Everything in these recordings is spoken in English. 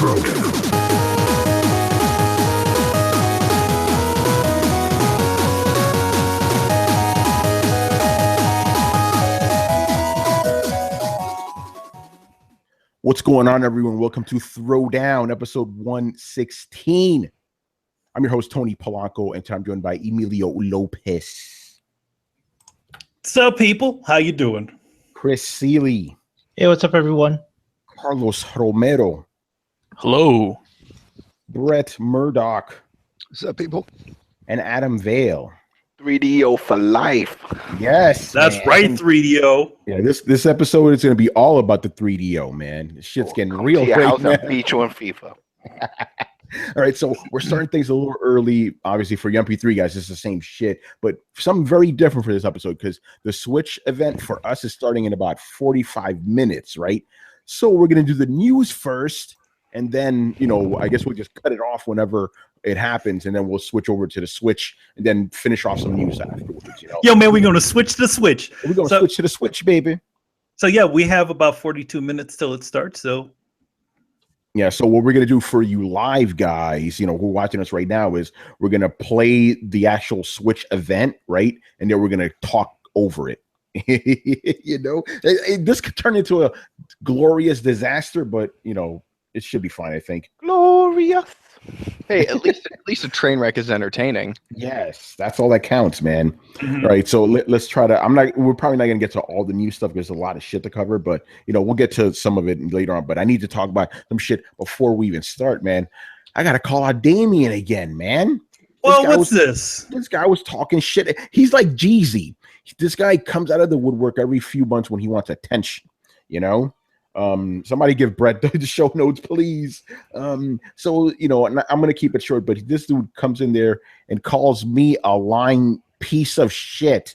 What's going on, everyone? Welcome to Throwdown, episode 116. I'm your host, Tony Polanco, and I'm joined by Emilio Lopez. What's up, people? How you doing? Chris Seeley. Hey, what's up, everyone? Carlos Romero. Hello. Brett Murdock. What's up, people? And Adam Vale. 3DO for life. Yes, that's man. right, 3DO. Yeah, this episode is going to be all about the 3DO, man. This shit's getting real to your right house now. and beat you in FIFA. All right, so we're starting things a little early. Obviously, for MP3 guys, it's the same shit, but something very different for this episode because the Switch event for us is starting in about 45 minutes, right? So we're going to do the news first, and then, I guess we'll just cut it off whenever it happens, and then we'll switch over to the Switch and then finish off some news afterwards. Yo, man, we're going to switch to the Switch. We're going to switch to the Switch, baby. So, yeah, we have about 42 minutes till it starts, so... Yeah, so what we're going to do for you live guys, who are watching us right now is we're going to play the actual Switch event, right? And then we're going to talk over it. This could turn into a glorious disaster, but, it should be fine, I think. Glorious. Hey, at least a train wreck is entertaining. Yes, that's all that counts, man. Mm-hmm. Right. So let's try to. We're probably not gonna get to all the new stuff because there's a lot of shit to cover, but we'll get to some of it later on. But I need to talk about some shit before we even start, man. I gotta call out Damien again, man. Well, what's this? This guy was talking shit. He's like Jeezy. This guy comes out of the woodwork every few months when he wants attention, Somebody give Brett the show notes, please. So I'm gonna keep it short, but this dude comes in there and calls me a lying piece of shit,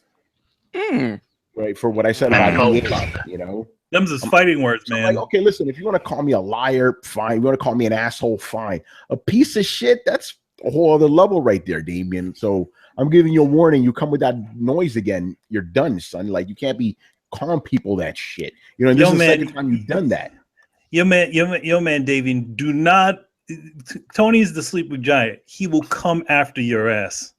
right, for what I said about him, Them's his fighting words, so man. like, okay, listen, if you want to call me a liar, fine. You want to call me an asshole, fine. A piece of shit, that's a whole other level right there, Damien. So I'm giving you a warning. You come with that noise again, you're done, son. Like, you can't be calling people that shit. This is the second time you've done that. Yo, man, Davian, do not. Tony's the sleeping giant. He will come after your ass.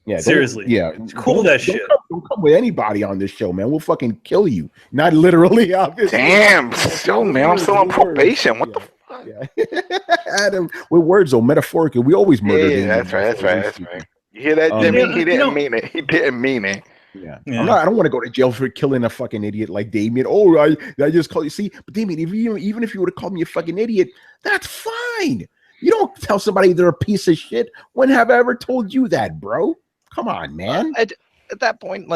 Yeah, seriously. Yeah, cool that shit. Don't come with anybody on this show, man. We'll fucking kill you. Not literally, obviously. Damn, yo, man, I'm still on probation. What the fuck? Yeah. Adam, with words though, metaphorically, we always murder. Yeah, that's right. You hear that, Jimmy? He didn't mean it. He didn't mean it. Yeah. I don't want to go to jail for killing a fucking idiot like Damien. Oh, I just call you. See, but Damien, even if you would have called me a fucking idiot, that's fine. You don't tell somebody they're a piece of shit. When have I ever told you that, bro? Come on, man. At that point,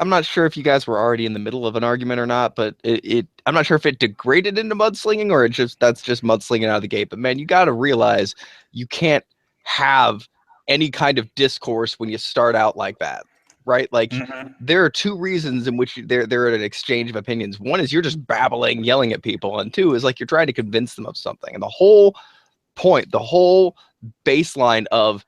I'm not sure if you guys were already in the middle of an argument or not, but I'm not sure if it degraded into mudslinging or that's just mudslinging out of the gate. But man, you got to realize you can't have any kind of discourse when you start out like that. Right? Like, there are two reasons in which they're at an exchange of opinions. One is you're just babbling, yelling at people. And two is like you're trying to convince them of something. And the whole point, the whole baseline of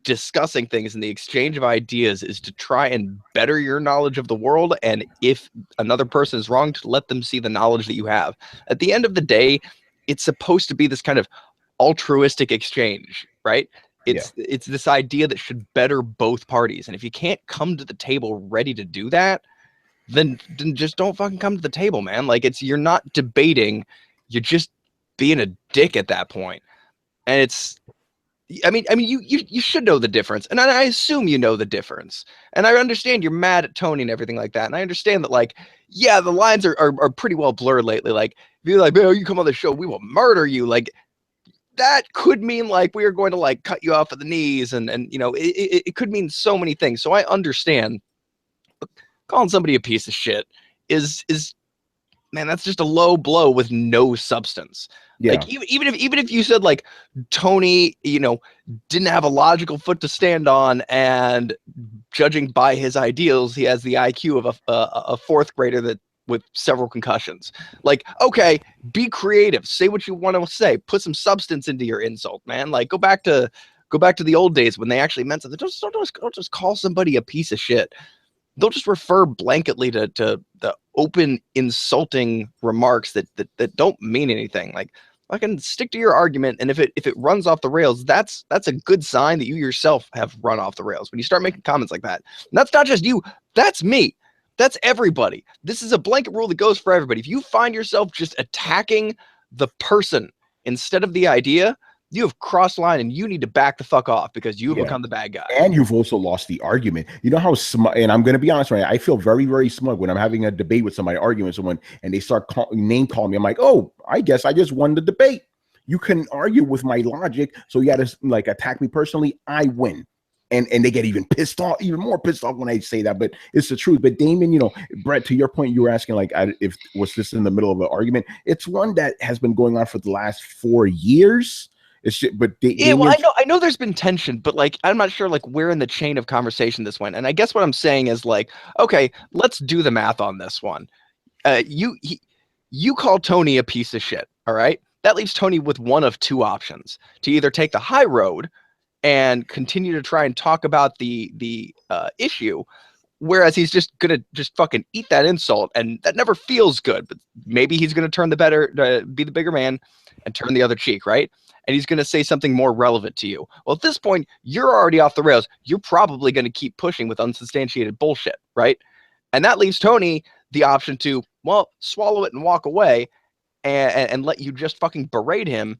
discussing things and the exchange of ideas is to try and better your knowledge of the world. And if another person is wrong, to let them see the knowledge that you have. At the end of the day, it's supposed to be this kind of altruistic exchange, right? It's this idea that should better both parties. And if you can't come to the table ready to do that, then just don't fucking come to the table, man. Like, you're not debating, you're just being a dick at that point. And you should know the difference. And I assume you know the difference. And I understand you're mad at Tony and everything like that. And I understand that, like, yeah, the lines are pretty well blurred lately. Like, if you're like, man, you come on the show, we will murder you. Like, that could mean like we are going to like cut you off at the knees, and it could mean so many things. So I understand. But calling somebody a piece of shit is man, that's just a low blow with no substance. Yeah. Like even if you said like Tony, didn't have a logical foot to stand on, and judging by his ideals, he has the IQ of a fourth grader that with several concussions. Like, okay, be creative, say what you want to say, put some substance into your insult, man. Like, go back to the old days when they actually meant something. Don't just call somebody a piece of shit. They'll just refer blanketly to the open insulting remarks that don't mean anything. Like, fucking stick to your argument. And if it runs off the rails, that's a good sign that you yourself have run off the rails. When you start making comments like that, and that's not just you, that's me. That's everybody. This is a blanket rule that goes for everybody. If you find yourself just attacking the person instead of the idea, you have crossed line and you need to back the fuck off because you've become the bad guy. And you've also lost the argument. You know how smug, and I'm going to be honest, right? I feel very, very smug when I'm having a debate with somebody, arguing with someone, and they start name calling me. I'm like, oh, I guess I just won the debate. You couldn't argue with my logic, so you got to like attack me personally. I win. And they get even pissed off, even more pissed off when I say that, but it's the truth. But Damon, you know, Brett, to your point, you were asking like, if was this in the middle of an argument? It's one that has been going on for the last 4 years. It's just, but well, I know there's been tension, but like I'm not sure like where in the chain of conversation this went. And I guess what I'm saying is like, okay, let's do the math on this one. You call Tony a piece of shit, all right? That leaves Tony with one of two options: to either take the high road and continue to try and talk about the issue, whereas he's just gonna just fucking eat that insult, and that never feels good. But maybe he's gonna be the bigger man and turn the other cheek, right? And he's gonna say something more relevant to you. Well, at this point, you're already off the rails. You're probably gonna keep pushing with unsubstantiated bullshit, right? And that leaves Tony the option to, well, swallow it and walk away and let you just fucking berate him,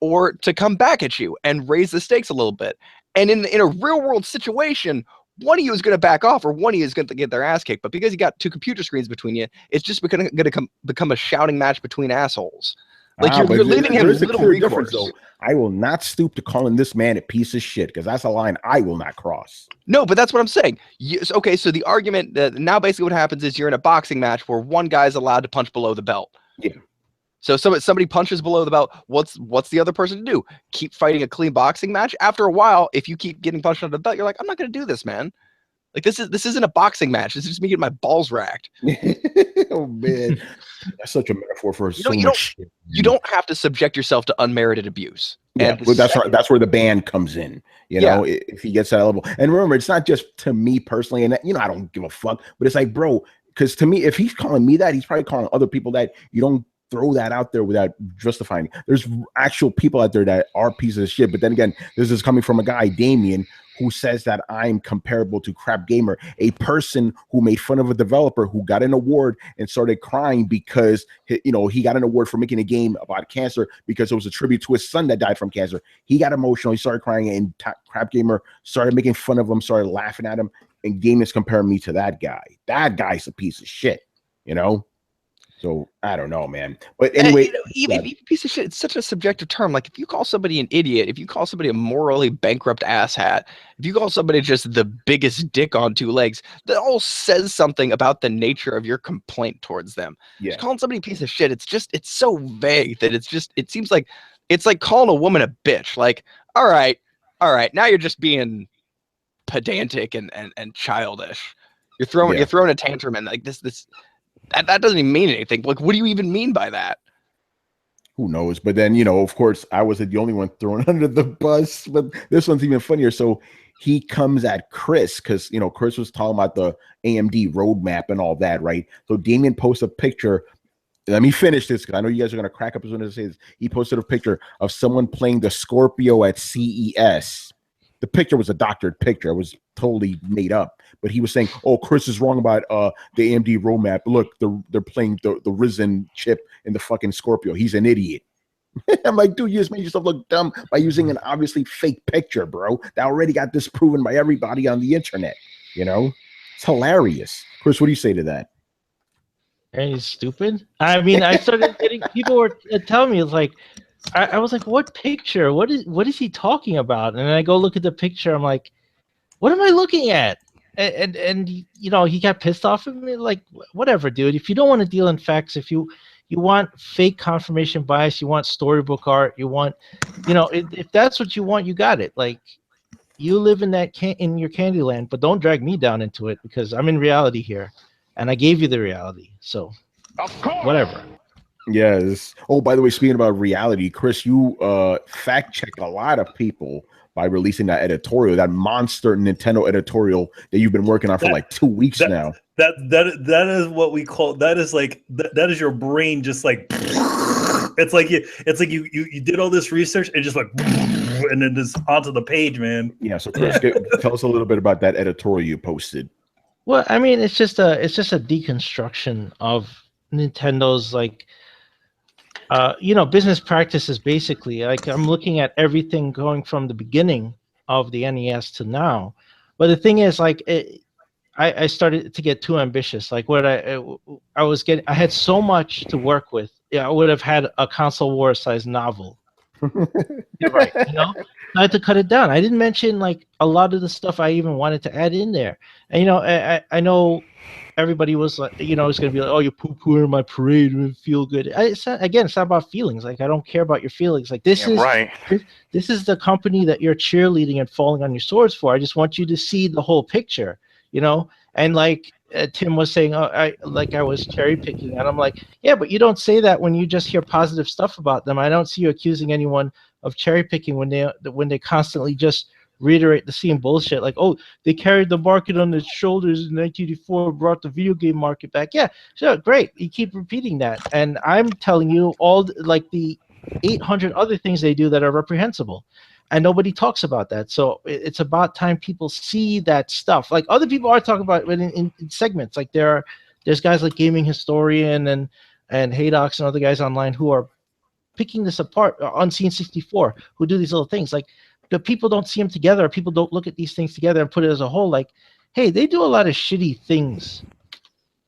or to come back at you and raise the stakes a little bit. And in a real world situation, one of you is going to back off, or one of you is going to get their ass kicked. But because you got two computer screens between you, it's just going to become a shouting match between assholes. Like you're leaving him little recourse. I will not stoop to calling this man a piece of shit, because that's a line I will not cross. No, but that's what I'm saying. Okay, so the argument now basically what happens is you're in a boxing match where one guy's allowed to punch below the belt. Yeah. So somebody punches below the belt. What's the other person to do? Keep fighting a clean boxing match? After a while, if you keep getting punched under the belt, you're like, I'm not going to do this, man. Like this isn't a boxing match. This is just me getting my balls racked. Oh man, that's such a metaphor for you don't have to subject yourself to unmerited abuse. Yeah, but that's where the ban comes in. You know, if he gets to that level. And remember, it's not just to me personally, and you know, I don't give a fuck. But it's like, bro, because to me, if he's calling me that, he's probably calling other people that. You don't throw that out there without justifying it. There's actual people out there that are pieces of shit. But then again, this is coming from a guy, Damien, who says that I'm comparable to Crap Gamer, a person who made fun of a developer who got an award and started crying because, you know, he got an award for making a game about cancer because it was a tribute to his son that died from cancer. He got emotional. He started crying, and Crap Gamer started making fun of him, started laughing at him, and Game is comparing me to that guy. That guy's a piece of shit, you know? So I don't know, man. But anyway, even piece of shit, it's such a subjective term. Like if you call somebody an idiot, if you call somebody a morally bankrupt asshat, if you call somebody just the biggest dick on two legs, that all says something about the nature of your complaint towards them. Yeah. Just calling somebody a piece of shit, it's so vague that it seems like it's like calling a woman a bitch. Like, all right, now you're just being pedantic and childish. You're throwing a tantrum, and like this. That doesn't even mean anything. Like, what do you even mean by that? Who knows? But then, you know, of course, I wasn't the only one thrown under the bus. But this one's even funnier. So he comes at Chris because, you know, Chris was talking about the AMD roadmap and all that, right? So Damien posts a picture. Let me finish this because I know you guys are going to crack up as soon as I say this. He posted a picture of someone playing the Scorpio at CES. The picture was a doctored picture. It was totally made up. But he was saying, oh, Chris is wrong about the AMD roadmap. Look, they're playing the Ryzen chip in the fucking Scorpio. He's an idiot. I'm like, dude, you just made yourself look dumb by using an obviously fake picture, bro. That already got disproven by everybody on the internet. You know? It's hilarious. Chris, what do you say to that? Are you stupid? I mean, I started getting people were telling me, it's like, I was like, what picture? What is he talking about? And then I go look at the picture. I'm like, what am I looking at? And you know, he got pissed off at me. Like, whatever, dude. If you don't want to deal in facts, if you want fake confirmation bias, you want storybook art, you want, you know, if that's what you want, you got it. Like, you live in that in your candy land, but don't drag me down into it because I'm in reality here, and I gave you the reality. So, whatever. Yes. Oh, by the way, speaking about reality, Chris, you fact check a lot of people by releasing that editorial, that monster Nintendo editorial that you've been working on for like 2 weeks now. That is what we call that is your brain just like you did all this research and just like, and then just onto the page, man. Yeah. So Chris, tell us a little bit about that editorial you posted. Well, I mean, it's just a deconstruction of Nintendo's business practices. Basically, like I'm looking at everything going from the beginning of the NES to now. But the thing is, like, I started to get too ambitious. Like what I had so much to work with. Yeah, I would have had a console war size novel. Right, I had to cut it down. I didn't mention like a lot of the stuff I even wanted to add in there. And I know everybody was like, it's gonna be like, oh, you're poo-pooing my parade and feel good. It's not about feelings. Like I don't care about your feelings. Like this is the company that you're cheerleading and falling on your swords for. I just want you to see the whole picture, And like Tim was saying, I was cherry picking, and I'm like, yeah, but you don't say that when you just hear positive stuff about them. I don't see you accusing anyone of cherry picking when they constantly just reiterate the same bullshit. Like, oh, they carried the market on their shoulders in 1984, brought the video game market back. Yeah, sure, great. You keep repeating that, and I'm telling you all like the 800 other things they do that are reprehensible. And nobody talks about that. So it's about time people see that stuff. Like other people are talking about it in segments. Like there's guys like Gaming Historian and Haydox and other guys online who are picking this apart. Unseen 64 who do these little things. Like the people don't see them together. People don't look at these things together and put it as a whole. Like, hey, they do a lot of shitty things,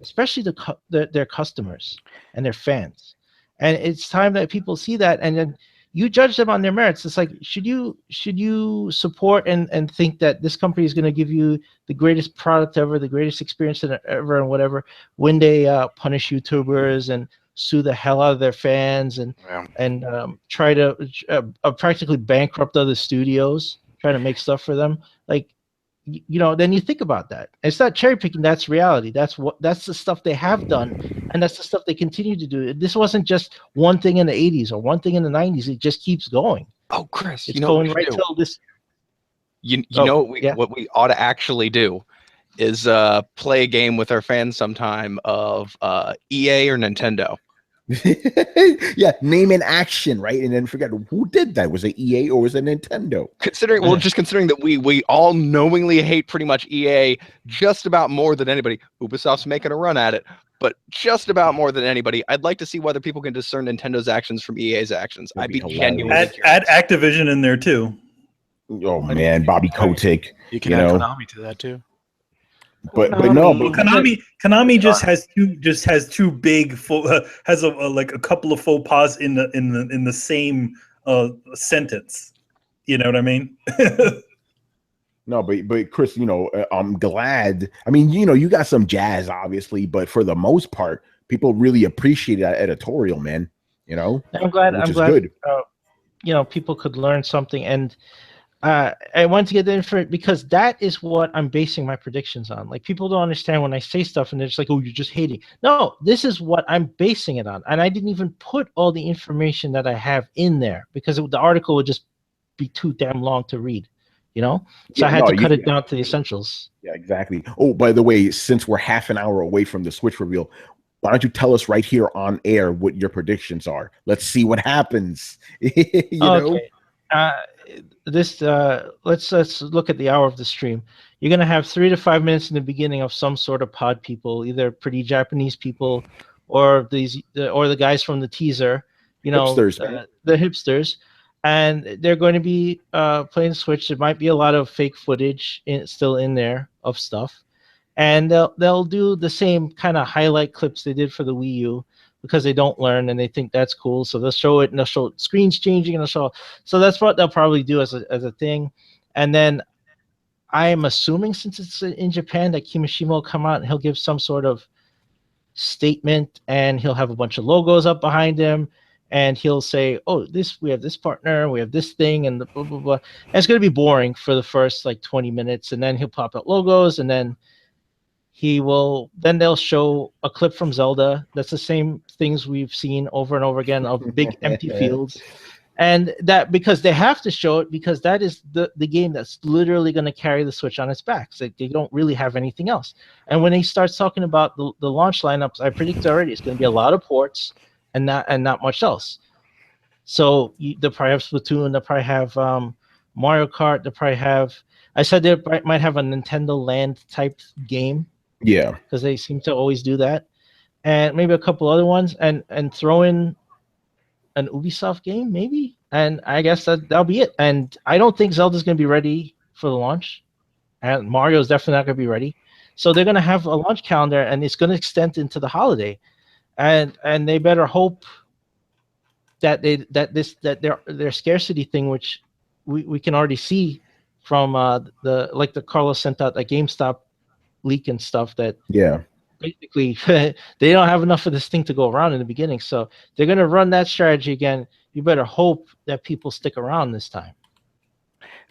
especially their customers and their fans. And it's time that people see that, and then you judge them on their merits. It's like, should you support and think that this company is going to give you the greatest product ever, the greatest experience ever, and whatever, when they punish YouTubers and sue the hell out of their fans and try to practically bankrupt other studios, trying to make stuff for them? Like, then you think about that. It's not cherry picking. That's reality. That's the stuff they have done, and that's the stuff they continue to do. This wasn't just one thing in the 80s or one thing in the 90s. It just keeps going. Oh, Chris, it's going right till this. What we ought to actually do is play a game with our fans sometime of EA or Nintendo. Yeah, name an action, right? And then forget who did that. Was it EA or was it Nintendo? Considering that we all knowingly hate pretty much EA just about more than anybody. Ubisoft's making a run at it, but just about more than anybody. I'd like to see whether people can discern Nintendo's actions from EA's actions. I'd be genuinely curious. Add Activision in there too. Oh man, Bobby Kotick. You can add Konami to that too. But Konami just has two big has a couple of faux pas in the same sentence. You know what I mean? No, but Chris, I'm glad. I mean, you got some jazz, obviously, but for the most part, people really appreciate that editorial, man. I'm glad. Good. People could learn something, and I wanted to get that for it because that is what I'm basing my predictions on. Like, people don't understand when I say stuff and they're just like, oh, you're just hating. No, this is what I'm basing it on. And I didn't even put all the information that I have in there because the article would just be too damn long to read, So I had to cut it down to the essentials. Yeah, exactly. Oh, by the way, since we're half an hour away from the Switch reveal, why don't you tell us right here on air what your predictions are? Let's see what happens. Okay. Let's look at the hour of the stream. You're gonna have 3 to 5 minutes in the beginning of some sort of pod people, either pretty Japanese people or the guys from the teaser, hipsters, the hipsters, and they're going to be playing Switch. There might be a lot of fake footage still in there of stuff, and they'll do the same kind of highlight clips they did for the Wii U, because they don't learn and they think that's cool. So they'll show it and they'll show screens changing and they'll show. So that's what they'll probably do as a thing. And then I'm assuming, since it's in Japan, that Kimishima will come out and he'll give some sort of statement and he'll have a bunch of logos up behind him and he'll say, oh, we have this partner, we have this thing, and blah, blah, blah. And it's going to be boring for the first 20 minutes. And then he'll pop out logos, and then they'll show a clip from Zelda. That's the same things we've seen over and over again of big empty fields. And that, because they have to show it, because that is the game that's literally going to carry the Switch on its back. So they don't really have anything else. And when he starts talking about the launch lineups, I predict already it's going to be a lot of ports and not much else. So they'll probably have Splatoon. They'll probably have Mario Kart. They'll probably have. I said they might have a Nintendo Land type game. Yeah, because they seem to always do that, and maybe a couple other ones, and throw in an Ubisoft game maybe, and I guess that'll be it. And I don't think Zelda's going to be ready for the launch, and Mario's definitely not going to be ready. So they're going to have a launch calendar, and it's going to extend into the holiday, and they better hope that their scarcity thing, which we can already see from the Carlos sent out a GameStop leak and stuff, that basically they don't have enough of this thing to go around in the beginning. So they're going to run that strategy again. You better hope that people stick around this time.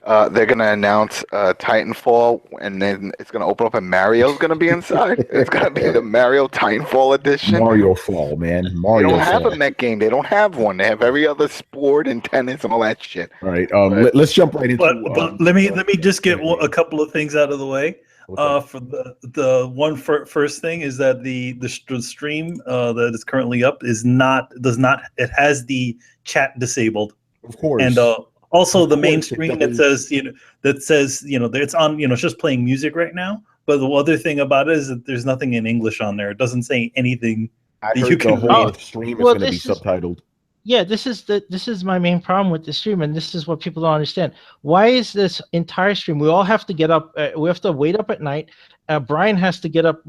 They're going to announce Titanfall, and then it's going to open up and Mario's going to be inside. It's going to be the Mario Titanfall edition. Mario Fall, man. Mario They don't have Fall. a mech game. They don't have one. They have every other sport and tennis and all that shit. All right. Let's jump right into. But let me just get a couple of things out of the way. For the first thing is that the stream that is currently up has the chat disabled. Of course. And also the main screen that says it's on, it's just playing music right now. But the other thing about it is that there's nothing in English on there. It doesn't say anything. I heard the whole stream is going to be subtitled. Yeah, this is my main problem with the stream, and this is what people don't understand. Why is this entire stream? We all have to get up. We have to wait up at night. Brian has to get up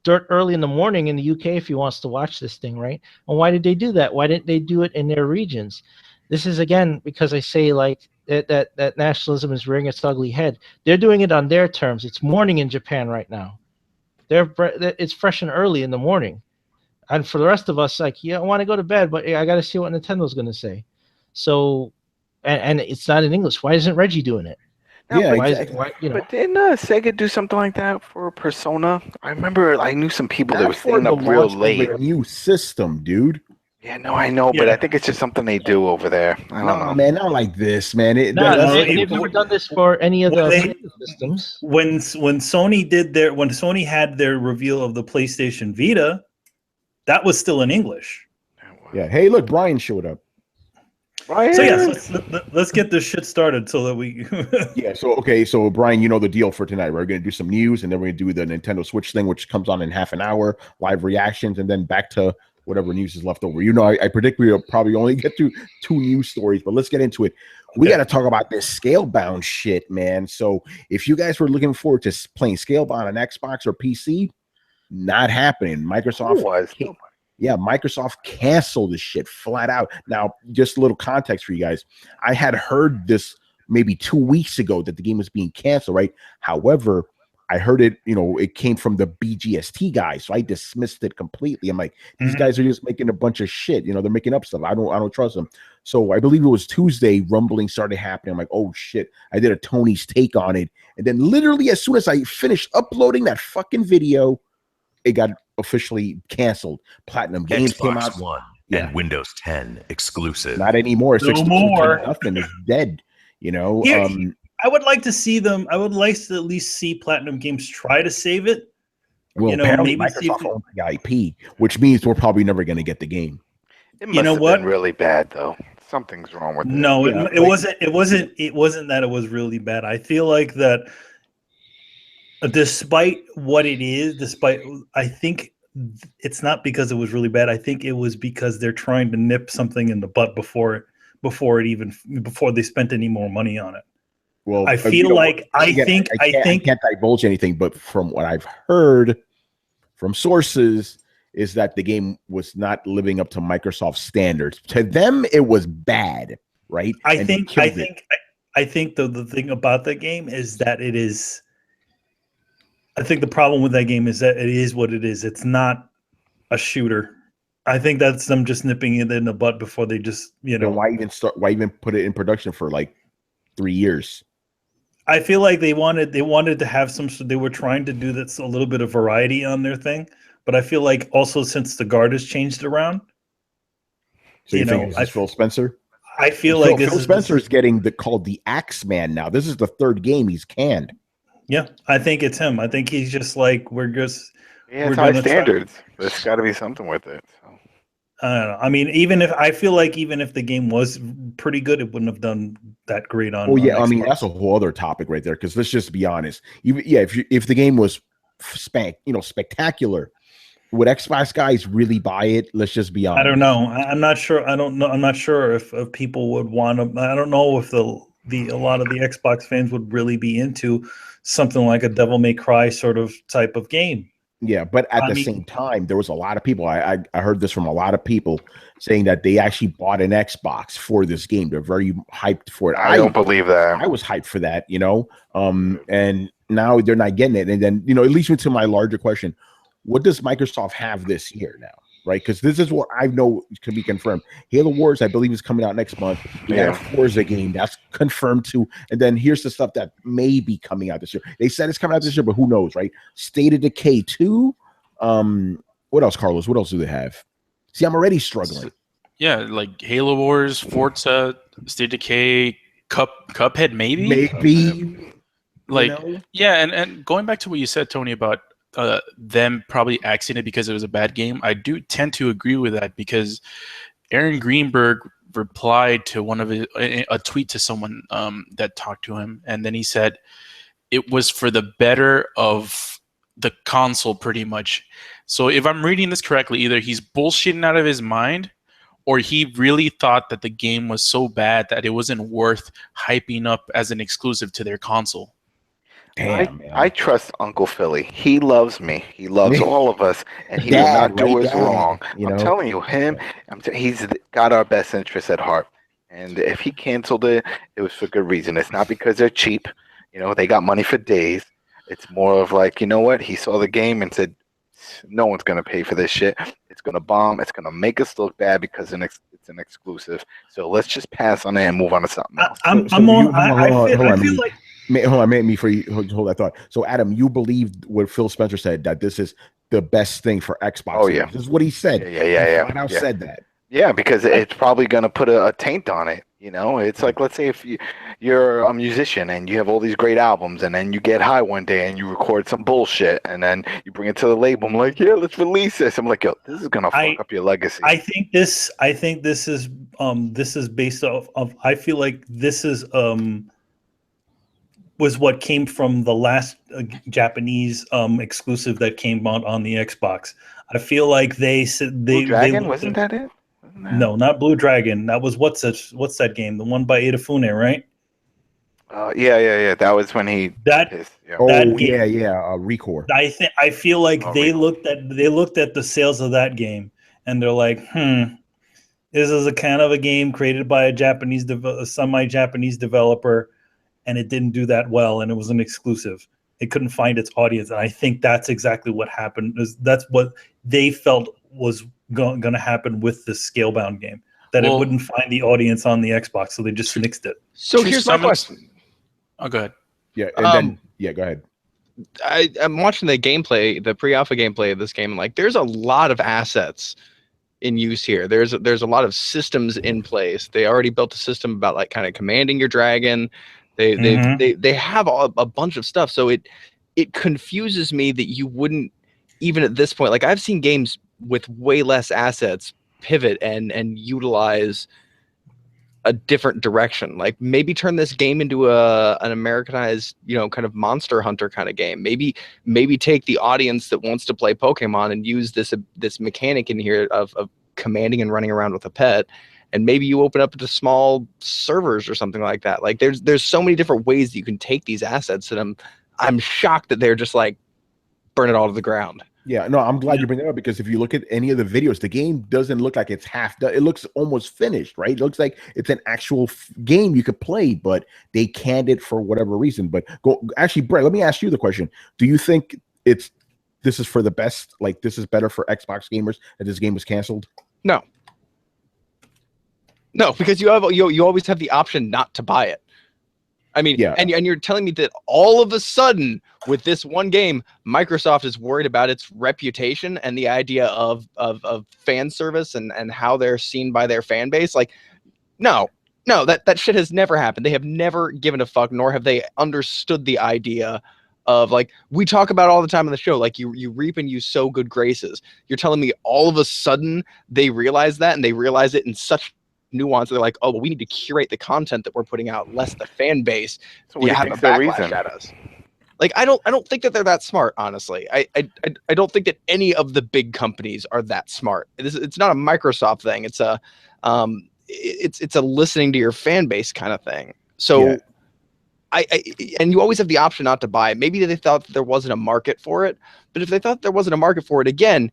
dirt early in the morning in the UK if he wants to watch this thing, right? And why did they do that? Why didn't they do it in their regions? This is, again, because I say like that nationalism is rearing its ugly head. They're doing it on their terms. It's morning in Japan right now. It's fresh and early in the morning. And for the rest of us, like, I want to go to bed, but I got to see what Nintendo's going to say. So, and it's not in English. Why isn't Reggie doing it? Yeah, exactly. But didn't Sega do something like that for Persona? I remember I knew some people that were staying up real late. A new system, dude. Yeah, no, I know, but I think it's just something they do over there. I don't know, man. Not like this, man. They've never done this for any of the systems. When Sony had their reveal of the PlayStation Vita, that was still in English. Yeah. Hey, look, Brian showed up. Brian. So yes, let's get this shit started so that we. Yeah. So Brian, you know the deal for tonight. We're going to do some news, and then we're going to do the Nintendo Switch thing, which comes on in half an hour, live reactions, and then back to whatever news is left over. I predict we'll probably only get through 2 news stories, but let's get into it. We got to talk about this Scalebound shit, man. So if you guys were looking forward to playing Scalebound on Xbox or PC, not happening. Microsoft canceled this shit flat out. Now, just a little context for you guys. I had heard this maybe 2 weeks ago that the game was being canceled, right? However, I heard it, it came from the BGST guys, so I dismissed it completely. I'm like, these guys are just making a bunch of shit. They're making up stuff. I don't trust them. So I believe it was Tuesday, rumbling started happening. I'm like, oh shit. I did a Tony's take on it, and then literally as soon as I finished uploading that fucking video, it got officially canceled. Platinum Games came out. One and Windows 10 exclusive. Not anymore. No more. Nothing is dead. I would like to see them. I would like to at least see Platinum Games try to save it. Well, apparently Microsoft owns the IP, which means we're probably never going to get the game. It must have been really bad, though. Something's wrong with it. No, it wasn't. It wasn't that it was really bad. I feel like that. Despite what it is, I think it's not because it was really bad. I think it was because they're trying to nip something in the butt before they spent any more money on it. Well, I feel I can't divulge anything, but from what I've heard from sources is that the game was not living up to Microsoft standards. To them, it was bad, right? I think the thing about the game is that it is. I think the problem with that game is that it is what it is. It's not a shooter. I think that's them just nipping it in the butt before they just, Why even put it in production for like 3 years? I feel like they wanted to have they were trying to do this a little bit of variety on their thing, but I feel like also since the guard has changed around. So you think it's Phil Spencer? I feel like Phil Spencer is getting called the Axeman now. This is the 3rd game he's canned. Yeah, I think it's him. I think he's just like, we're high standards. There's got to be something with it. So. I don't know. I mean, even if the game was pretty good, it wouldn't have done that great on. Oh yeah, on I mean Xbox. that's a whole other topic right there. Because let's just be honest. If the game was spectacular, would Xbox guys really buy it? Let's just be honest. I don't know. I'm not sure. I don't know. I'm not sure if people would want to. I don't know if a lot of the Xbox fans would really be into something like a Devil May Cry sort of type of game. Yeah, but at the same time, there was a lot of people. I heard this from a lot of people saying that they actually bought an Xbox for this game. They're very hyped for it. I don't believe that. I was hyped for that, and now they're not getting it. And then, it leads me to my larger question. What does Microsoft have this year now? Right? Because this is what I know can be confirmed. Halo Wars, I believe, is coming out next month. We got a Forza game that's confirmed too. And then here's the stuff that may be coming out this year. They said it's coming out this year, but who knows, right? State of Decay 2. What else, Carlos? What else do they have? See, I'm already struggling. Yeah, like Halo Wars, Forza, State of Decay, Cuphead, maybe. Yeah, and going back to what you said, Tony, about them probably axing it because it was a bad game, I do tend to agree with that, because Aaron Greenberg replied to a tweet to someone that talked to him, and then he said it was for the better of the console, pretty much. So if I'm reading this correctly, either he's bullshitting out of his mind, or he really thought that the game was so bad that it wasn't worth hyping up as an exclusive to their console. Damn, I trust Uncle Philly. He loves me. He loves all of us, and he will not do us wrong. I'm telling you, he's got our best interests at heart. And if he canceled it, it was for good reason. It's not because they're cheap. They got money for days. It's more of like, what? He saw the game and said, no one's going to pay for this shit. It's going to bomb. It's going to make us look bad because it's an exclusive. So let's just pass on it and move on to something else. I feel like... Hold on, before you hold that thought. So, Adam, you believe what Phil Spencer said, that this is the best thing for Xbox? Oh, yeah. This is what he said. Yeah. He said that. Yeah, because it's probably going to put a taint on it. It's like, let's say if you're a musician and you have all these great albums, and then you get high one day and you record some bullshit, and then you bring it to the label. I'm like, yeah, let's release this. I'm like, yo, this is going to fuck up your legacy. I think this is based off of, I feel like this is was what came from the last Japanese exclusive that came out on the Xbox. I feel like they said Blue Dragon, wasn't that it? No, not Blue Dragon. That was what's that game? The one by Itafune, right? Yeah. That was when he Recore. I feel like they looked at the sales of that game, and they're like, this is a kind of a game created by a semi-Japanese developer, and it didn't do that well, and it was an exclusive. It couldn't find its audience, and I think that's exactly what happened. That's what they felt was going to happen with the Scalebound game, that it wouldn't find the audience on the Xbox, so they just nixed it. So here's my question. Oh, go ahead. Yeah, and then go ahead. I'm watching the gameplay, the pre-alpha gameplay of this game, and like, there's a lot of assets in use here. There's a lot of systems in place. They already built a system about like kind of commanding your dragon. They have a bunch of stuff. So it confuses me that you wouldn't, even at this point, like I've seen games with way less assets pivot and utilize a different direction. Like maybe turn this game into an Americanized, kind of Monster Hunter kind of game. Maybe take the audience that wants to play Pokemon and use this mechanic in here of commanding and running around with a pet. And maybe you open up to small servers or something like that. Like there's so many different ways that you can take these assets, and I'm shocked that they're just like burn it all to the ground. Yeah, no, I'm glad you bring that up, because if you look at any of the videos, the game doesn't look like it's half done. It looks almost finished, right? It looks like it's an actual game you could play, but they canned it for whatever reason. But actually, Brett, let me ask you the question. Do you think this is for the best? Like this is better for Xbox gamers that this game was canceled? No, because you always have the option not to buy it. I mean, yeah. And you're telling me that all of a sudden with this one game, Microsoft is worried about its reputation and the idea of fan service and how they're seen by their fan base. Like, no, that shit has never happened. They have never given a fuck, nor have they understood the idea of like we talk about all the time on the show, like you reap and you sow good graces. You're telling me all of a sudden they realize that, and they realize it in such nuance. They're like, oh, well, we need to curate the content that we're putting out, less the fan base. So what do you have think's a their backlash reason? at us. Like I don't think that they're that smart, honestly. I don't think that any of the big companies are that smart. It's not a Microsoft thing. It's a it's a listening to your fan base kind of thing. So and you always have the option not to buy it. Maybe they thought there wasn't a market for it, but if they thought there wasn't a market for it, again,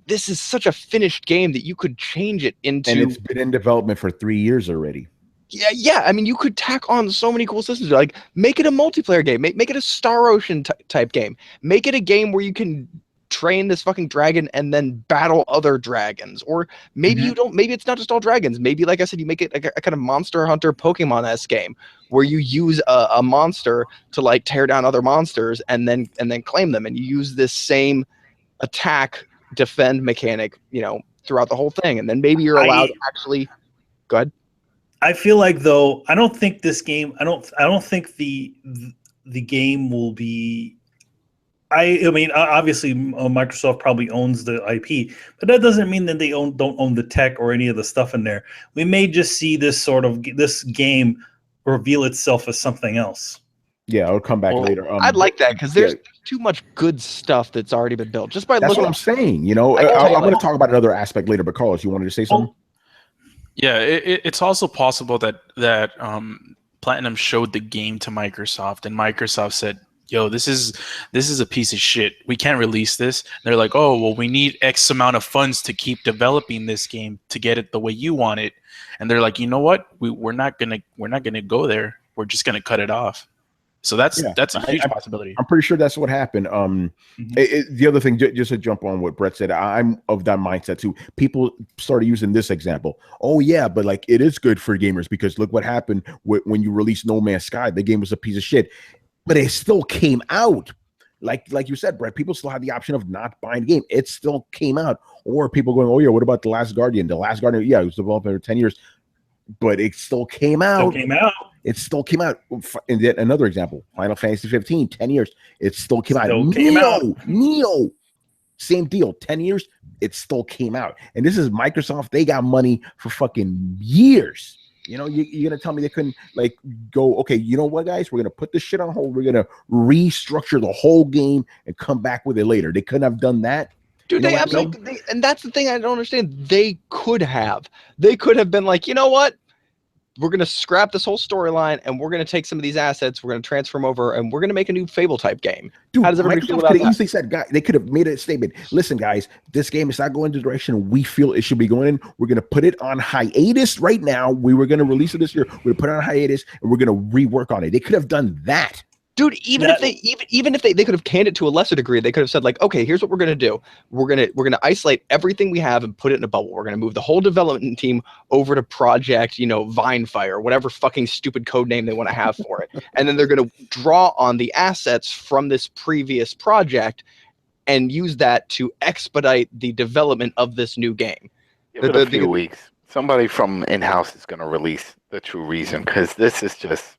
this is such a finished game that you could change it into. And it's been in development for 3 years already. Yeah. I mean, you could tack on so many cool systems. Like, make it a multiplayer game. Make it a Star Ocean type game. Make it a game where you can train this fucking dragon and then battle other dragons. Or maybe you don't. Maybe it's not just all dragons. Maybe, like I said, you make it a kind of Monster Hunter Pokemon-esque game where you use a monster to like tear down other monsters and then claim them. And you use this same attack defend mechanic, throughout the whole thing. And then maybe you're allowed to actually go ahead. I feel like, though, I don't think this game. I don't think the game will be. I mean, obviously, Microsoft probably owns the IP, but that doesn't mean that they don't own the tech or any of the stuff in there. We may just see this game reveal itself as something else. Yeah, I'll come back later. I'd like that because there's too much good stuff that's already been built. Just by that's what I'm saying. I'm going to talk about another aspect later. But Carlos, you wanted to say something? Yeah, it's also possible that Platinum showed the game to Microsoft, and Microsoft said, "Yo, this is a piece of shit. We can't release this." And they're like, "Oh, well, we need X amount of funds to keep developing this game to get it the way you want it." And they're like, "You know what? We're not gonna go there. We're just gonna cut it off." So that's a huge possibility. I'm pretty sure that's what happened. The other thing, just to jump on what Brett said, I'm of that mindset too. People started using this example. Oh yeah, but like it is good for gamers because look what happened when you released No Man's Sky. The game was a piece of shit, but it still came out. Like you said, Brett, people still had the option of not buying the game. It still came out. Or people going, oh yeah, what about The Last Guardian? The Last Guardian, yeah, it was developed for 10 years, but it still came out. It still came out. And then another example, Final Fantasy 15, 10 years. It still came out. Neo, same deal. 10 years, it still came out. And this is Microsoft. They got money for fucking years. You're going to tell me they couldn't like go, okay, you know what, guys? We're going to put this shit on hold. We're going to restructure the whole game and come back with it later. They couldn't have done that. Dude, they absolutely, and that's the thing I don't understand. They could have been like, you know what? We're going to scrap this whole storyline and we're going to take some of these assets, we're going to transfer them over, and we're going to make a new Fable type game. Dude, how does everybody feel about that? Easily said, guys, they could have made a statement. Listen, guys, this game is not going the direction we feel it should be going in. We're going to put it on hiatus right now. We were going to release it this year. We're going to put it on hiatus and we're going to rework on it. They could have done that. Dude, even if they could have canned it to a lesser degree, they could have said like, okay, here's what we're gonna do. We're gonna isolate everything we have and put it in a bubble. We're gonna move the whole development team over to Project, Vinefire, whatever fucking stupid code name they want to have for it. And then they're gonna draw on the assets from this previous project and use that to expedite the development of this new game. Give it a few weeks. Somebody from in-house is gonna release the true reason, because this is just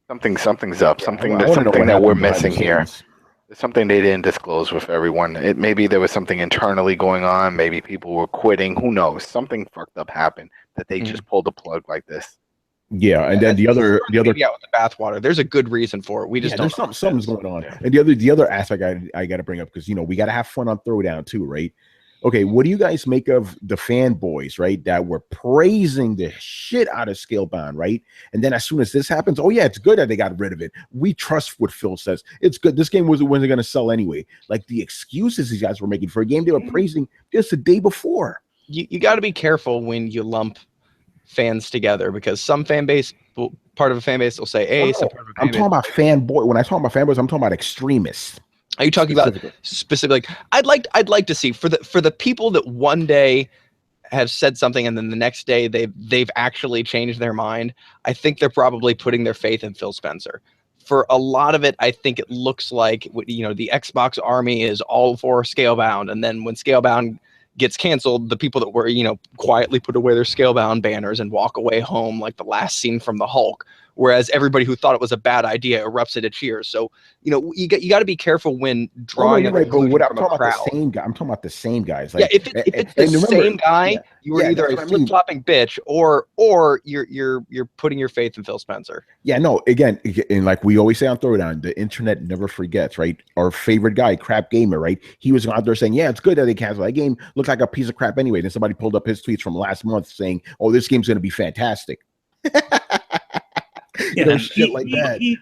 something's up. Something that we're missing here. There's something they didn't disclose with everyone. Maybe there was something internally going on. Maybe people were quitting. Who knows? Something fucked up happened that they just pulled the plug like this. Yeah, and then the other out with the bathwater. There's a good reason for it. We just don't. There's something's going on. And the other aspect I got to bring up, because we got to have fun on Throwdown too, right? Okay, what do you guys make of the fanboys, right, that were praising the shit out of Scalebound, right? And then as soon as this happens, oh yeah, it's good that they got rid of it. We trust what Phil says. It's good. This game wasn't going to sell anyway. Like the excuses these guys were making for a game they were praising just the day before. You got to be careful when you lump fans together, because some fan base, part of a fan base will say A, some part of a fan I'm talking about fanboy. When I talk about fanboys, I'm talking about extremists. Are you talking about specifically? I'd like to see for the people that one day have said something and then the next day they've actually changed their mind. I think they're probably putting their faith in Phil Spencer. For a lot of it, I think it looks like the Xbox army is all for Scalebound, and then when Scalebound gets canceled, the people that were quietly put away their Scalebound banners and walk away home like the last scene from the Hulk whereas everybody who thought it was a bad idea erupts into cheers. So, you know, you got to be careful when drawing. Right, but what I'm talking about the same guy. I'm talking about the same guys. Like, if it's the same guy, you are either a flip-flopping bitch or you're putting your faith in Phil Spencer. Yeah, no. Again, and like we always say on Throwdown, the internet never forgets, right? Our favorite guy, Crap Gamer, right? He was out there saying, "Yeah, it's good that they canceled that game. Looked like a piece of crap anyway." Then somebody pulled up his tweets from last month saying, "Oh, this game's going to be fantastic." Shit like that.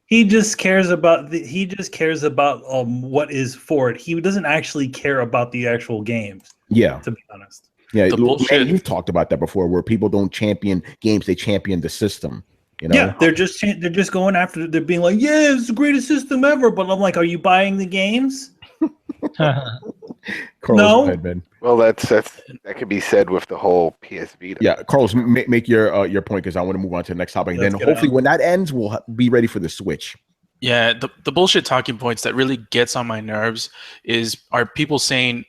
He just cares about what is for it. He doesn't actually care about the actual games. Yeah, to be honest. Yeah, man, you've talked about that before, where people don't champion games; they champion the system. You know? Yeah, they're just going after. They're being like, "Yeah, it's the greatest system ever." But I'm like, "Are you buying the games?" Carlos, no. Go ahead, man. Well, that could be said with the whole PS Vita. Yeah, Carlos, make your point, because I want to move on to the next topic. And then hopefully when that ends, we'll be ready for the Switch. Yeah, the bullshit talking points that really gets on my nerves are people saying,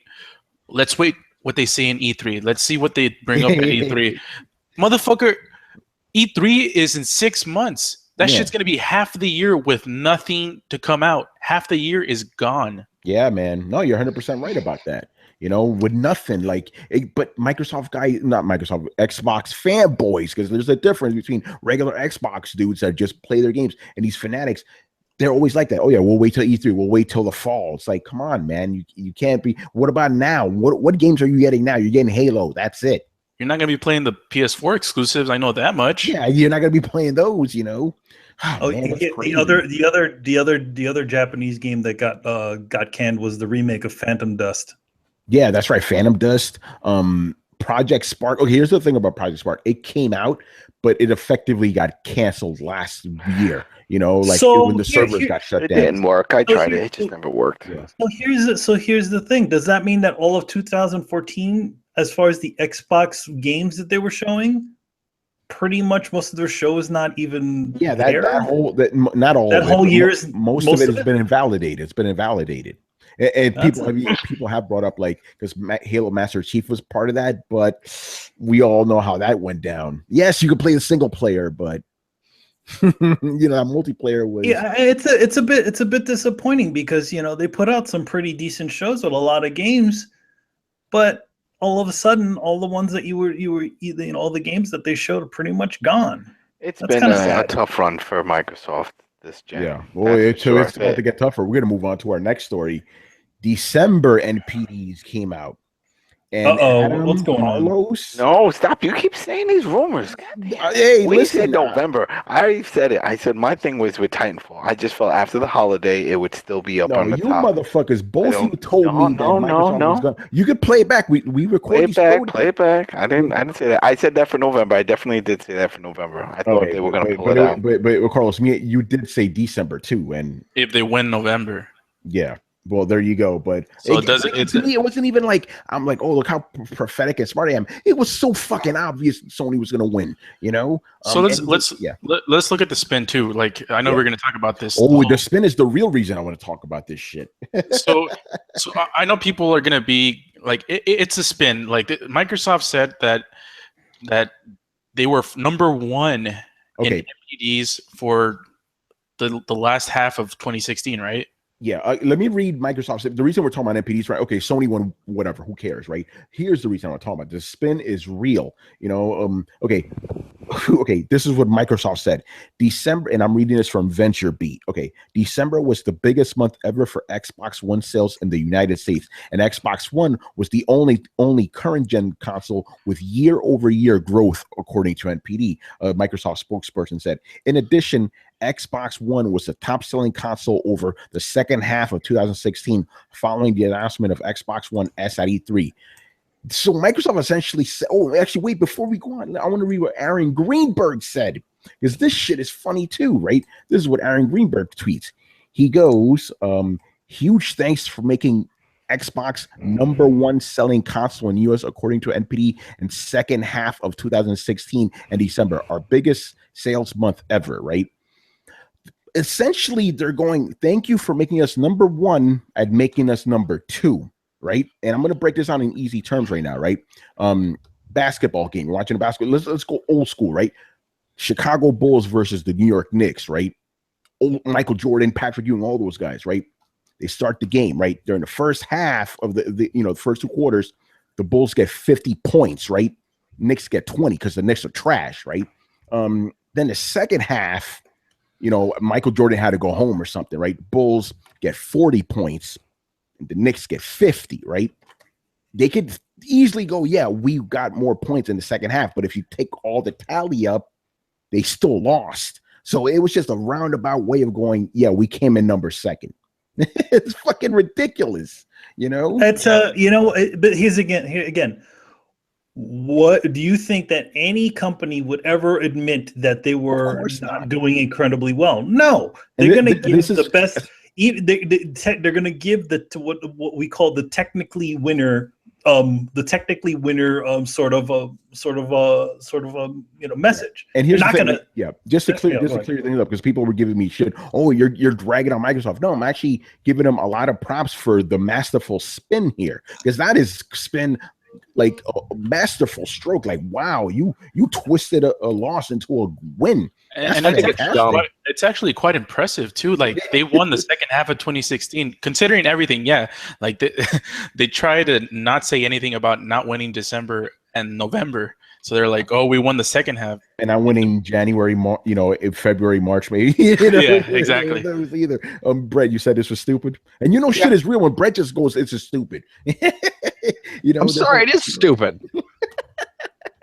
"Let's wait what they say in E3. Let's see what they bring up at E3." Motherfucker, E3 is in 6 months. That shit's gonna be half the year with nothing to come out. Half the year is gone. Yeah, man. No, you're 100% right about that. You know, with nothing but Xbox fanboys, because there's a difference between regular Xbox dudes that just play their games and these fanatics. They're always like that. Oh yeah, we'll wait till E3. We'll wait till the fall. It's like, come on, man. You can't be. What about now? What games are you getting now? You're getting Halo. That's it. You're not gonna be playing the PS4 exclusives. I know that much. Yeah, you're not gonna be playing those. You know. Oh, man, the other Japanese game that got canned was the remake of Phantom Dust. Yeah, that's right. Phantom Dust. Project Spark. Okay, here's the thing about Project Spark. It came out, but it effectively got canceled last year. You know, like when the servers got shut down. It didn't work. I tried it. It just never worked. Yeah. So here's the thing. Does that mean that all of 2014, as far as the Xbox games that they were showing, pretty much most of their show is not even that whole year is most of it has been invalidated. It's been invalidated. And people have brought up, like, because Halo Master Chief was part of that, but we all know how that went down. Yes, you could play the single player, but you know, that multiplayer was it's a bit disappointing, because you know they put out some pretty decent shows with a lot of games, but all of a sudden all the ones that all the games that they showed are pretty much gone. That's been a tough run for Microsoft this gen. Yeah, well, it's about to get tougher. We're gonna move on to our next story. December NPDs came out. And what's going on? No, stop. You keep saying these rumors. Hey, we said November. I already said it. I said my thing was with Titanfall. I just felt after the holiday it would still be up on the top. You motherfuckers, both of you told me that Microsoft was gonna. You could play it back. We recorded. Play it back. I didn't say that. I said that for November. I definitely did say that for November. I thought they were gonna pull it out. But Carlos, you did say December too, and if they win November, yeah. Well, there you go. But so to me, it wasn't even like I'm like, oh, look how prophetic and smart I am. It was so fucking obvious Sony was going to win. You know. So let's look at the spin too. Like, I know we're going to talk about this. Oh, the spin is the real reason I want to talk about this shit. so I know people are going to be like, it's a spin. Like Microsoft said that they were number one in NPDs for the last half of 2016, right? Yeah, let me read Microsoft. The reason we're talking about NPDs, right? Okay, Sony won, whatever. Who cares, right? Here's the reason I'm talking about. The spin is real. You know, okay. This is what Microsoft said. December, and I'm reading this from VentureBeat. Okay, December was the biggest month ever for Xbox One sales in the United States, and Xbox One was the only current gen console with year-over-year growth, according to NPD. Microsoft spokesperson said. In addition, Xbox One was the top-selling console over the second half of 2016, following the announcement of Xbox One S at E3. So Microsoft essentially said, wait, before we go on, I want to read what Aaron Greenberg said, because this shit is funny too, right? This is what Aaron Greenberg tweets. He goes, huge thanks for making Xbox number one selling console in US, according to NPD, in second half of 2016 and December, our biggest sales month ever, right? Essentially, they're going, thank you for making us number one and making us number two, right? And I'm going to break this down in easy terms right now, right? Basketball game. We're watching a basketball. Let's go old school, right? Chicago Bulls versus the New York Knicks, right? Michael Jordan, Patrick Ewing, all those guys, right? They start the game, right? During the first half of the first 2 quarters, the Bulls get 50 points, right? Knicks get 20 because the Knicks are trash, right? Then the second half, Michael Jordan had to go home or something, right? Bulls get 40 points, and the Knicks get 50, right? They could easily go, yeah, we got more points in the second half, but if you take all the tally up, they still lost. So it was just a roundabout way of going, yeah, we came in number second. It's fucking ridiculous, That's but here again, what do you think that any company would ever admit that they were not doing incredibly well? No, they're going to give the best. They're going to give what we call the technically winner. Sort of message. And here's the thing, just to clear things up, because people were giving me shit. Oh, you're dragging on Microsoft. No, I'm actually giving them a lot of props for the masterful spin here, because that is spin like a masterful stroke. Like, wow, you twisted a loss into a win. And it's actually quite impressive too. Like, they won the second half of 2016, considering everything. Yeah, like they try to not say anything about not winning December and November. So they're like, oh, we won the second half, and I'm winning January, February, March, maybe. Yeah, exactly. That was either. Brett, you said this was stupid, and shit is real when Brett just goes, "It's just stupid." I'm sorry, it is stupid.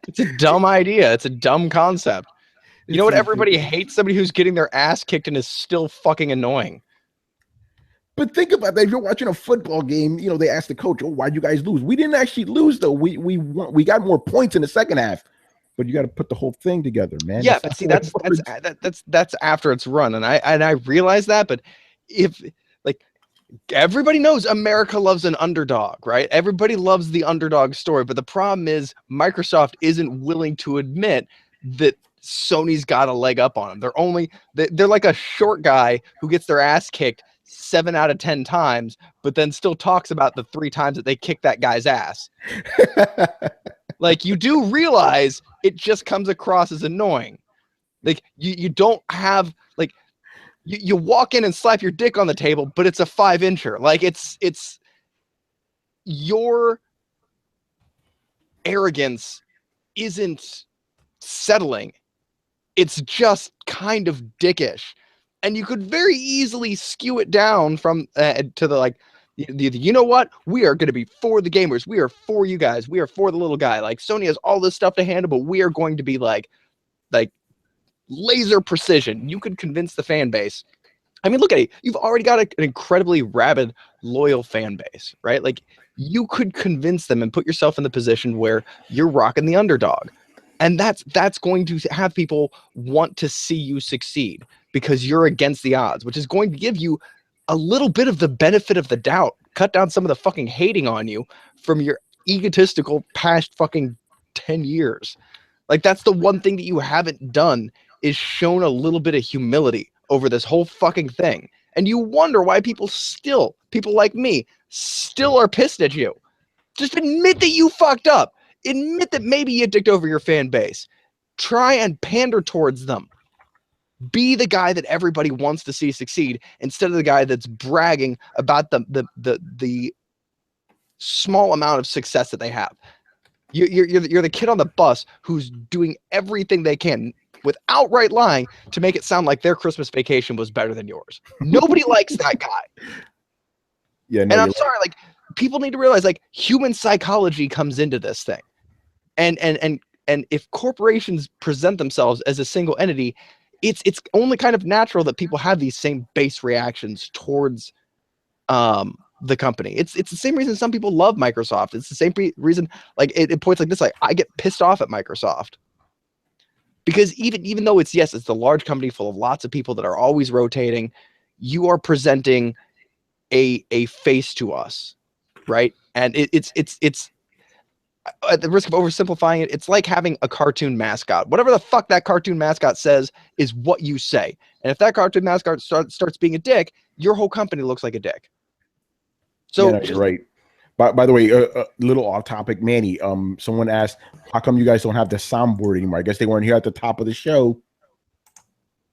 It's a dumb idea. It's a dumb concept. You know what? Everybody hates somebody who's getting their ass kicked and is still fucking annoying. But think about that. If you're watching a football game, they ask the coach, "Oh, why'd you guys lose?" We didn't actually lose, though. We got more points in the second half. But you got to put the whole thing together, man. Yeah, but see, that's after it's run, and I realize that. But if everybody knows America loves an underdog, right? Everybody loves the underdog story. But the problem is Microsoft isn't willing to admit that Sony's got a leg up on them. They're like a short guy who gets their ass kicked 7 out of 10 times, but then still talks about the 3 times that they kicked that guy's ass. Like, you do realize it just comes across as annoying. Like, you don't have, like, you walk in and slap your dick on the table, but it's a 5-incher. Like, it's your arrogance isn't settling. It's just kind of dickish. And you could very easily skew it down from to the you know what? We are going to be for the gamers. We are for you guys. We are for the little guy. Like, Sony has all this stuff to handle, but we are going to be like laser precision. You could convince the fan base. I mean, look at it. You've already got an incredibly rabid, loyal fan base, right? Like, you could convince them and put yourself in the position where you're rocking the underdog. And that's going to have people want to see you succeed because you're against the odds, which is going to give you a little bit of the benefit of the doubt, cut down some of the fucking hating on you from your egotistical past fucking 10 years. Like, that's the one thing that you haven't done, is shown a little bit of humility over this whole fucking thing. And you wonder why people like me, still are pissed at you. Just admit that you fucked up. Admit that maybe you dicked over your fan base. Try and pander towards them. Be the guy that everybody wants to see succeed instead of the guy that's bragging about the small amount of success that they have. You're the kid on the bus who's doing everything they can with outright lying to make it sound like their Christmas vacation was better than yours. Nobody likes that guy. Yeah, and I'm sorry, like, people need to realize, like, human psychology comes into this thing. And if corporations present themselves as a single entity, it's only kind of natural that people have these same base reactions towards the company. It's the same reason some people love Microsoft. It's the same reason, like, it points like this, like, I get pissed off at Microsoft. Because even though it's the large company full of lots of people that are always rotating, you are presenting a face to us, right? And it's at the risk of oversimplifying it, it's like having a cartoon mascot. Whatever the fuck that cartoon mascot says is what you say. And if that cartoon mascot starts being a dick, your whole company looks like a dick. So you're right. By the way, little off topic, Manny. Someone asked, how come you guys don't have the soundboard anymore? I guess they weren't here at the top of the show.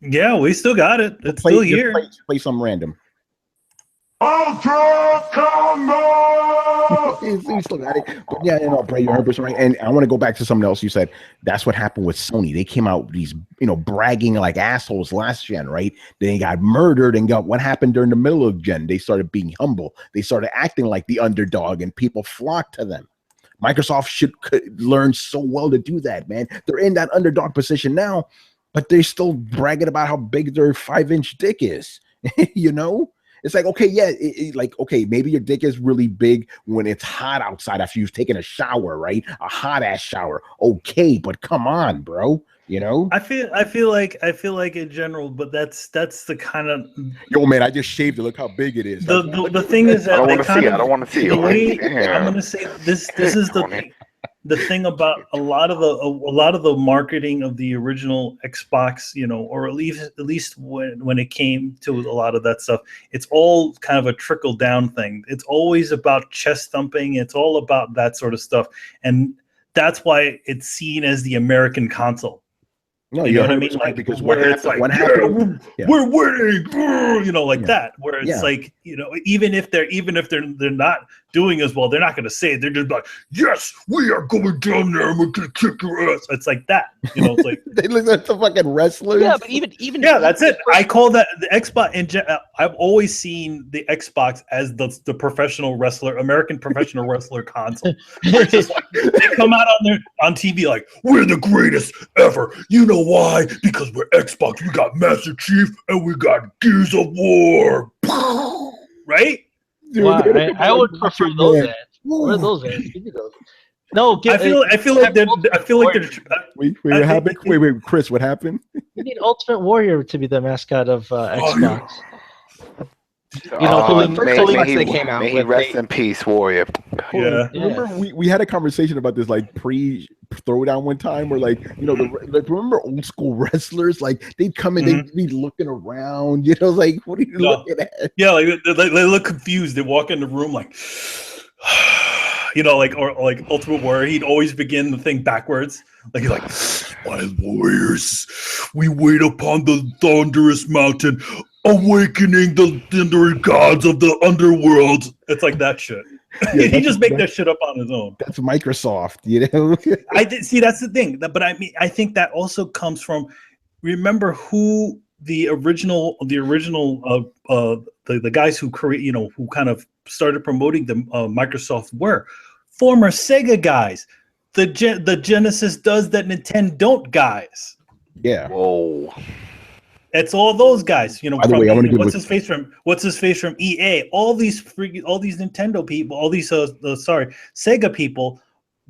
Yeah, we still got it. It's still here. Play some random. Ultra Combo! He's still got it. But yeah, Bray, you're 100% right. And I want to go back to something else you said. That's what happened with Sony. They came out these, bragging like assholes last gen, right? Then they got murdered and what happened during the middle of gen? They started being humble. They started acting like the underdog and people flocked to them. Microsoft could learn so well to do that, man. They're in that underdog position now, but they're still bragging about how big their 5-inch dick is, It's like, okay, yeah, okay, maybe your dick is really big when it's hot outside after you've taken a shower, right? A hot ass shower. Okay, but come on, bro. I feel like in general, but that's the kind of yo, man, I just shaved it. Look how big it is. The thing is that I don't want to see it. I'm gonna say this is the thing about a lot of the marketing of the original Xbox, or at least when it came to a lot of that stuff, it's all kind of a trickle down thing. It's always about chest thumping. It's all about that sort of stuff, and that's why it's seen as the American console. No, you know what I mean? Like, because what happened? We're winning, that. Where it's like, even if they're not doing as well, they're not going to say it. They're just like, yes, we are going down there and we're going to kick your ass. It's like that. It's like they look like the fucking wrestlers. Yeah, but even that's it. I call that the Xbox. I've always seen the Xbox as the professional wrestler, American professional wrestler console. It's just like, they come out on TV like, we're the greatest ever. You know why? Because we're Xbox. We got Master Chief and we got Gears of War. Right? Dude, wow, I would prefer those ads. What are those ads? Give me those. No, I feel like they're. Wait, Chris, what happened? You need Ultimate Warrior to be the mascot of Xbox. May he rest in peace, Warrior. Yeah. Remember we had a conversation about this like pre-throwdown one time where remember old school wrestlers, like they'd come in, they'd be looking around, like, what are you looking at? Yeah, like they look confused. They walk in the room like or Ultimate Warrior, he'd always begin the thing backwards. Like he's like, my warriors, we wait upon the thunderous mountain, awakening the thundering gods of the underworld. It's like that shit. Yeah, he just make that shit up on his own. That's Microsoft, I did see. That's the thing. But I mean, I think that also comes from. Remember who the original the guys who create, who kind of started promoting the Microsoft were former Sega guys. The Genesis does that Nintendo don't guys. Yeah. Whoa. It's all those guys, By the way, I want to what's his face from EA? All these Nintendo people, all these Sega people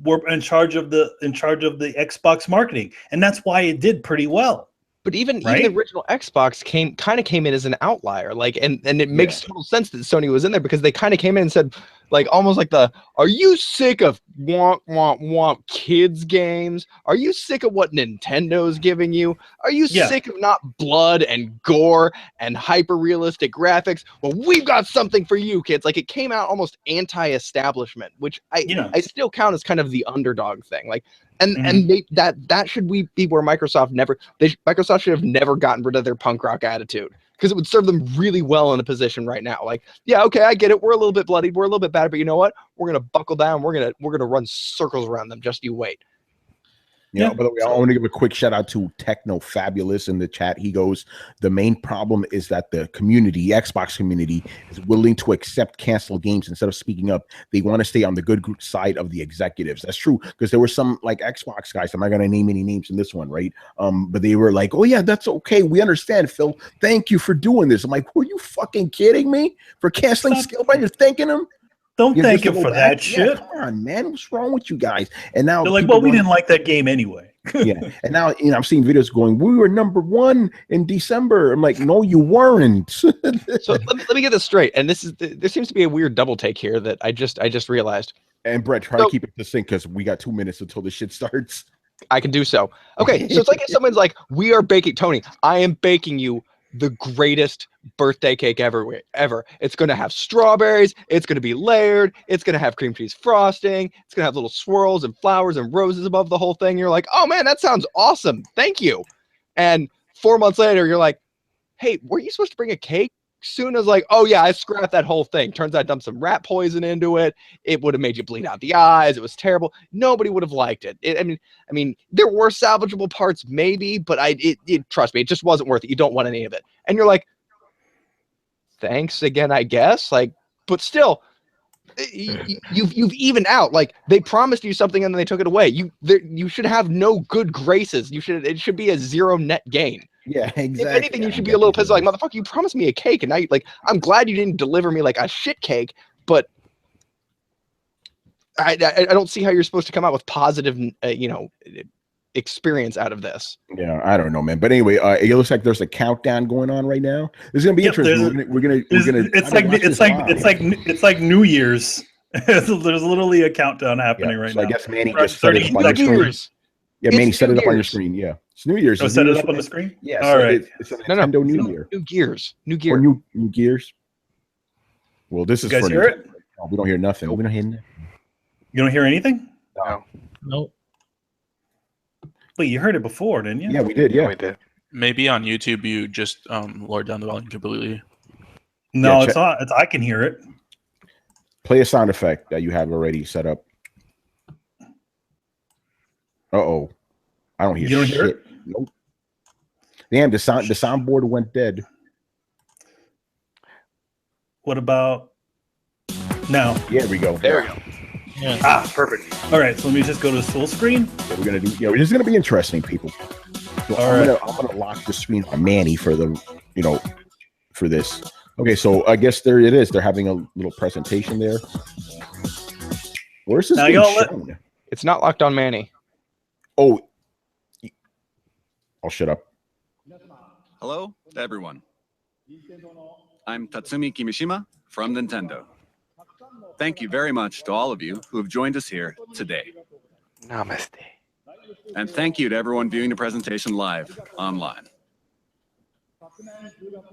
were in charge of the Xbox marketing, and that's why it did pretty well. But even the original Xbox came in as an outlier, and it makes total sense that Sony was in there because they kind of came in and said, like, almost like are you sick of want kids games? Are you sick of what Nintendo's giving you? Are you sick of not blood and gore and hyper realistic graphics? Well, we've got something for you, kids. Like, it came out almost anti-establishment, which I still count as kind of the underdog thing. Like, and that should be where Microsoft should have never gotten rid of their punk rock attitude, because it would serve them really well in a position right now. Like, yeah, okay, I get it. We're a little bit bloodied. We're a little bit bad, but you know what? We're gonna buckle down. We're gonna run circles around them. Just you wait. By the way, I want to give a quick shout out to Techno Fabulous in the chat. He goes, the main problem is that the Xbox community, is willing to accept canceled games instead of speaking up. They want to stay on the good side of the executives. That's true, because there were some like Xbox guys, I'm not going to name any names in this one, right? But they were like, oh yeah, that's okay. We understand, Phil. Thank you for doing this. I'm like, were you fucking kidding me? For canceling Scalebound, you're thanking him? Don't thank him for that shit. Come on, man. What's wrong with you guys? And now they're like, well, we didn't like that game anyway. Yeah. And now, I'm seeing videos going, we were #1 in December. I'm like, no, you weren't. So let me get this straight. And there seems to be a weird double take here that I just realized. And Brett, try to keep it succinct because we got 2 minutes until the shit starts. I can do so. Okay. So it's like if someone's like, we are baking, Tony, I am baking you the greatest birthday cake ever. It's going to have strawberries. It's going to be layered. It's going to have cream cheese frosting. It's going to have little swirls and flowers and roses above the whole thing. You're like, oh man, that sounds awesome. Thank you. And 4 months later, you're like, hey, were you supposed to bring a cake soon? As like, oh yeah, I scrapped that whole thing. Turns out I dumped some rat poison into it. It would have made you bleed out the eyes. It was terrible. Nobody would have liked it. I mean, there were salvageable parts maybe, but trust me, it just wasn't worth it. You don't want any of it. And you're like, thanks again, I guess. Like, but still, you've evened out. Like, they promised you something and then they took it away. You should have no good graces. It should be a zero net gain. Yeah, exactly. If anything, you should be a little pissed, like, motherfucker, you promised me a cake, and now, like, I'm glad you didn't deliver me like a shit cake, but I don't see how you're supposed to come out with positive, experience out of this. Yeah, I don't know, man. But anyway, it looks like there's a countdown going on right now. This is gonna be interesting. We're gonna. It's like New Year's. There's literally a countdown happening right now. I guess Manny just set it up on your screen. Yeah, Manny set it up on your screen. Yeah, it's New Year's. Set it up on the screen. Yeah. All right. It's a Nintendo New Year. New Gears. New Gears. Well, this is. You guys hear it? Oh, we don't hear nothing. We don't hear nothing. You don't hear anything? No. Nope. Wait, you heard it before, didn't you? Yeah, we did. Yeah, we did. Maybe on YouTube you just lowered down the volume completely. No, it's not. I can hear it. Play a sound effect that you have already set up. Uh-oh. I don't hear shit. You don't hear it? Nope. Damn, the soundboard went dead. What about now? Yeah, we go. There we go. Yeah. Perfect. All right, so let me just go to full screen. Yeah, we're gonna do. Yeah, this is gonna be interesting, people. So I'm gonna lock the screen on Manny for the, for this. Okay, so I guess there it is. They're having a little presentation there. Where's this being shown? It's not locked on Manny. Oh, I'll shut up. Hello to everyone. I'm Tatsumi Kimishima from Nintendo. Thank you very much to all of you who have joined us here today. Namaste. And thank you to everyone viewing the presentation live online.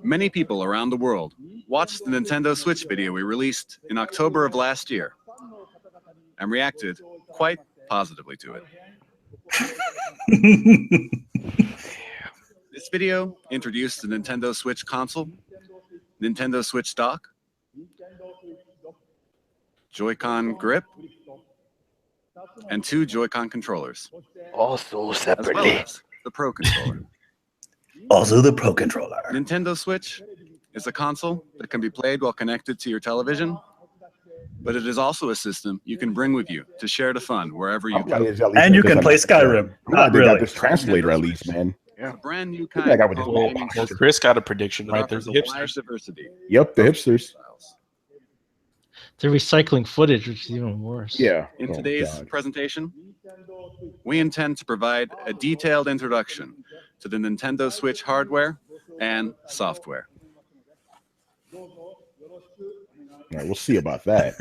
Many people around the world watched the Nintendo Switch video we released in October of last year and reacted quite positively to it. This video introduced the Nintendo Switch console, Nintendo Switch dock, Joy-Con grip, and 2 Joy-Con controllers. Also separately. As well as the Pro Controller. Also the Pro Controller. Nintendo Switch is a console that can be played while connected to your television, but it is also a system you can bring with you to share the fun wherever you go. And you can play Skyrim. Not really. Got this translator at least, man. Yeah. A brand new kind of well, Chris got a prediction right. There's the hipsters. Diversity. Yep, the hipsters. They're recycling footage, which is even worse. Yeah. In today's presentation, we intend to provide a detailed introduction to the Nintendo Switch hardware and software. All right, we'll see about that.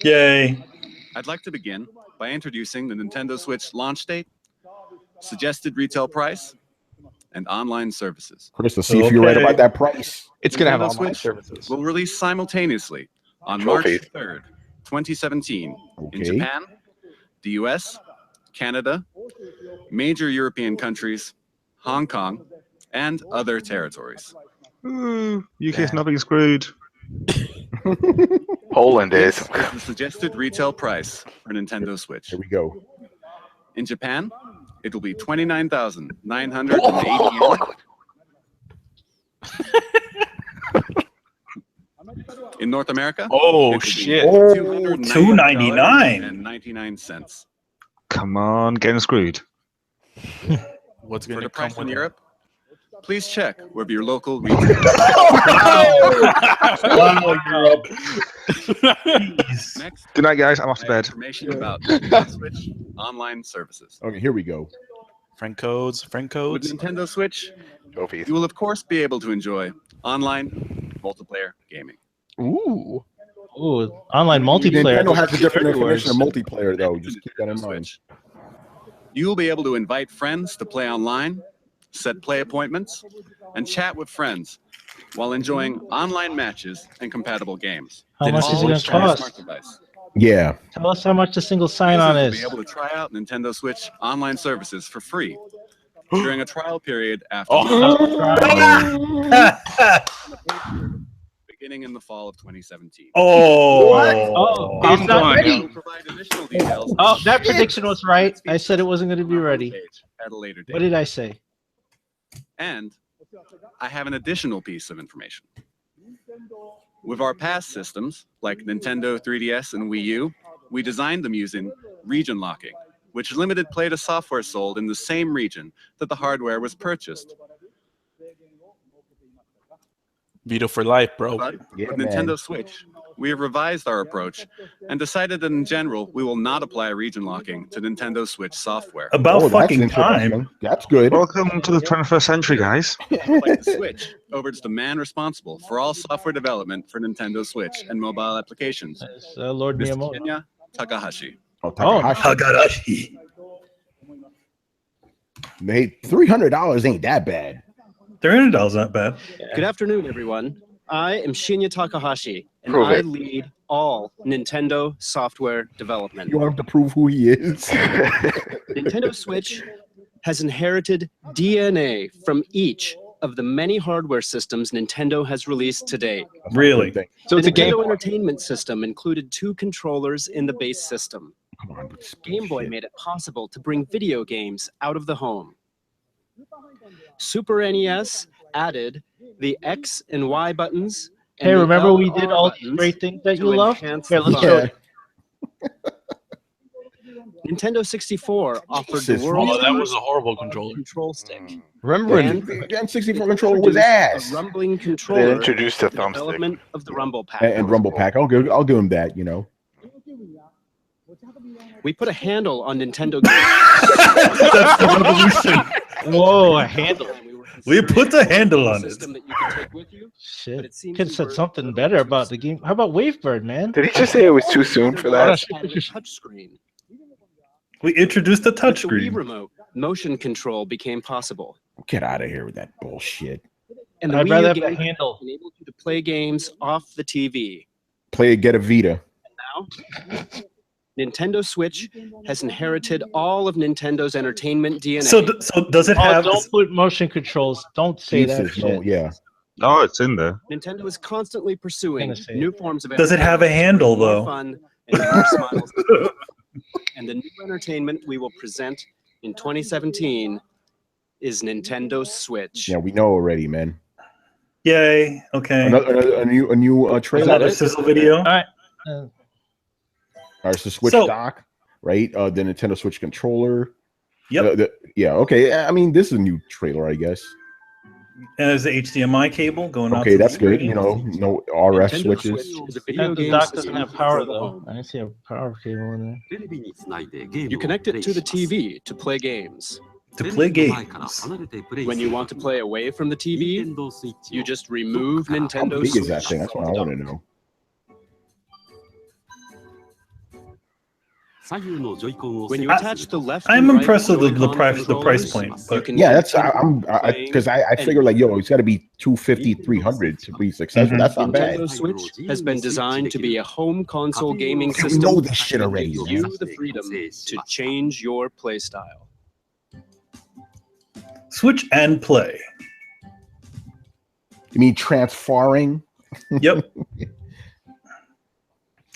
Yay. I'd like to begin by introducing the Nintendo Switch launch date, suggested retail price, and online services. Chris, let's see if you're right about that price. It's going to have Nintendo online Switch services. will release simultaneously on March 3rd, 2017 in Japan, the US, Canada, major European countries, Hong Kong, and other territories. UK's not being screwed. Poland is. This is the suggested retail price for Nintendo Switch. Here we go. In Japan, it will be 29,980 yen. In North America, oh shit, $299.99. Come on, getting screwed. What's For going to the come price in with Europe? Please check with your local retailer. Wow, Europe. Next, Good night, guys. I'm off to bed. information about Nintendo Switch online services. Okay, here we go. friend codes? With Nintendo Switch, Trophies. you will of course be able to enjoy online multiplayer gaming. Ooh. Ooh, online multiplayer. Nintendo has a different Everywhere. definition of multiplayer, though. Just keep that in mind. You will be able to invite friends to play online, set play appointments, and chat with friends while enjoying online matches and compatible games. How much is it going to cost? Yeah. Tell us how much the single sign-on is. You'll be able to try out Nintendo Switch online services for free during a trial period after beginning in the fall of 2017. It's not ready. Oh, that prediction was right. I said it wasn't going to be ready. At a later date. What did I say? And I have an additional piece of information. With our past systems, like Nintendo 3DS and Wii U, we designed them using region locking, which limited play to software sold in the same region that the hardware was purchased. Vito for life, bro. But with Nintendo Switch, we have revised our approach and decided that in general, we will not apply region locking to Nintendo Switch software. About fucking time. That's good. Welcome to the 21st century, guys. Like the Switch, over to the man responsible for all software development for Nintendo Switch and mobile applications. Lord Mr. Miyamoto. Kenya Takahashi. Takahashi. Hey, $300 ain't that bad. $300 not bad. Good afternoon, everyone. I am Shinya Takahashi, and I lead all Nintendo software development. You want him to prove who he is? Nintendo Switch has inherited DNA from each of the many hardware systems Nintendo has released to date. Really? So the Nintendo Entertainment System included 2 controllers in the base system. Game Boy made it possible to bring video games out of the home. Super NES added the X and Y buttons. And Hey, remember L we did all these great things that you love? Here, let's show you. Nintendo 64 offered the world's that was a horrible controller. Control stick. Remember, the N64 controller was ass. A rumbling controller. They introduced the thumbstick. Development of the Rumble Pack. And Rumble Pack. I'll give him that, you know. We put a handle on Nintendo. That's the revolution. Whoa, a handle. We put the handle on it. Shit. Could have said something better about the game. How about Wavebird, man? Did he just say it was too soon for that? Touchscreen. We introduced the With the Wii touchscreen. remote, motion control became possible. Get out of here with that bullshit. And the I'd Wii rather U have the game handle. enabled you to play games off the TV. Get a Vita. Now, Nintendo Switch has inherited all of Nintendo's entertainment DNA. So does it have? Don't put motion controls. Don't say that shit. No, yeah. Oh, it's in there. Nintendo is constantly pursuing new forms of Does it have a handle more though? fun and more smiles. And the new entertainment we will present in 2017 is Nintendo Switch. Yeah, we know already, man. Yay! Okay. A new trailer. Is that a sizzle video? All right. It's the Switch So- dock, right? The Nintendo Switch controller. Yep. Yeah. Okay. I mean, this is a new trailer, I guess. And there's the HDMI cable going out. Okay, to the that's good. screen. You know, no RF Nintendo switches. Switch is a video The game dock system doesn't have for power the though. home. I didn't see a power cable in there. You connect it to the TV to play games. To play games. When you want to play away from the TV, you just remove How Nintendo big Switch. is that thing? That's what I want to know. When you attach the left, I'm and right impressed with the Joy-Con price controllers, point, you but can Yeah, that's indicate because I figure like, yo, it's got to be 250, 300 to be successful. That's not bad. Nintendo Switch has been designed to be a home console gaming We system. know this shit already. Gives you the freedom to change your play style. switch and play. You mean transferring? Yep.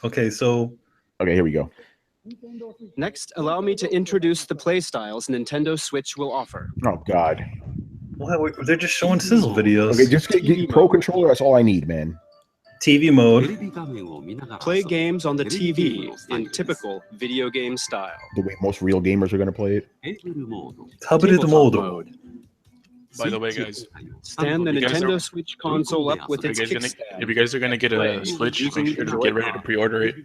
Okay, so Okay, here we go. Next, allow me to introduce the play styles Nintendo Switch will offer. Oh God. they're just showing sizzle videos. Okay, just get Pro Controller. That's all I need, man. TV mode. Play games on the TV in typical video game style. The way most real gamers are gonna play it. Hybrid Tabletop mode. By the way, guys, Stand the You guys Nintendo are- Switch console up with its if kickstand. you guys are gonna get a Switch, make sure to get ready to pre-order it.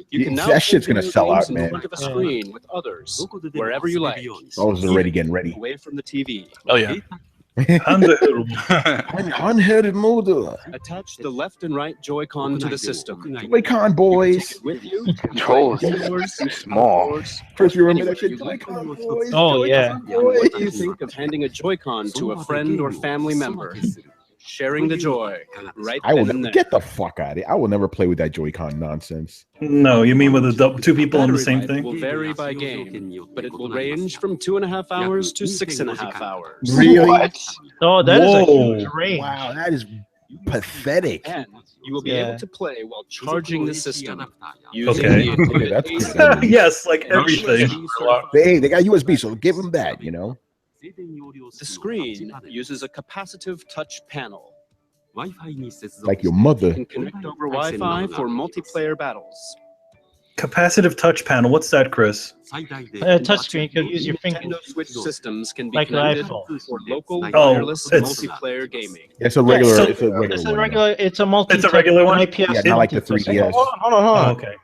You can now That shit's play gonna video sell games out, in man. front of a screen with others, wherever you like. Those are already getting ready. Away from the TV. Oh yeah. Unheaded motor. Attach the left and right Joy-Con to the system. Joy-Con boys. With you, Controls too small. First, you remember that shit? Joy-Con boys. Oh yeah. What do you think of handing a Joy-Con to a friend or family member? Sharing the joy, right? I will never get the fuck out of it. I will never play with that Joy-Con nonsense. No, you mean with the two people on the same thing? It will vary by game, but it will range from 2.5 hours to 6.5 hours. Really? What? Oh, that is a huge range. Wow, that is pathetic. And you will be able to play while charging the system. Okay. Yes, like everything. They got USB, so give them that, you know. The screen uses a capacitive touch panel. Like your mother. You can connect over Wi-Fi for multiplayer battles. Capacitive touch panel. What's that, Chris? Touchscreen. You can use your finger. Nintendo Switch systems can be like connected for local wireless multiplayer gaming. It's a regular. Yeah, it's a regular. It's a regular. It's a multi. It's a regular one. IPS Yeah, not like the 3DS. Hold on. Okay.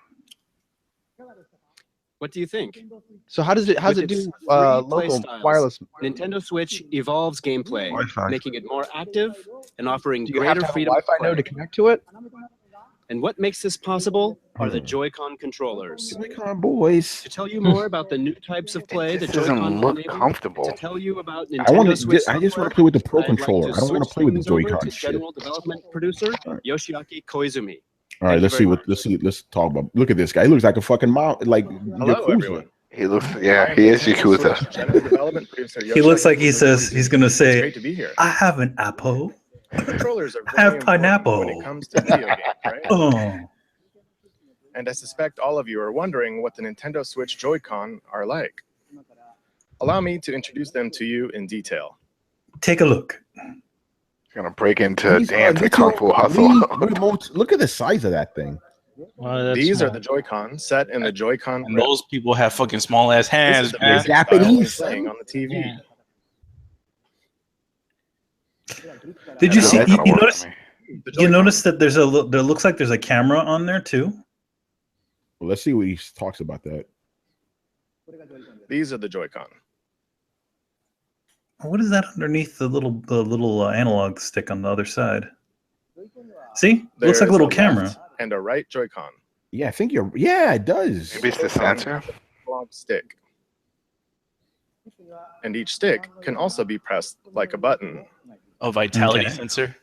What do you think? So how does it do local wireless? Nintendo Switch evolves gameplay, making it more active and offering Do you have greater to have a freedom. Wi-Fi node to connect to it? And what makes this possible are the Joy-Con controllers. Joy-Con boys. To tell you more about the new types of play, the This doesn't Joy-Con look enable, comfortable. to tell you about I want Nintendo Switch I just want software, to play with the Pro I'd like controller. I don't want to switch play with the things over Joy-Con to shit. General development producer Yoshiaki Koizumi. All right, let's talk about. Look at this guy. He looks like a fucking Hello, everyone. He looks, yeah, he is Yakuza. He looks like he says he's gonna It's say, great to be here. "I have an apple." Controllers are I very have important pineapple. when it comes to video games, right? Oh, And I suspect all of you are wondering what the Nintendo Switch Joy-Con are like. Allow me to introduce them to you in detail. take a look. Gonna break into He's, dance and look kung at- fu hustle. Look at the size of that thing. These are the Joy-Con set in the Joy-Con. And those people have fucking small ass hands, This is the man. basic style Japanese, when playing on the TV. Did you Yeah, see? that's You gonna work notice? for me. The You notice that there looks like there's a camera on there too. Well, let's see what he talks about that. These are the Joy-Con. What is that underneath the little analog stick on the other side? See, looks like a little camera. left and a right Joy-Con. Yeah, I think you're. Yeah, it does. Maybe it's the sensor. Analog stick. And each stick can also be pressed like a button. A vitality Okay. sensor.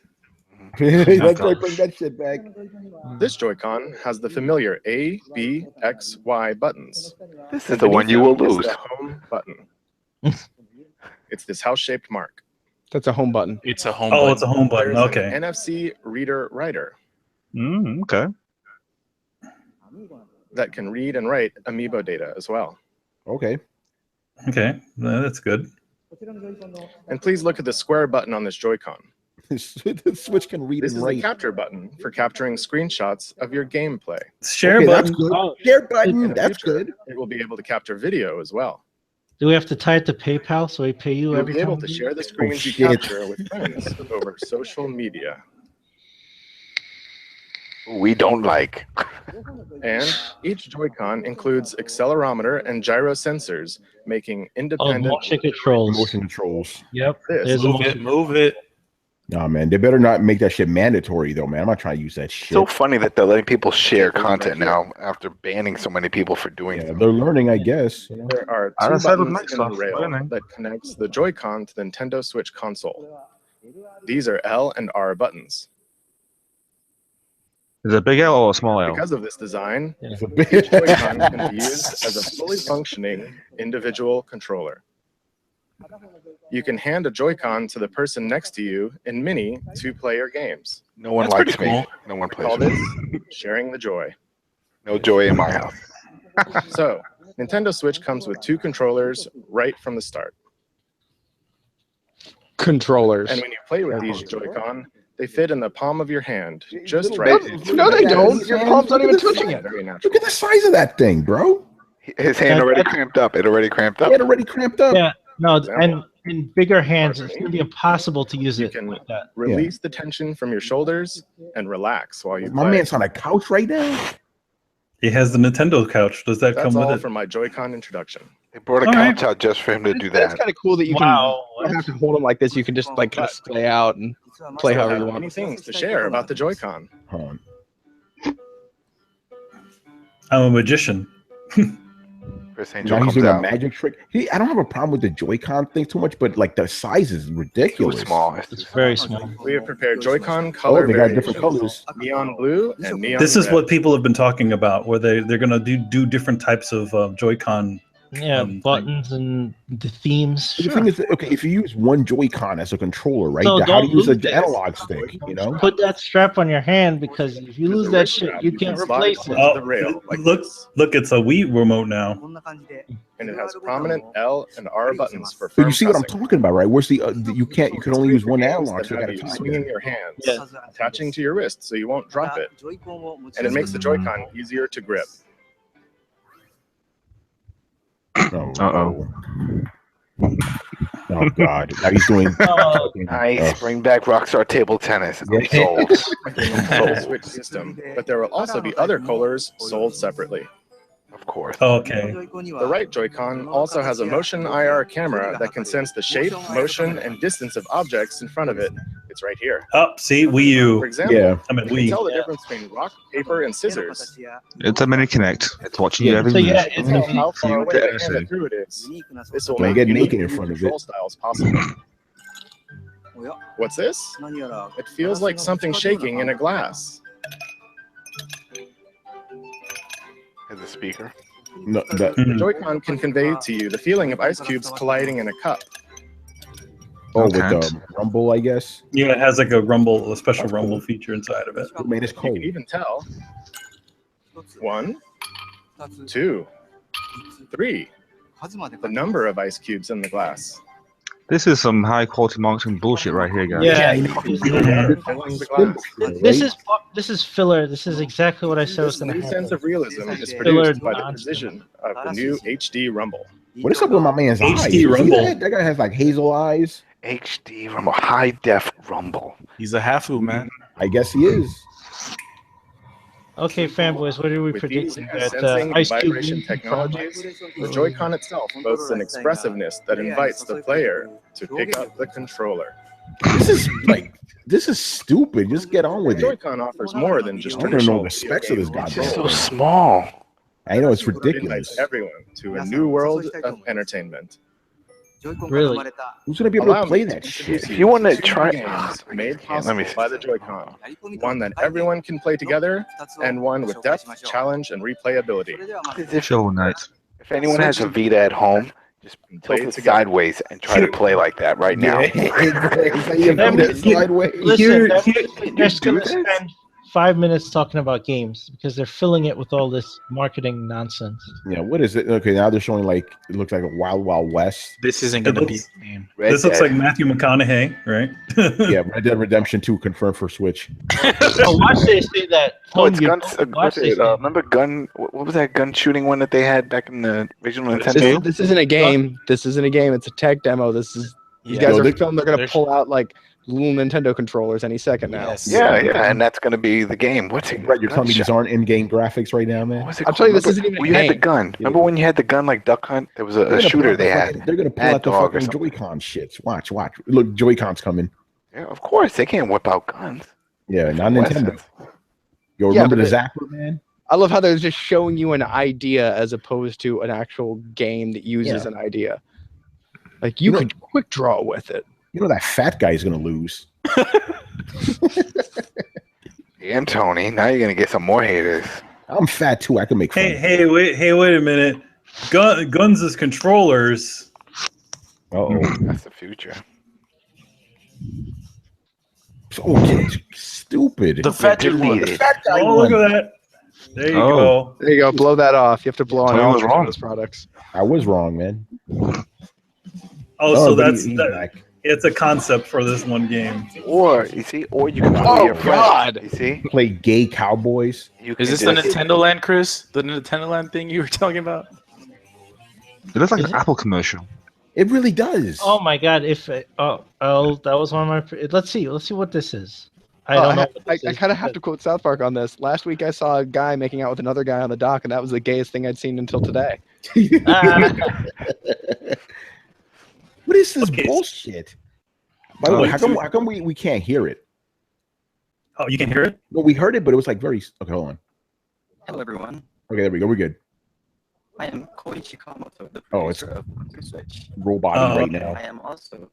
Let's bring that shit back. This Joy-Con has the familiar A, B, X, Y buttons. This is the one you will Beneath them is lose. the home button. It's this house-shaped mark. That's a home button. It's a home. Oh, button. it's a home button. There's Okay. an NFC reader writer Okay. that can read and write Amiibo data as well. Okay. Okay, that's good. And please look at the square button on this Joy-Con. The Switch can read This and is write. the capture button for capturing screenshots of your gameplay. Share Okay, button. that's good. Oh, Share In button. the That's future, good. It will be able to capture video as well. Do we have to tie it to PayPal so we pay you You'll every be able time? to share the screens you shit. capture with friends over social media. We don't like. And each Joy-Con includes accelerometer and gyro sensors, making Oh, independent. motion controls. Motion controls. Yep. This. There's a Move motion. it. Move it. Nah, man, they better not make that shit mandatory though, man. I'm not trying to use that shit. So funny that they're letting people share content now after banning so many people for doing Yeah, so. they're learning, I guess. You know? There are I two decided buttons next in the stuff, rail learning. that connects the Joy-Con to the Nintendo Switch console. These are L and R buttons. Is it a big L or a small L? Because of this design, It's a each bit. Joy-Con can be used as a fully functioning individual controller. You can hand a Joy-Con to the person next to you in mini to play your games. No one That's likes pretty me. cool. No one We plays call with this me. sharing the joy. No joy in my house. So, Nintendo Switch comes with two controllers right from the start. Controllers. And when you play with these Joy-Con, they fit in the palm of your hand, just right. No, they don't. Your palm's not even touching it. Very natural. Look at the size of that thing, bro. His hand already cramped up. It already cramped up. It already cramped up. Yeah. No, Example. and in bigger hands, it's going to be impossible to use You it can like that. release the tension from your shoulders and relax while you My play. man's on a couch right now. He has the Nintendo couch. Does that come with it? That's all for my Joy-Con introduction. They brought a couch out just for him to do that. That's kind of cool that you don't have to hold them like this. You can just like kind of splay out and play however you want. Many things to share about the Joy-Con. I'm a magician. Chris Angel Now he's comes doing a out. magic trick. I don't have a problem with the Joy-Con thing too much, but like the size is ridiculous. Too small. It's very small. We have prepared Joy-Con color They got variations. different colors. Neon blue and neon This is red. what people have been talking about, where they're gonna do different types of Joy-Con. Yeah, buttons and the themes. The thing is, okay, if you use one Joy-Con as a controller, right? So how don't do you use lose an it. analog stick? You know, Put that strap on your hand because if you lose that shit, you can't replace it. Oh, the rail like look, it's a Wii remote now. And it has prominent L and R buttons for but firm you see what I'm pressing. talking about, right? Where's the you can only use one analog, so That I have got you to swinging your hands, Yeah. attaching to your wrist so you won't drop it. And it makes the Joy-Con easier to grip. Oh God! Now he's doing. Nice. Bring back Rockstar Table Tennis. I'm sold. Full switch system, but there will also be other colors sold separately. Of course. Okay. The right Joy-Con also has a motion IR camera that can sense the shape, motion, and distance of objects in front of it. It's right here. Oh, see, Wii U. For example, Yeah. I mean you can tell Wii. the difference between rock, paper, and scissors. It's a mini Kinect. It's watching you every So move. yeah, it's Tell a how far You away get the it. hand that threw it is. This will When you make get naked unique in front of control it. styles possible. What's this? It feels like something shaking in a glass. As a speaker. No, The Joy-Con can convey to you the feeling of ice cubes colliding in a cup. with can't. the rumble, I guess. Yeah, it has like a special rumble feature inside of it. Man, it's You cold. can even tell 1, 2, 3, the number of ice cubes in the glass. This is some high quality marketing bullshit right here, guys. Yeah, Filling the glass. this is filler. This is exactly what I said was This going to new sense happen. of realism is Filler produced by the nonsense. precision of the new HD Rumble. What is up with my man's eyes? HD You see Rumble. That guy has like hazel eyes. HD Rumble. High def Rumble. He's a halfu, man. I guess he is. Okay, fanboys, what are we With these predicting? sensing That and Ice Cube vibration technologies, the Joy-Con itself boasts an expressiveness that invites the player to pick up the controller. This is stupid. Just get on with The it. Joy-Con offers more than just I don't traditional know the specs of this video goddamn games. So thing. small. I know it's It ridiculous. invites everyone to a new world of entertainment. Really? Who's gonna be able Allow to play me that to shit? introduce If you want to to try, games made let me possible see. by the Joy-Con, one that everyone can play together, and one with depth, challenge, and replayability. Shovel Knight. If anyone has a Vita at home, just Play tilt it it together. sideways and try to play like that right now. Sideways. Listen, Here- they're just going to spend 5 minutes talking about games because they're filling it with all this marketing nonsense. Yeah, what is it? Okay, now they're showing like it looks like a Wild Wild West. This isn't It gonna be looks- a game. Red This looks Dead. like Matthew McConaughey, right? Yeah, Red Dead Redemption 2 confirmed for Switch. Oh, watch they say that. Oh, it's Tony, gun. watch What's they it? say- Remember gun? What was that gun shooting one that they had back in the original This, Nintendo? this isn't a game. This isn't a game. It's a tech demo. These Yeah. guys Yo, are they- filming. They're gonna they're- pull out like little Nintendo controllers any second now. Yes. Yeah, yeah, and that's gonna be the game. What's it? Right, you're telling me these aren't in-game graphics right now, man? What's it I'm called? telling you, this Remember isn't even a when you had the game. gun. Remember when you had the gun like Duck Hunt? There was They're a gonna pull shooter out the they fucking- had. They're gonna pull Mad out the Dog or fucking something. Joy-Con shits. Watch. Look, Joy-Con's coming. Yeah, of course they can't whip out guns. Yeah, not Nintendo. Weapons. Yo, Yeah, remember the but- Zapper, man? I love how they're just showing you an idea as opposed to an actual game that uses Yeah. an idea. Like you You know- could quick draw with it. You know that fat guy's gonna lose. Damn, Tony. Now you're gonna get some more haters. I'm fat too. I can make fun. Hey, wait a minute. Guns as controllers. Uh-oh. That's the future. Oh, stupid. The fat dude won. Deleted. Fat guy Oh, look won. at that. There you Oh. go. There you go. Blow that off. You have to blow on Tony all was wrong. those products. I was wrong, man. Oh, so but that's he's that, back. it's a concept for this one game. Or you see, or you can play Oh, your friends. God. You see, Play gay cowboys. you Is can this the just- Nintendo Land, Chris? The Nintendo Land thing you were talking about? It looks like Is an it? Apple commercial. It really does. Oh my God! If that was one of my. Let's see what this is. I don't know. I kind of have to quote South Park on this. Last week I saw a guy making out with another guy on the dock, and that was the gayest thing I'd seen until today. What is this bullshit? By the way, how come we can't hear it? Oh, you can hear it? Well, we heard it, but it was like very... Okay, hold on. Hello, everyone. Okay, there we go. We're good. I am Koichi Kamoto, the it's producer of Nintendo Switch. robot right now. I am also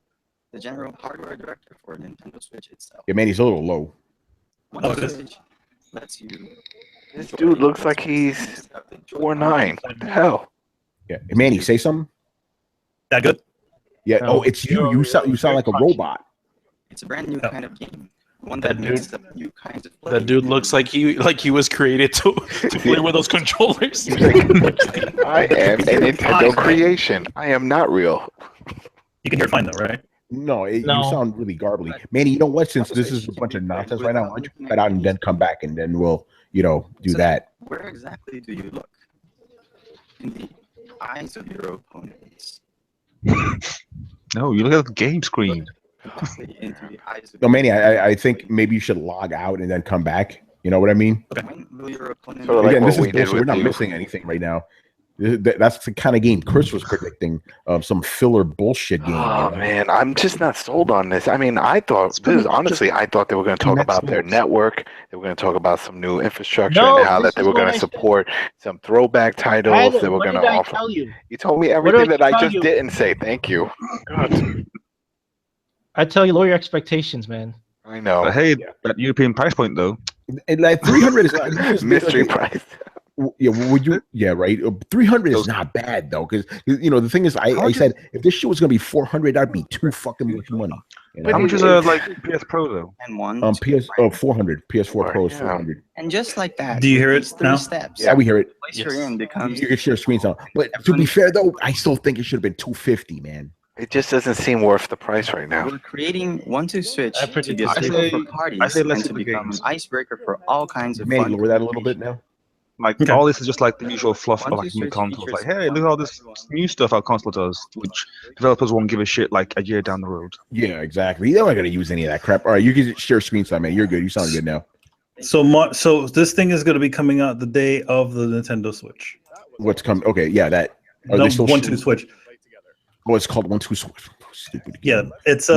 the general hardware director for Nintendo Switch itself. Yeah, man, he's a little low. Switch lets you... This dude looks like he's 4'9". What the hell? Yeah, Manny, say something. That good? Yeah. Oh, it's you. You sound like a robot. It's a brand new kind of game. One that mixes up new kinds of play. That dude looks like he was created to play with those controllers. I am a Nintendo creation. I am not real. You can hear fine though, right? No, you sound really garbly. Manny, you know what? Since this is a bunch of nonsense right now, why don't you cut out and then come back and then we'll, do that. Where exactly do you look? In the eyes of your opponents. No, you look at the game screen. No, Manny, I think maybe you should log out and then come back. You know what I mean? Again, this is bullshit. We're not missing anything right now. That's the kind of game Chris was predicting. Some filler bullshit game. Oh man, I'm just not sold on this. I mean, I thought they were going to talk about their network. They were going to talk about some new infrastructure and how that they were going to support some throwback titles. They were going to offer. You told me everything that I just didn't say. Thank you. God. I tell you, lower your expectations, man. I know. But hey, that European price point though. And like 300 is mystery price. Yeah, would you? Yeah, right. 300 is not bad though, because the thing is, I said if this shit was gonna be 400, that'd be too fucking much money. How much is like PS Pro though? And one. PS 400, PS4 Pro is 400. And just like that. Do you hear it now? Steps. Yeah, we hear it. Place you're in becomes. You can share screens out, but to be fair though, I still think it should have been 250, man. It just doesn't seem worth the price right now. We're creating 1-2 Switch to get people for parties and to become an icebreaker for all kinds of fun. Lower that a little bit now. Like all this is just like the usual fluff of like new consoles. Like, hey, look at all this new stuff our console does, which developers won't give a shit like a year down the road. Yeah, exactly. They're not gonna use any of that crap. All right, you can share screen time, man. You're good. You sound good now. So this thing is gonna be coming out the day of the Nintendo Switch. What's coming? Okay, yeah, that. No, 1-2 Switch. Oh, it's called 1-2 Switch. Stupid. Yeah, it's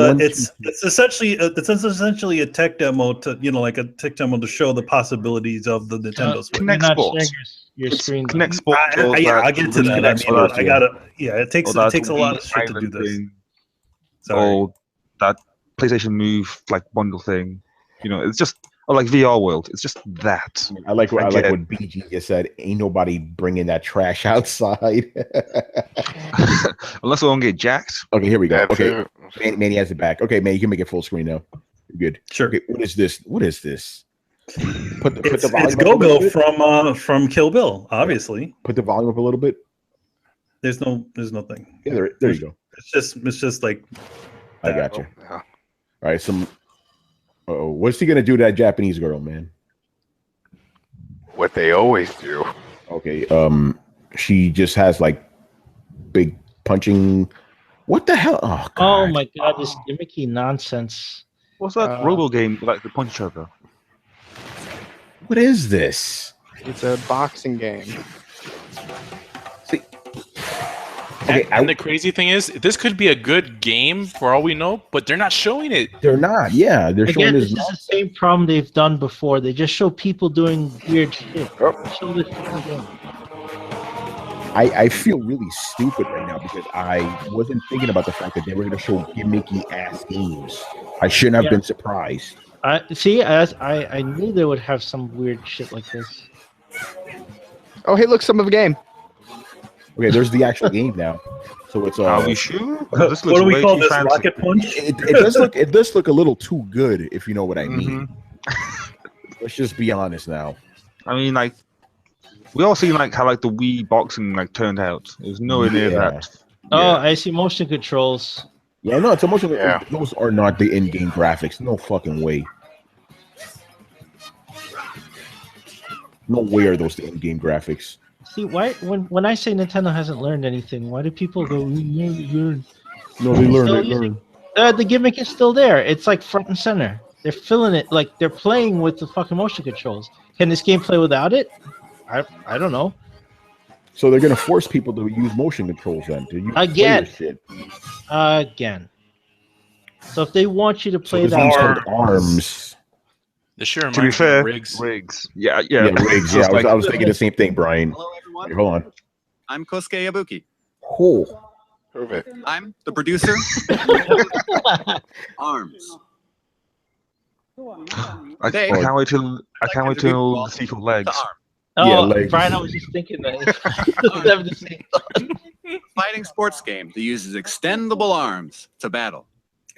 essentially a tech demo to like a tech demo to show the possibilities of the Nintendo Switch. Connect Sports. Your screen. Connect Sports. I'll get to that. I gotta. Yeah, it takes a lot of shit to do this. Oh, that PlayStation Move like bundle thing. It's just like VR World. It's just that. I like what BG just said. Ain't nobody bringing that trash outside. Unless we won't get jacked. Okay, here we go. Okay, Manny has it back. Okay, man, you can make it full screen now. You're good. Sure. Okay, what is this? Put the volume. It's Go-Go from Kill Bill, obviously. Put the volume up a little bit. There's no thing. Yeah, there you go. It's just like. I got you. All right, what's he gonna do to that Japanese girl, man? What they always do. Okay, she just has like big punching. What the hell? Oh, God. Oh my God, this gimmicky nonsense. What's that robo game like the punch choker? What is this? It's a boxing game. See. Okay, and the crazy thing is, this could be a good game for all we know, but they're not showing it. They're not. Yeah, they're showing this. This is the same problem they've done before. They just show people doing weird shit. Show this again. I feel really stupid right now because I wasn't thinking about the fact that they were going to show gimmicky ass games. I shouldn't have been surprised. I knew they would have some weird shit like this. Oh, hey, look, some of a game. Okay, there's the actual game now. So it's Are we sure? What do we call this? Fancy. Rocket Punch? It does look a little too good, if you know what I mean. Let's just be honest now. I mean, like, we all seen like how like the Wii boxing like turned out. It was nowhere near that. Oh, I see motion controls. Yeah, no, it's emotional. Yeah. Those are not the in-game graphics. No fucking way. No way are those the in-game graphics. See, why when I say Nintendo hasn't learned anything, why do people go? No, they learn. The gimmick is still there. It's like front and center. They're filling it like they're playing with the fucking motion controls. Can this game play without it? I don't know. So they're gonna force people to use motion controls then to use Again. shit. Again. So if they want you to play so that arms. This sure To be fair, Riggs. Yeah, Riggs. Yeah, I was thinking the same thing, Brian. Hello, everyone. Here, hold on. I'm Kosuke Yabuki. Cool. Perfect. I'm the producer. Arms. I can't wait till the sequel legs. Oh, Yeah, legs. Brian, I was just thinking that. Fighting sports game that uses extendable arms to battle.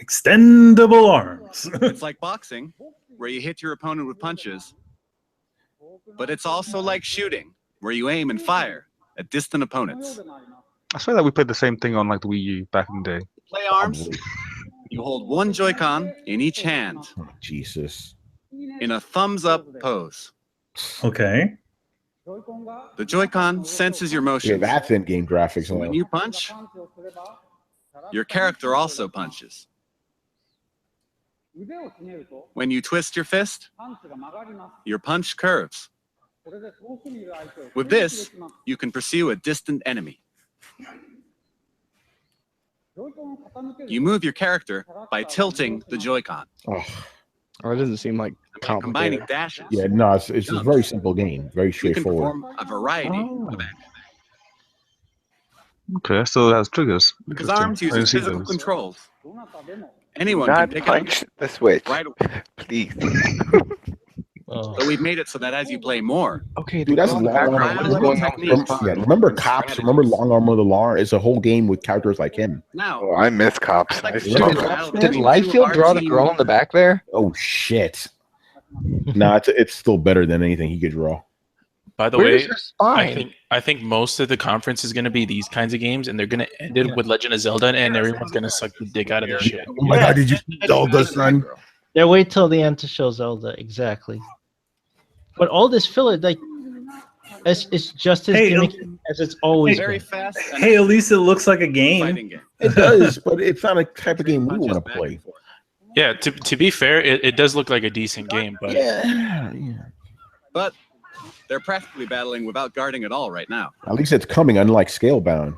Extendable arms. It's like boxing, where you hit your opponent with punches, but it's also like shooting, where you aim and fire at distant opponents. I swear that we played the same thing on like the Wii U back in the day. Play arms. You hold one Joy-Con in each hand. Oh, Jesus. In a thumbs-up pose. Okay. The Joy-Con senses your motions. Yeah, that's in-game graphics. When you punch, your character also punches. When you twist your fist, your punch curves. With this, you can pursue a distant enemy. You move your character by tilting the Joy-Con. Oh, it doesn't seem like complicated. Combining dashes. Yeah, no, it's a very simple game. Very straightforward. You can perform a variety of actions. Okay, so that's triggers. Because arms uses physical controls. Anyone can pick punch up the switch. right away. Please. So we've made it so that as you play more, Okay, Dude, that's long arm. Yeah, remember Cops? Remember Long Arm of the Law? It's a whole game with characters like him. now Oh, I miss Cops. I'd like to I show love you Cops. how Did between Liefeld our draw the team- girl in the back there? Oh shit! Nah, it's still better than anything he could draw. By the Where's way, her spine? I think most of the conference is going to be these kinds of games, and they're going to end it with Legend of Zelda, and everyone's going to suck the dick out of this shit. Oh my god, did you see Zelda, son? They wait till the end to show Zelda, exactly. But all this filler, like, it's just as gimmicky as it's always very been. fast. and Hey, at least it looks like a game. fighting game. It does, but it's not a type of game we want to Back play. and forth. Yeah, to be fair, it does look like a decent game, but Yeah. But they're practically battling without guarding at all right now. At least it's coming, unlike Scalebound.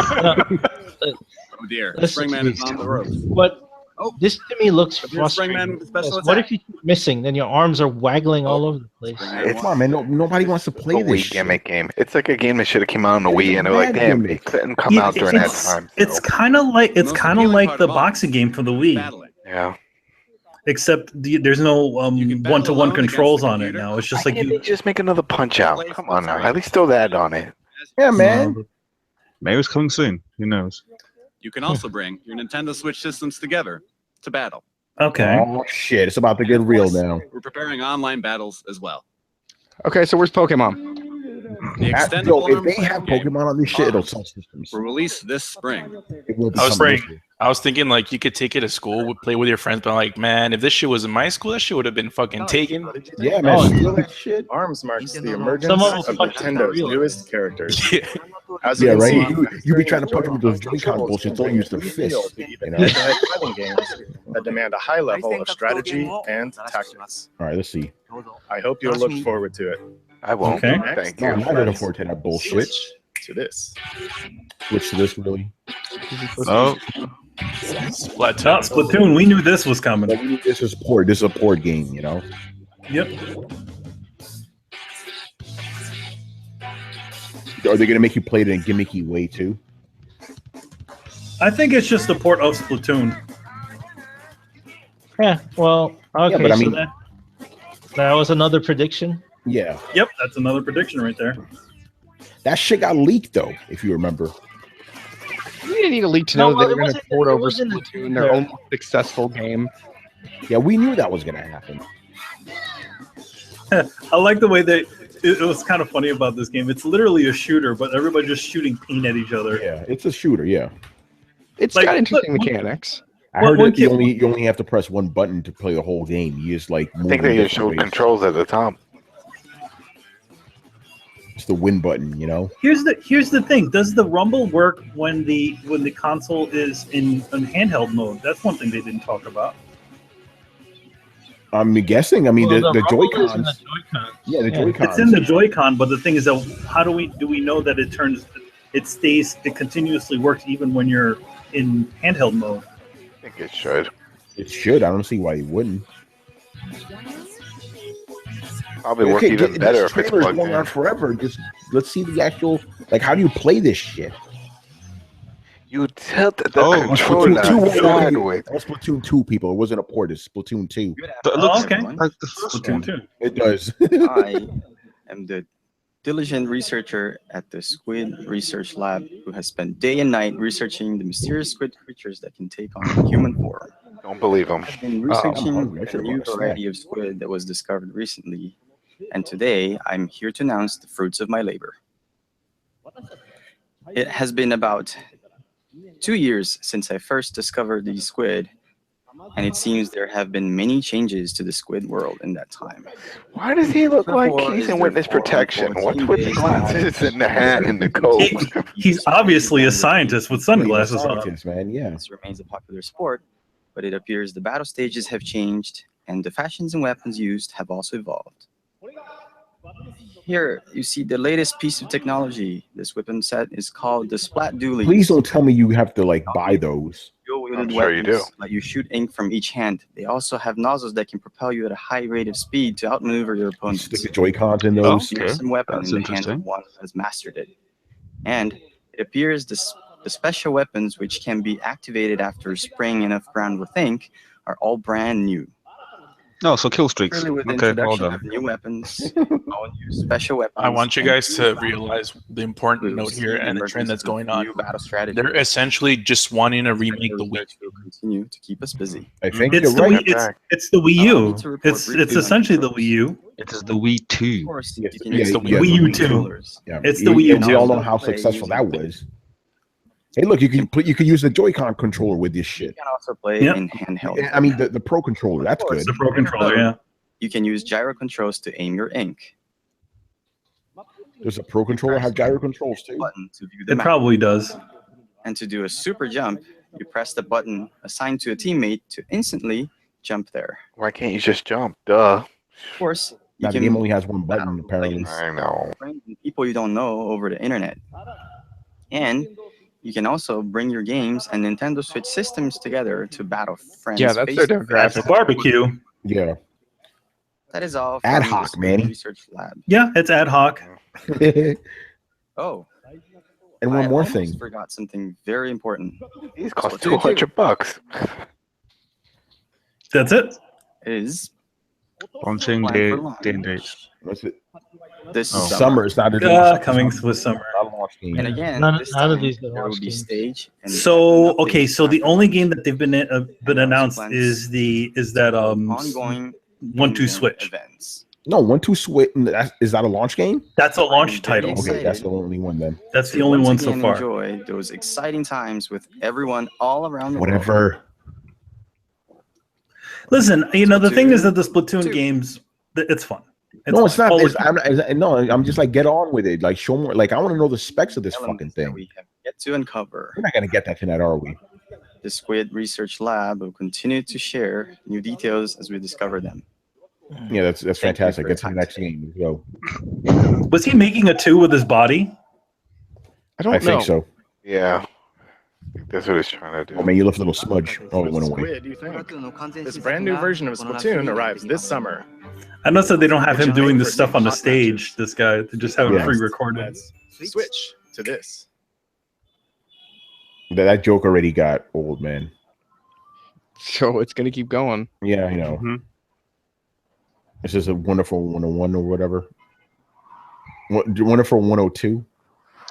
Oh dear, Listen, Springman is on the ropes. But this to me looks Springman frustrating. with a special What attack. if you keep missing? Then your arms are waggling all over the place. Come on, man. Nobody wants to play A this Wii shit. gimmick game. It's like a game that should have came out on the Wii, and they're like, damn, it couldn't come out during that time. It's so. kind of like Most appealing part the of all boxing game for the Wii, Battling. Yeah. except there's no can battle one-to-one alone against controls the on it computer. now. It's just Why like can't they you. just make another Punch Out? Come on now. At least throw that on it. Yeah, man. Maybe it's coming soon. Who knows? You can also bring your Nintendo Switch systems together to battle. Okay. Oh shit! It's about to get real now. We're preparing online battles as well. Okay, so where's Pokemon? The Yo, extendable if arm they fighting have game Pokemon on this shit, it'll sell systems. will release this spring. It will I was become thinking- I was thinking like you could take it to school, play with your friends, but like, man, if this shit was in my school, that shit would have been fucking taken. Yeah, man. Steal that shit. Arms marks the emergence Some of of them Nintendo's real. newest characters. Yeah. As you Yeah, can right. see, You be trying to punch them with those Joy-Con bullshit. Don't use their fists. You know? head-to-head fighting games that demand a high level of strategy and tactics. All right, let's see. I hope you'll look forward to it. I won't. Okay. Thank No, you. I'm not looking forward to that bullshit. Switch to this. Switch to this, really. Oh, Splatoon. Splatoon. We knew this was coming. Like, we need this is port. This is a port game, you know. Yep. Are they gonna make you play it in a gimmicky way too? I think it's just a port of Splatoon. Yeah. Well. Okay. but I mean- so that was another prediction. Yeah, Yep, that's another prediction right there. that shit got leaked though, if you remember. You didn't need a leak to No, know well, they it were going to wasn't- port it over wasn't a Splatoon, their trailer. own successful game. Yeah, we knew that was gonna happen. I like the way they. It was kind of funny about this game. It's literally a shooter, but everybody just shooting paint at each other. Yeah, it's a shooter. Yeah, It's Like, got interesting look, mechanics. I heard one that you kid- only have to press one button to play the whole game. You just like I think they just showed controls at the top. It's the win button, you know. Here's the thing. Does the rumble work when the console is in handheld mode? That's one thing they didn't talk about. I'm guessing. I mean, Well, the Joy-Cons. Joy-Cons. Yeah, the Joy-Cons. It's in the Joy-Con, but the thing is, how do we know that it continuously works even when you're in handheld mode? I think it should. It should. I don't see why it wouldn't. Probably work even better if it's plugged going on forever. Just let's see the actual. Like, how do you play this shit? You tilt the controller sideways. That's Splatoon 2, people. It wasn't a port. It's Splatoon 2. Okay. Like the first one. 2. It does. I am the diligent researcher at the Squid Research Lab who has spent day and night researching the mysterious squid creatures that can take on human form. Don't believe them. I've been researching a new variety of squid that was discovered recently, and today I'm here to announce the fruits of my labor. It has been about 2 years since I first discovered these squid, and it seems there have been many changes to the squid world in that time. Why does he look like he's in witness protection? What's with the glasses and the hat and the coat? He's obviously a scientist with sunglasses on. Man, yeah. This remains a popular sport, but it appears the battle stages have changed, and the fashions and weapons used have also evolved. Here, you see the latest piece of technology. This weapon set is called the Splat Dually. Please don't tell me you have to like buy those. I'm sure you do. Let you shoot ink from each hand. They also have nozzles that can propel you at a high rate of speed to outmaneuver your opponents. Stick the Joy-Cons in those. Some weapon in the hand of one who has mastered it. And it appears the special weapons, which can be activated after spraying enough ground with ink, are all brand new. No, so kill streaks. With the Okay, hold introduction on. of new weapons, all new special weapons. I want you guys to realize the important note here and the trend that's going on. New battle strategy. They're essentially just wanting to remake the Wii. Will continue to keep us busy. I think It's you're the right. it's the Wii U. It's essentially the Wii U. It is the Wii 2. Of course, Yes, you can yeah, use yeah, the yeah. Wii U 2. controllers. Yeah, It's the Wii U and we all know how successful that was. Hey, look, you can use the Joy-Con controller with this shit. You can also play in handheld. I mean, the Pro controller, that's good. The Pro controller, yeah. You can use gyro controls to aim your ink. Does a Pro controller have gyro controls too? Button to view the It map. probably does. And to do a super jump, you press the button assigned to a teammate to instantly jump there. Why can't you just jump? Duh. Of course, you Now, the can game only has one button, apparently. I know. bring people you don't know over the internet. And you can also bring your games and Nintendo Switch systems together to battle friends. Yeah, that's their That's a barbecue. Yeah. That is all. Ad from the hoc, Squid Manny. Research Lab. Yeah, it's ad hoc. Oh. And I one more almost thing. forgot something very important. These cost $200. That's it. Is Launching day and date. What's it? this Summer. It's not a Coming with summer. And again, None this of time, these are there will launch be games. stage. And So updates okay, so the after only game that they've been announced is that ongoing 1-2 Switch. events. No, 1-2 Switch. Is that a launch game? That's a launch title. Okay, that's the only one then. That's the only one Once so again, far. Enjoy those exciting times with everyone all around the world. Whatever. Listen, you know the thing is that the Two. Splatoon games, it's fun. No, it's not. all- I'm just like, get on with it. Like, show more. Like, I want to know the specs of this fucking Elements that thing. we have yet to uncover. We're not gonna get that tonight, are we? The Squid Research Lab will continue to share new details as we discover them. Yeah, that's Thank you fantastic. for Get to your the time next game. Go. Was he making a 2 with his body? I think so. Yeah. I think that's what he's trying to do. Oh man, you left a little smudge. Oh, it went away. Squid, you think? This brand new version of Splatoon arrives this summer. I know that they don't have him doing this stuff on the stage. This guy, they just have it Yeah. pre-recorded. Switch to this. That joke already got old, man. So it's gonna keep going. Yeah, I know. Mm-hmm. This is a wonderful 101 or whatever. Wonderful 102.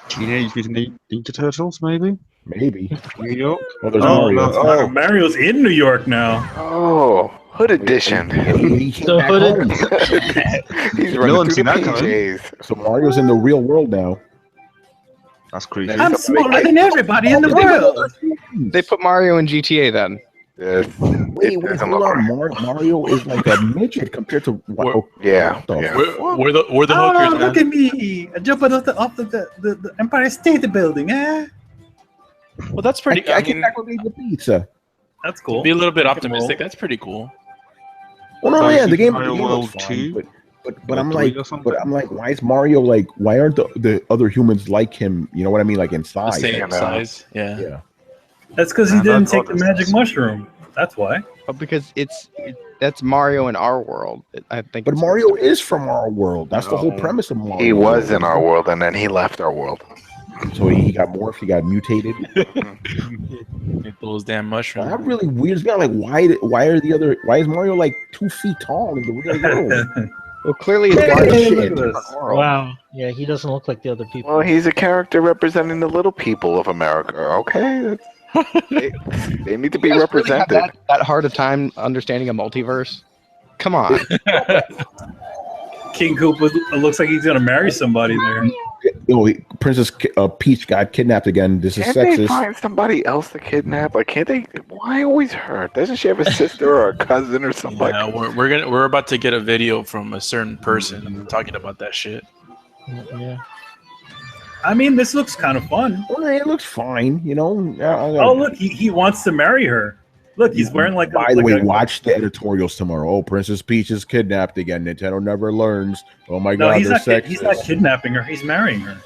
Teenage Mutant Ninja Turtles, maybe? Maybe. New York? Oh, there's Mario. no, Oh, Mario's in New York now. Oh, Hood Edition. He came So back Hood- home. He's No running one's through the seen that coming. PJs. So Mario's in the real world now. That's creepy. I'm smaller than everybody in the world. They put Mario in GTA then. Yes. Wait, hold on. Mario is like a midget compared to what? Yeah. the Yeah. fuck? We're the Oh, hookers, look man. at me! I jump off the Empire State Building. Eh? Well, that's pretty. I I came mean, back with the pizza. That's cool. be a little bit optimistic. That's pretty cool. Well, no, yeah, the game Mario looks World fine, 2? but I'm like, why is Mario like? Why aren't the other humans like him? You know what I mean? Like in size. The same size. Yeah. That's because he didn't take the magic mushroom. That's why. Oh, because that's Mario in our world. I think. But Mario is from our world. That's the whole premise of Mario. He was in our world, and then he left our world. So he got morphed. He got mutated. Those damn mushrooms. That really weirds me out. Like, why is Mario like 2 feet tall in the real world? Well, clearly it's Wow. Yeah, he doesn't look like the other people. Well, he's a character representing the little people of America. Okay, they need to be represented. Really that hard a time understanding a multiverse. Come on. King Koopa looks like he's gonna marry somebody there. Princess Peach got kidnapped again. This is Can't sexist. they find somebody else to kidnap? Like, can't they? Why always her? Doesn't she have a sister or a cousin or something? Yeah, we're about to get a video from a certain person talking about that shit. Yeah. I mean, this looks kind of fun. Well, it looks fine, you know. Oh, look, he wants to marry her. Look, he's wearing like. By the way, watch the editorials tomorrow. Oh, Princess Peach is kidnapped again. Nintendo never learns. Oh my God, he's they're not. He's not kidnapping her. He's marrying her.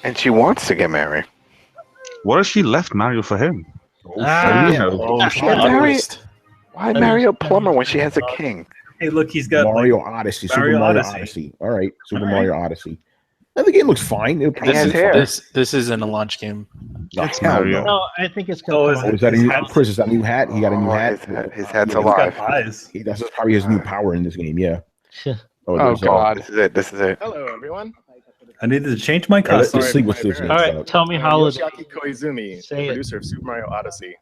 And she wants to get married. What if she left Mario for him? Why marry a plumber when she has a king? Hey, look, he's got Mario Odyssey. Super Mario Odyssey. All right, Super Mario Odyssey. And the game looks fine. This isn't a launch game. That's Mario. No, I think it's Oh, is that a new Chris? Is that a new hat? He got a new hat. His hat's alive. That's probably his new power in this game. Yeah. Oh God, this is it. Hello, everyone. I needed to change my costume. All right, tell me how it. Yoshiaki Koizumi, the producer of Super Mario Odyssey.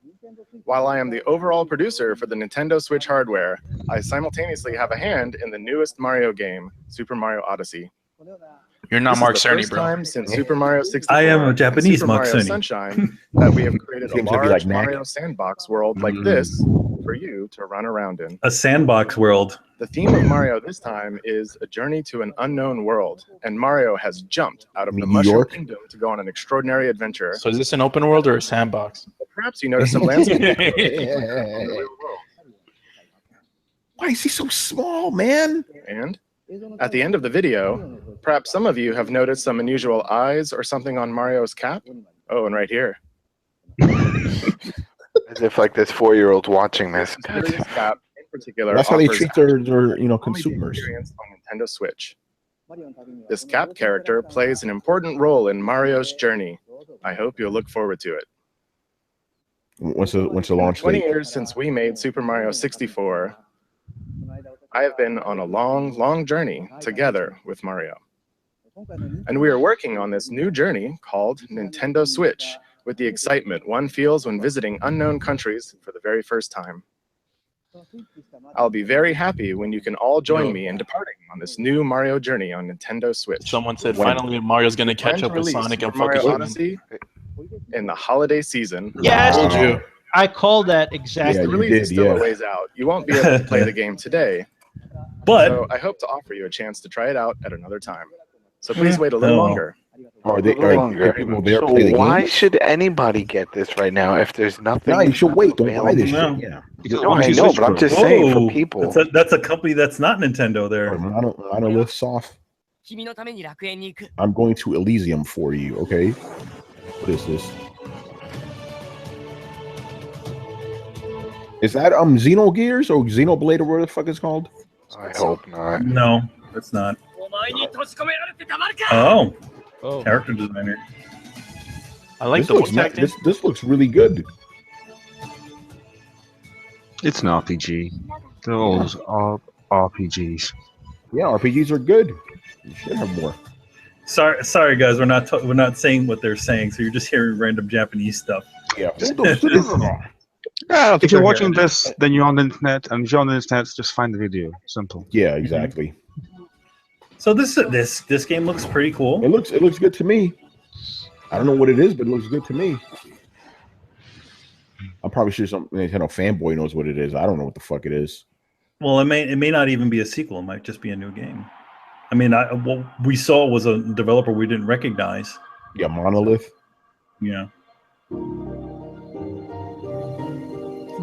While I am the overall producer for the Nintendo Switch hardware, I simultaneously have a hand in the newest Mario game, Super Mario Odyssey. You're not Mark Cerny, first bro. time since Super Mario 64 I am a Japanese Super Mark Mario Cerny. Sunshine that we have created a Seems to be large like Mac. Mario sandbox world like this for you to run around in. A sandbox world. The theme of Mario this time is a journey to an unknown world, and Mario has jumped out of the Mushroom York? Kingdom to go on an extraordinary adventure. So is this an open world or a sandbox? Perhaps you notice some landscape. Why is he so small, man? And at the end of the video, perhaps some of you have noticed some unusual eyes or something on Mario's cap. Oh, and right here. As if like this 4-year-old watching this. This cap in particular. That's how they offers treat their only the consumers. experience on Nintendo Switch. This cap character plays an important role in Mario's journey. I hope you'll look forward to it. What's the launch 20 date? years since we made Super Mario 64, I have been on a long, long journey together with Mario. And we are working on this new journey called Nintendo Switch with the excitement one feels when visiting unknown countries for the very first time. I'll be very happy when you can all join me in departing on this new Mario journey on Nintendo Switch. Someone said finally Mario's gonna catch up with Sonic and Mario focus on Odyssey in the holiday season. Yes, told you. I called that exactly. The release is still a ways out. You won't be able to play the game today. So I hope to offer you a chance to try it out at another time. So please wait a little longer. Are people there So play the why game? should anybody get this right now if there's nothing? No, you should wait. Don't buy this available? shit. Yeah. No, I know, but I'm just saying for people. That's a company that's not Nintendo there. Monolith Soft. I'm going to Elysium for you, okay? What is this? Is that Xenogears or Xenoblade or whatever the fuck it's called? I hope not. No, it's not. Oh, character designer. I like this the looks voice acting. This looks really good. It's an RPG. Those are RPGs. Yeah, RPGs are good. You should have more. Sorry, guys. We're not saying what they're saying, so you're just hearing random Japanese stuff. Yeah. If you're watching this, then you're on the internet, and if you're on the internet, just find the video. Simple. Yeah, exactly. So this game looks pretty cool. It looks good to me. I don't know what it is, but it looks good to me. I'm probably sure some Nintendo fanboy knows what it is. I don't know what the fuck it is. Well, it may not even be a sequel. It might just be a new game. I mean, what we saw was a developer we didn't recognize. Yeah, Monolith. Yeah.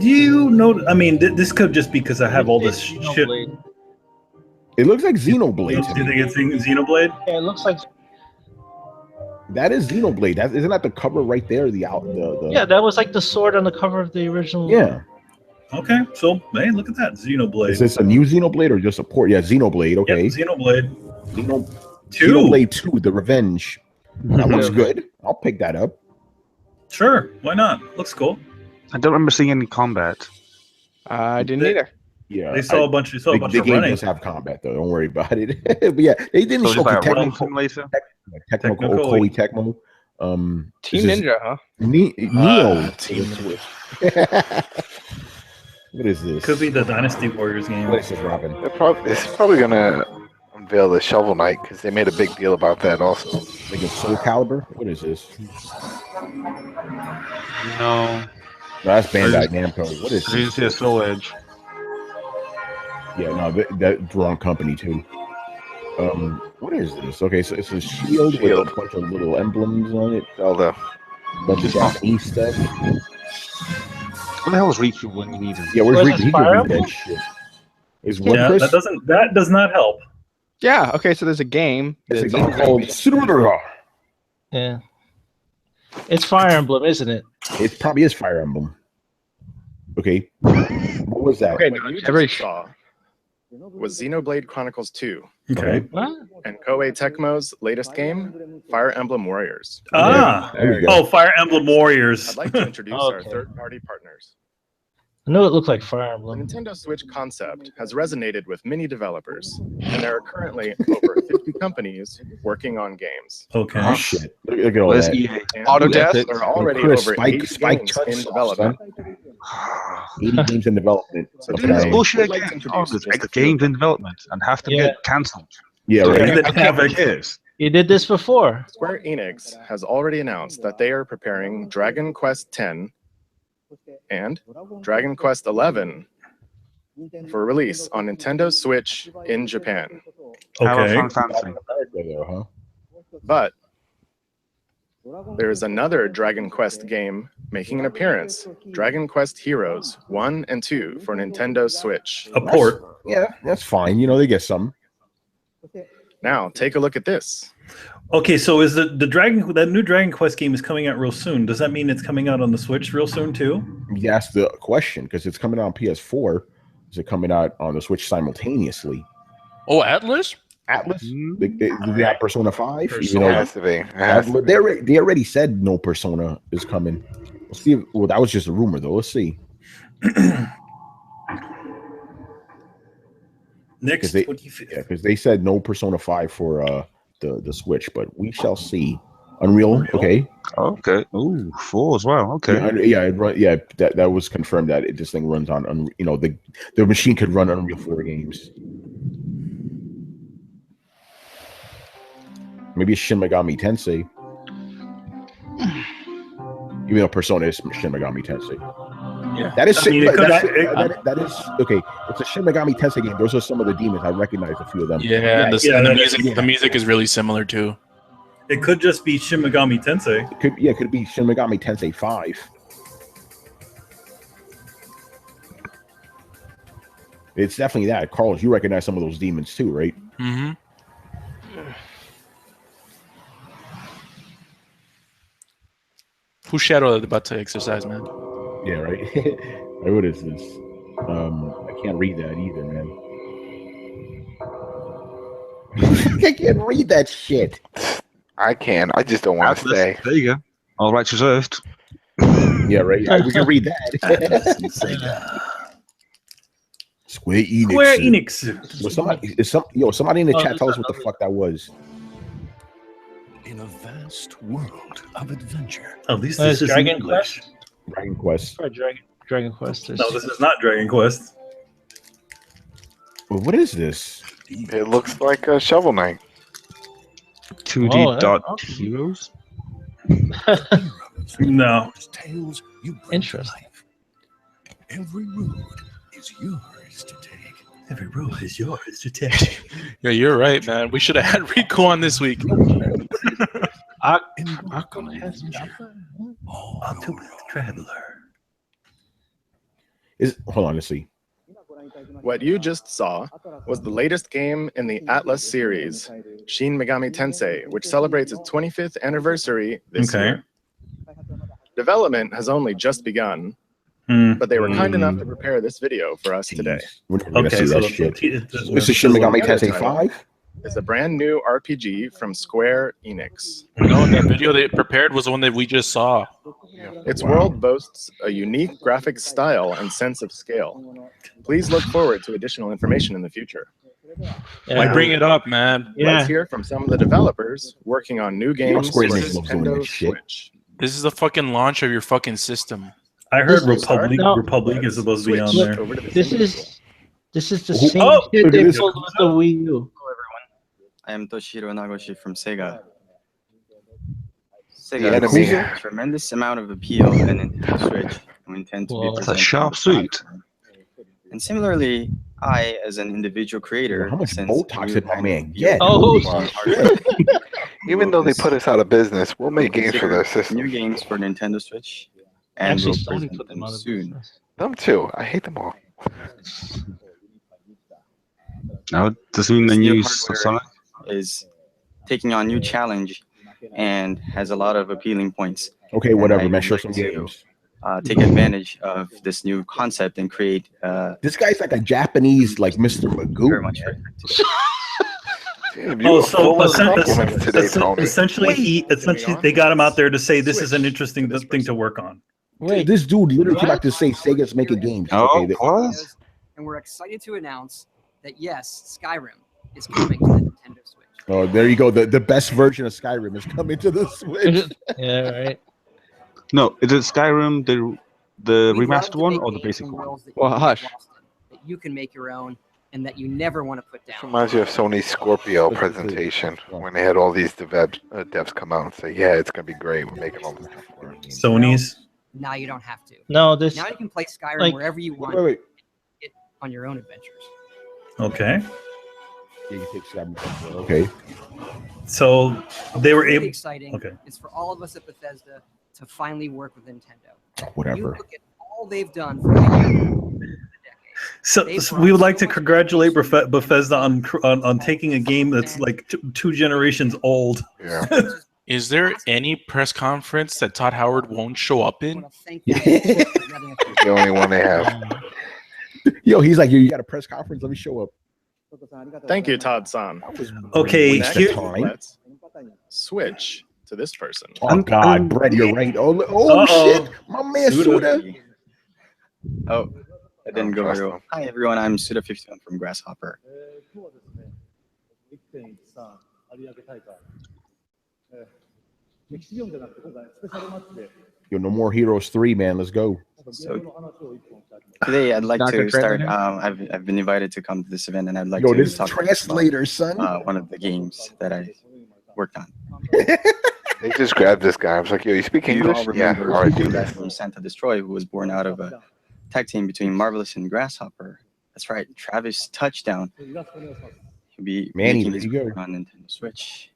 Do you know? I mean, this could just be because I have all this shit. It looks like Xenoblade. Do you think it's Xenoblade? Yeah, it looks like. That is Xenoblade. Isn't that the cover right there? The Yeah, that was like the sword on the cover of the original. Yeah. Okay, so hey, look at that Xenoblade. Is this a new Xenoblade or just a port? Yeah, Xenoblade. Okay. Yep, Xenoblade. Xenoblade 2, The Revenge. That looks good. I'll pick that up. Sure, why not? Looks cool. I don't remember seeing any combat. I didn't either. Yeah, they saw a bunch. They saw a bunch the of game running. does have combat though. Don't worry about it. But yeah, they didn't show Tecmo Koei Tecmo. Team Ninja, huh? Neo. What is this? Could be the Dynasty Warriors game. What is this, Robin? It's probably gonna unveil the Shovel Knight because they made a big deal about that also. Like a Soul Calibur? What is this? No, that's Bandai Namco. What is this? I didn't see a Soul Edge. Yeah, no, that's wrong company too. What is this? Okay, so it's a shield with a bunch of little emblems on it. All the bunch of Japanese stuff. What the hell is Riku when you need him? Yeah, where's Riku? He can read that shit. Is one Chris? That does not help. Yeah. Okay. So there's a game. It's a game called Throwdown. Yeah. It's Fire Emblem, isn't it? It probably is Fire Emblem. Okay. What was that? Okay, what you just saw was Xenoblade Chronicles 2. Okay. What? And Koei Tecmo's latest game, Fire Emblem Warriors. Ah. Oh, Fire Emblem Warriors. I'd like to introduce our third-party partners. I know it looked like Fire The Emblem. Nintendo Switch concept has resonated with many developers, and there are currently over 50 companies working on games. Okay. Oh, shit. Look at all that. And Autodesk? there are already Chris, over 80 games in development. 80 games in development. So Doing this Okay. bullshit I'd like to again. introduce There's just a few. games in development and have to get cancelled. Yeah, So right. I can't cares. You did this before. Square Enix has already announced that they are preparing Dragon Quest X and Dragon Quest XI for release on Nintendo Switch in Japan. Okay. But there is another Dragon Quest game making an appearance, Dragon Quest Heroes 1 and 2 for Nintendo Switch. A port. Yeah, that's fine. You know, they get some. Now, take a look at this. Okay, so is that new Dragon Quest game is coming out real soon? Does that mean it's coming out on the Switch real soon too? That's the question, because it's coming out on PS4. Is it coming out on the Switch simultaneously? Oh, Atlas? Atlas? They have Persona 5? Persona. It has to be. It has to be. They already said no Persona is coming. We'll see. Well, that was just a rumor, though. Let's see. Next, because they said no Persona 5 for the Switch, but we shall see. Unreal, okay. Okay. Ooh, 4 as well. Okay. That was confirmed that this thing runs on. You know, the machine could run Unreal 4 games. Maybe Shin Megami Tensei. Even though Persona is Shin Megami Tensei. Yeah. That is I mean, that is okay. It's a Shin Megami Tensei game. Those are some of the demons. I recognize a few of them. Yeah, and the music is really similar too. It could just be Shin Megami Tensei. It could be Shin Megami Tensei 5. It's definitely that. Carlos, you recognize some of those demons too, right? Mm-hmm. Who's Shadow about to exercise, man? Yeah, right. What is this? I can't read that either, man. I can't read that shit. I can. I just don't want to stay. There you go. All rights reserved. Yeah, right. We can read that. Square Enix. Well, somebody in the chat tell us what the fuck that was. In a vast world of adventure. Oh, this is Dragon Quest. Dragon Quest. Dragon Quest. No, this is not Dragon Quest. Well, what is this? It looks like a Shovel Knight. 2D heroes. No. Tales you bring Interesting. to life. Every road is yours to take. Every road is yours to take. Yeah, you're right, man. We should have had Rico on this week. Ultimate Traveler. Hold on, let's see. What you just saw was the latest game in the Atlas series, Shin Megami Tensei, which celebrates its 25th anniversary this year. Development has only just begun, but they were kind enough to prepare this video for us today. Okay, so this is Shin Megami Tensei 5? It's a brand new RPG from Square Enix. No, the video they prepared was the one that we just saw. Its world boasts a unique graphic style and sense of scale. Please look forward to additional information in the future. Like, bring it up, man. Let's hear from some of the developers working on new games for Nintendo Switch. This is the fucking launch of your fucking system. I heard Republic is supposed to be on there. This is the same shit they pulled with the Wii U. I am Toshiro Nagoshi from Sega. Sega has a tremendous amount of appeal in Nintendo Switch. We intend to be that's a sharp suit. And similarly, I, as an individual creator, how much Botox did my man get? Even though they put us out of business, we'll make games for their system. New games for Nintendo Switch, and we'll present them soon. Them too. I hate them all. Now, does it mean the new Sonic is taking on new challenge and has a lot of appealing points. Okay, whatever, man. Show some games. Take advantage of this new concept and create. This guy's like a Japanese, like Mr. Magoo. Very much. Essentially, they got him out there to say this is an interesting thing to work on. Wait, this dude literally came out to say Sega's making games. And we're excited to announce that yes, Skyrim is coming to the Nintendo Switch. Oh, there you go. The best version of Skyrim is coming to the Switch. Yeah, right. No, is it Skyrim the remastered one or the basic one? Well, hush. That you can make your own and that you never want to put down. Reminds you of Sony's Scorpio presentation when they had all these devs come out and say, "Yeah, it's gonna be great. We're making all this stuff for it." Sony's. Now you don't have to. No, this. Now you can play Skyrim wherever you want. It on your own adventures. Okay. Yeah, you take Skyrim. Okay. So they were really able. Exciting. Okay. It's for all of us at Bethesda to finally work with Nintendo. Whatever. You look at all they've done for the So we would like to congratulate Bethesda on taking a game that's like two generations old. Yeah. Is there any press conference that Todd Howard won't show up in? The only one they have. Yo, he's like, you got a press conference? Let me show up. Thank you, Todd-san. Okay, let's switch to this person. Oh God, Brett, you're right. Oh shit, my man Suda. Oh, it didn't go very well. Hi everyone, I'm Suda51 from Grasshopper. Yo, No More Heroes 3, man. Let's go. So today I'd like to start. I've been invited to come to this event, and I'd like to this talk translator, son. One of the games that I worked on. They just grabbed this guy. I was like, "Yo, you speak English?" Yeah. All right, do that. From Santa Destroy, who was born out of a tag team between Marvelous and Grasshopper. That's right, Travis Touchdown. He'll be making his work on Nintendo Switch.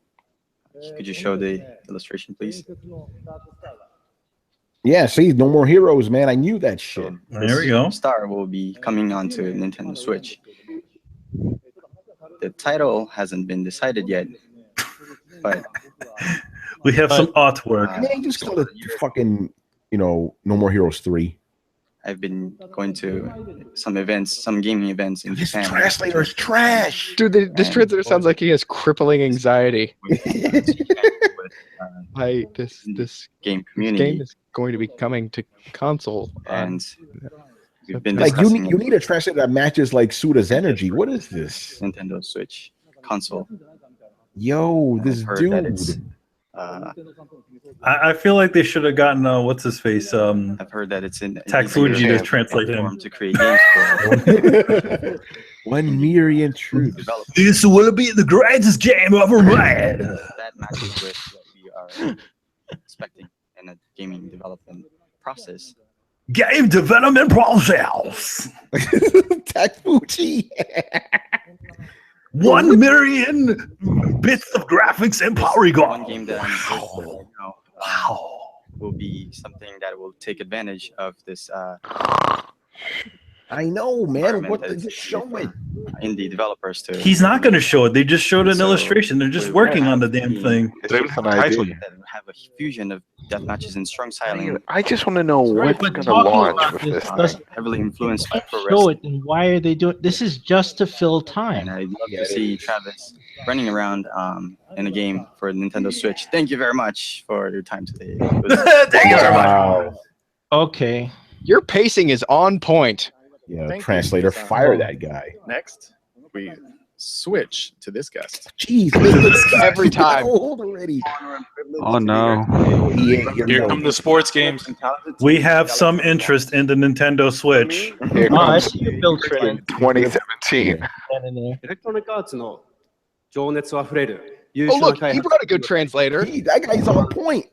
Could you show the illustration, please? Yeah, see, No More Heroes, man. I knew that shit. So there we go. Star will be coming onto Nintendo Switch. The title hasn't been decided yet, but we have some artwork. Man, just call it fucking, No More Heroes 3. I've been going to some events, some gaming events in Japan. This translator is trash. Dude, this translator sounds like he has crippling anxiety. This game community. This game is going to be coming to console. And we've been like you need a translator that matches like Suda's energy. What is this? Nintendo Switch console. Yo, this dude. I feel like they should have gotten what's his face. I've heard that it's in Takfuji to translate him to create games for 1 million troops. This will be the greatest game ever made. That matches with what we are expecting in a gaming development process. Game development process. Takfuji. 1 million bits of graphics and polygon. One game that I'm will be something that will take advantage of this I know, man. What? Just show it. Indie developers too. He's not going to show it. They just showed an illustration. They're just working on the damn thing. It's just an idea. Have a fusion of death matches and strong silent. I just want to know what's going to launch with this thing. Heavily influenced by pro Show wrestling. it, and why are they doing? This is just to fill time. And I'd love to see Travis running around in a game for Nintendo Switch. Thank you very much for your time today. Thank you very much. Okay. Your pacing is on point. Yeah, translator, fire that guy. Next, we switch to this guest. Jeez, every time. Old already. Oh no. Here come the sports games. We have some interest in the Nintendo Switch. Here Oh, I comes see you, Bill Trinity. 2017. Oh, look, he brought a good translator. Gee, that guy's on point.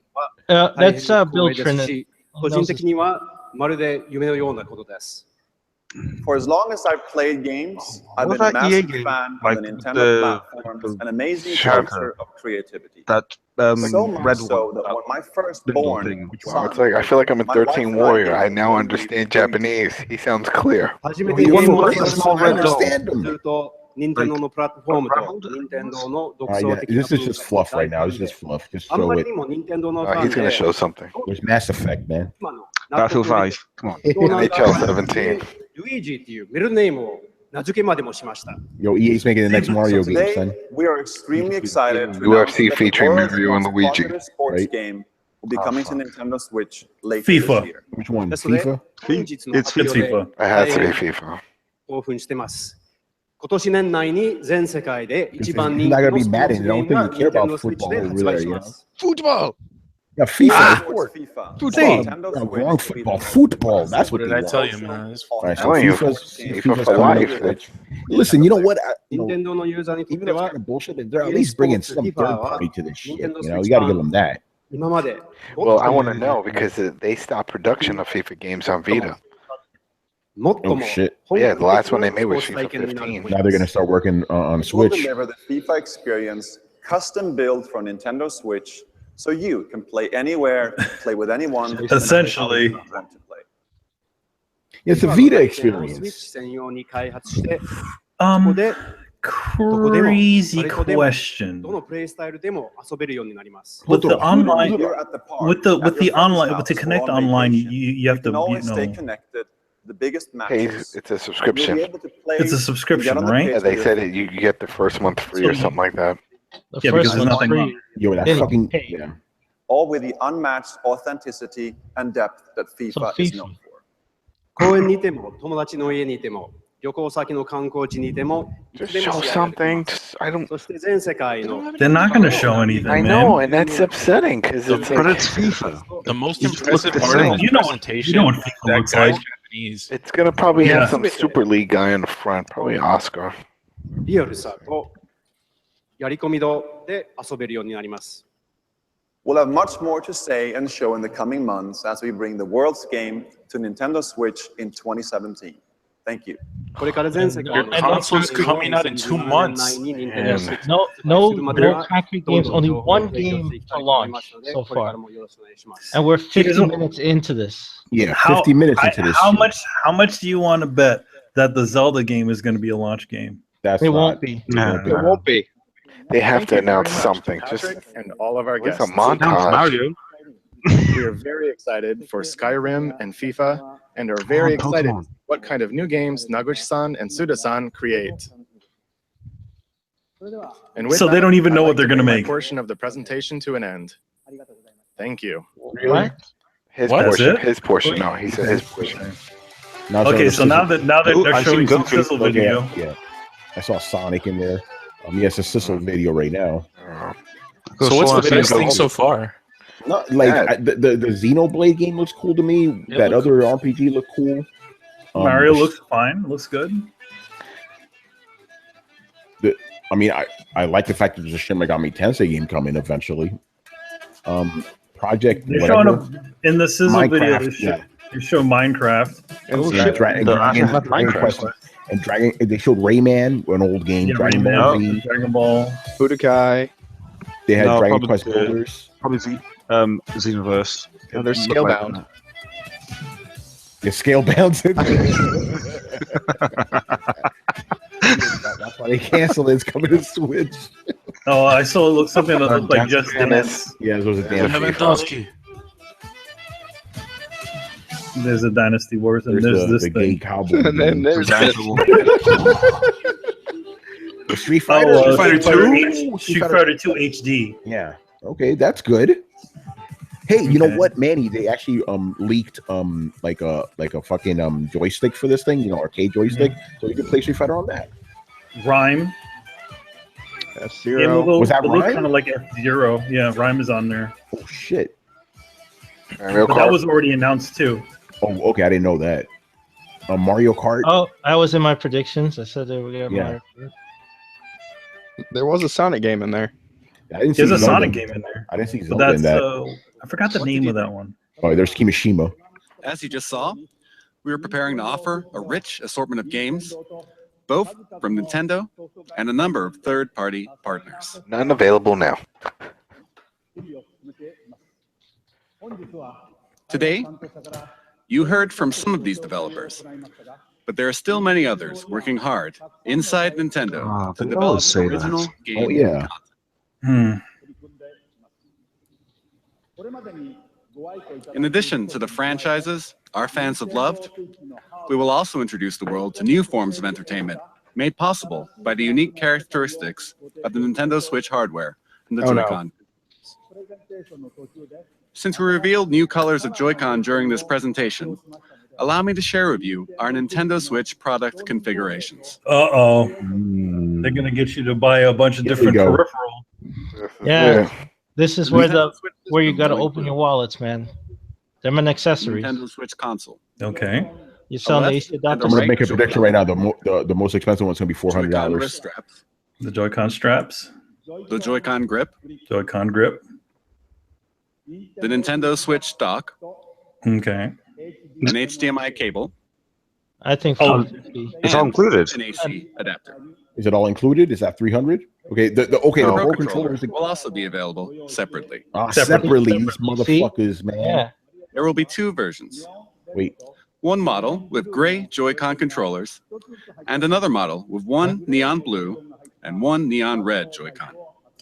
That's Bill Trinity. For as long as I've played games, I've What been a about EA massive game? fan Like of the Nintendo the- platforms, an amazing Shadow. culture of creativity. That So much red so one. that when my Bindle firstborn thing. Wow, it's like I feel like I'm a My wife 13 and I warrior. did I now when we understand were going Japanese. He sounds clear. I understand him. This is just fluff right now. It's just fluff. Just show it. He's going to show something. There's Mass Effect, man. Battlefield 5. Come on. NHL 17. Yo, EA's making the next Mario game, Today, son. we are extremely excited to UFC announce that the featuring world's Mario and most Luigi. popular sports Right. game will be coming to Nintendo Switch later FIFA. this year. Which one? FIFA? It's It's FIFA. FIFA. It has to be FIFA. 興奮してます。今年年内に全世界で一番 He's 人 not 気 gonna の be スポ mad ー at ツ it. ゲ I ー don't ムが think you care about Nintendo Switch football で over 発売 there, し you ま know? す。 Football. Yeah, FIFA. Sports FIFA. Damn, Nintendo no, Switch wrong will be football. the Football. That's what What they did I want. tell you, man? This All right, so Telling you, FIFA's FIFA for coming life. up. Listen, you know what? You know, 任天堂のユーザーにとっ even て though it's は kind of bullshit, they're at least bringing some FIFA third は party to this shit. Nintendo You know, Switch you got to give 版 them that. 今まで Well, I want to know because they stopped production of FIFA games on Vita. もっと Oh も shit! Yeah, the last one they made スポー was ツ FIFA 体験になる 15. Now they're gonna start working on We'll Switch. deliver the FIFA experience custom built for Nintendo Switch so you can play anywhere, play with anyone. Essentially. and want to play. It's a Vita experience. スイッチ専用に開発して、そこ Um, で crazy question. どのプレイスタイルでも遊べるようになります。 With the online, You're at the park, with the at your friend's online, house, to connect or on online, vacation. you have to, You can always you stay know, connected. The biggest Hey, matches. it's a You'll be subscription. able to play. it's a you subscription, get on the right? Yeah, pitch they with said your- you get the first month free or something like that. The Yeah, first because there's one's nothing free. on. Yo, that Then fucking pay. yeah. all with the unmatched authenticity and depth that FIFA is FIFA. known for. 公園にいても、友達の家にいても、旅行先の観光地にいても、いつ Just でも show 試合ができま something. す。 Just, I don't. そして全世界の They're not going to show anything, I know, man. and that's upsetting because it's But like, it's FIFA. The most You just impressive look the part of same. this You know what- presentation you know what is FIFA that looks guy's like. Japanese. it's gonna probably Yeah. have some Super League guy in the front, probably Oscar. リアルさとやり込み度で遊べるようになります。 We'll have much more to say and show in the coming months as we bring the world's game to Nintendo Switch in 2017. Thank you. これから全世界 Your console's coming out in 2 months. No concrete games, only one game to launch so far. And we're 50 minutes into this. Yeah, How- 50 minutes into this. How shit. much do you want to bet that the Zelda game is going to be a launch game? That's It not- won't be. It won't be. They have to Thank you very announce much to something. Just Patrick and all of our it's guests. a montage. Mario. We are very excited for Skyrim and FIFA, and are very Come on, excited Pokemon. what kind of new games Naguchi-san and Suda-san create. And with So they that, don't even I'd know like what they're to gonna bring my make. portion of the presentation to an end. Thank you. What? His What? That's portion. it? His portion. No, he said his portion. Now Okay, it's so just- now that Oh, they're I've showing seen some Goku. sizzle Okay, video. yeah. I saw Sonic in there. Yes, a sizzle video right now. So what's the Swan best Goku. thing so far? Not like Yeah. the Xenoblade game looks cool to me. That looks other RPG looked cool. Mario looks fine. Looks good. I mean, I like the fact that there's a Shin Megami Tensei game coming eventually. Project. They're showing whatever. up in the sizzle video. Minecraft, They show Minecraft. Oh, Yeah, shit. Dragon Minecraft. Quest and Dragon. They showed Rayman, an old game. Yeah, Dragon Rayman, Ball Z. Dragon Ball. Budokai. They had No, Dragon probably Quest the- Builders. Probably Xenoverse. Oh, there's Look like Scalebound. The Scalebound. That's why they canceled it. It's coming to Switch. Oh, I saw something that looked like Just Dance. Yeah, it was a dance. There's a Dynasty Wars, and there's this the thing. gay cowboy. And then there's Street Fighter. Street Fighter 2 HD. Yeah. Okay, that's good. Hey, you know what, Manny? They actually leaked like a fucking joystick for this thing, you know, arcade joystick, so you can play Street Fighter on that. Rhyme. F-Zero. Was that it looks Rhyme? kind of like F-Zero. Yeah, Rhyme is on there. Oh shit! But that was already announced too. Oh, okay, I didn't know that. Mario Kart. Oh, I was in my predictions. I said they were gonna Yeah. Mario Kart. There was a Sonic game in there. I didn't see There's a Zelda. Sonic game in there. I didn't see But Zelda in that's that. I forgot the name of that one. Oh, there's Kimishima. As you just saw, we are preparing to offer a rich assortment of games, both from Nintendo and a number of third-party partners. None available now. Today, you heard from some of these developers, but there are still many others working hard inside Nintendo to they develop always say original that. game Oh yeah. In addition to the franchises our fans have loved, we will also introduce the world to new forms of entertainment made possible by the unique characteristics of the Nintendo Switch hardware and the Joy-Con. Since we revealed new colors of Joy-Con during this presentation, allow me to share with you our Nintendo Switch product configurations. Uh-oh. They're going to get you to buy a bunch of different go. peripheral. Yeah. This is where Nintendo Switch where you system got to will open your include wallets, man. Them and accessories. Nintendo Switch console. Okay. You selling the left AC and a adapter? I'm gonna right make a Joy-Con. prediction right now. The most expensive one's gonna be $400. Joy-Con wrist straps, The Joy-Con straps. the Joy-Con grip, Joy-Con grip. the Nintendo Switch dock, Okay. an HDMI cable, I think Oh, 450. It's all and included. an AC adapter. Is it all included? Is that 300? Okay. The The Pro Pro controller is will also be available separately. separately. These motherfuckers, man. Yeah. There will be two versions. Wait. One model with gray Joy-Con controllers, and another model with one neon blue and one neon red Joy-Con.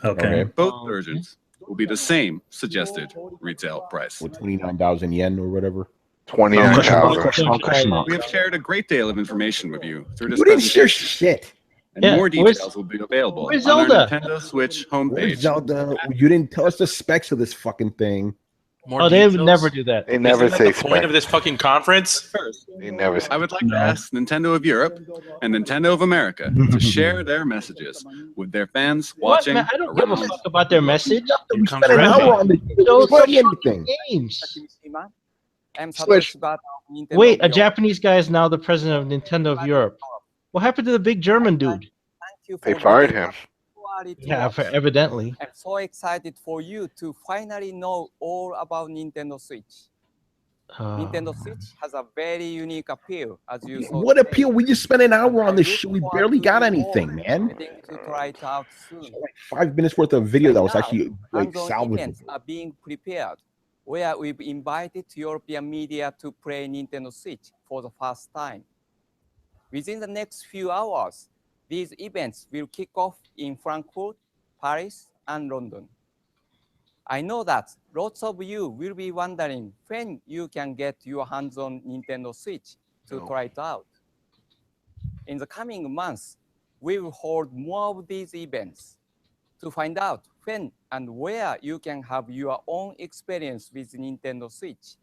Okay. Both versions will be the same suggested retail price. With 29,000 yen or whatever. 29,000. We have shared a great deal of information with you through this You didn't share presentation, shit. and Yeah, more where's- details will be available where's on our Zelda? Nintendo Switch Where's homepage. Zelda? You didn't tell us the specs of this fucking thing. More Oh, they would details? never do that. They never Isn't say that the point spec. of this fucking conference? They never say. I would like No. to ask Nintendo of Europe and Nintendo of America to share their messages with their fans What, watching man? I don't give a around fuck about their message. We spent an hour on this. Those Play fucking anything. games. I'm Switch. Wait, a Japanese guy is now the president of Nintendo of Europe. What happened to the big German dude? They fired him. Yeah, evidently. I'm so excited for you to finally know all about Nintendo Switch. Nintendo Switch has a very unique appeal, as you saw. What appeal? We just spent an hour on this shit. We barely got anything, man. To try it out soon. Like 5 minutes worth of video that was Now, actually like hands-on events salvageable. are being prepared, where we've invited European media to play Nintendo Switch for the first time. Within the next few hours, these events will kick off in Frankfurt, Paris, and London. I know that lots of you will be wondering when you can get your hands on Nintendo Switch to try it out. In the coming months, we will hold more of these events. To find out when and where you can have your own experience with Nintendo Switch,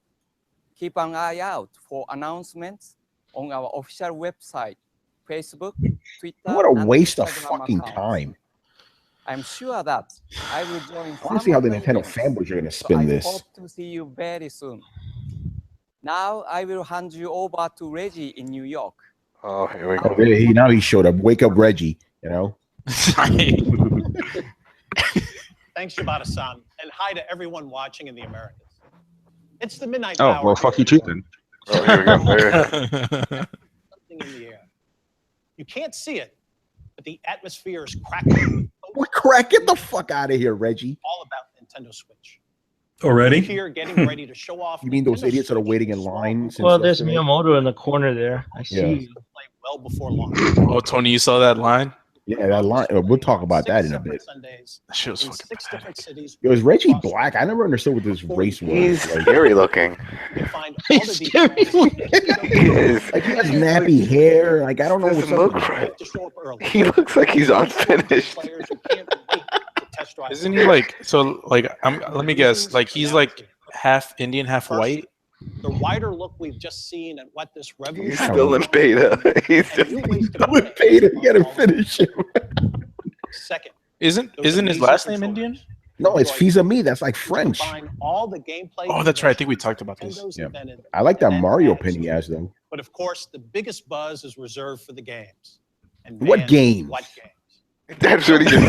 keep an eye out for announcements on our official website, Facebook, Twitter, What a and waste of Instagram fucking accounts. time. I'm sure that I will join. I want to see how the Nintendo events, fanboys are going to so spin I this. hope to see you very soon. Now I will hand you over to Reggie in New York. Oh, here we Oh, go. really? Now he showed up. Wake up, Reggie. You know. Thanks, Shibata-san, and hi to everyone watching in the Americas. It's the midnight Oh, hour. well, fuck you too then. Oh, here we go. Something in the air. You can't see it, but the atmosphere is cracking. We're crack. Get the fuck out of here, Reggie. All about Nintendo Switch. Already? Here, getting ready to show off. You mean those idiots that are waiting in line? Well, there's Miyamoto in the corner there. I see. Yeah. Well before launch. Oh, Tony, you saw that line? Yeah, that line. We'll talk about that in a bit. That shit was fucking pathetic. Yo, is Reggie black? I never understood what this race was. He's like. scary looking. He's scary looking. He is. Like he has nappy hair. Like I don't know what's up. He looks like he's unfinished. Isn't he like so? Like, let me guess. Like he's like half Indian, half white. The wider look we've just seen at what this revolution. He's still in beta. He's still in beta. You gotta finish him. Second. Isn't his last name Indian? No, it's Fils-Ami. That's like French. All the gameplay. Oh, that's right. I think we talked about this. Yeah. I like that Mario pin he has though. But of course, the biggest buzz is reserved for the games. And what man, games? What games? That's what he just.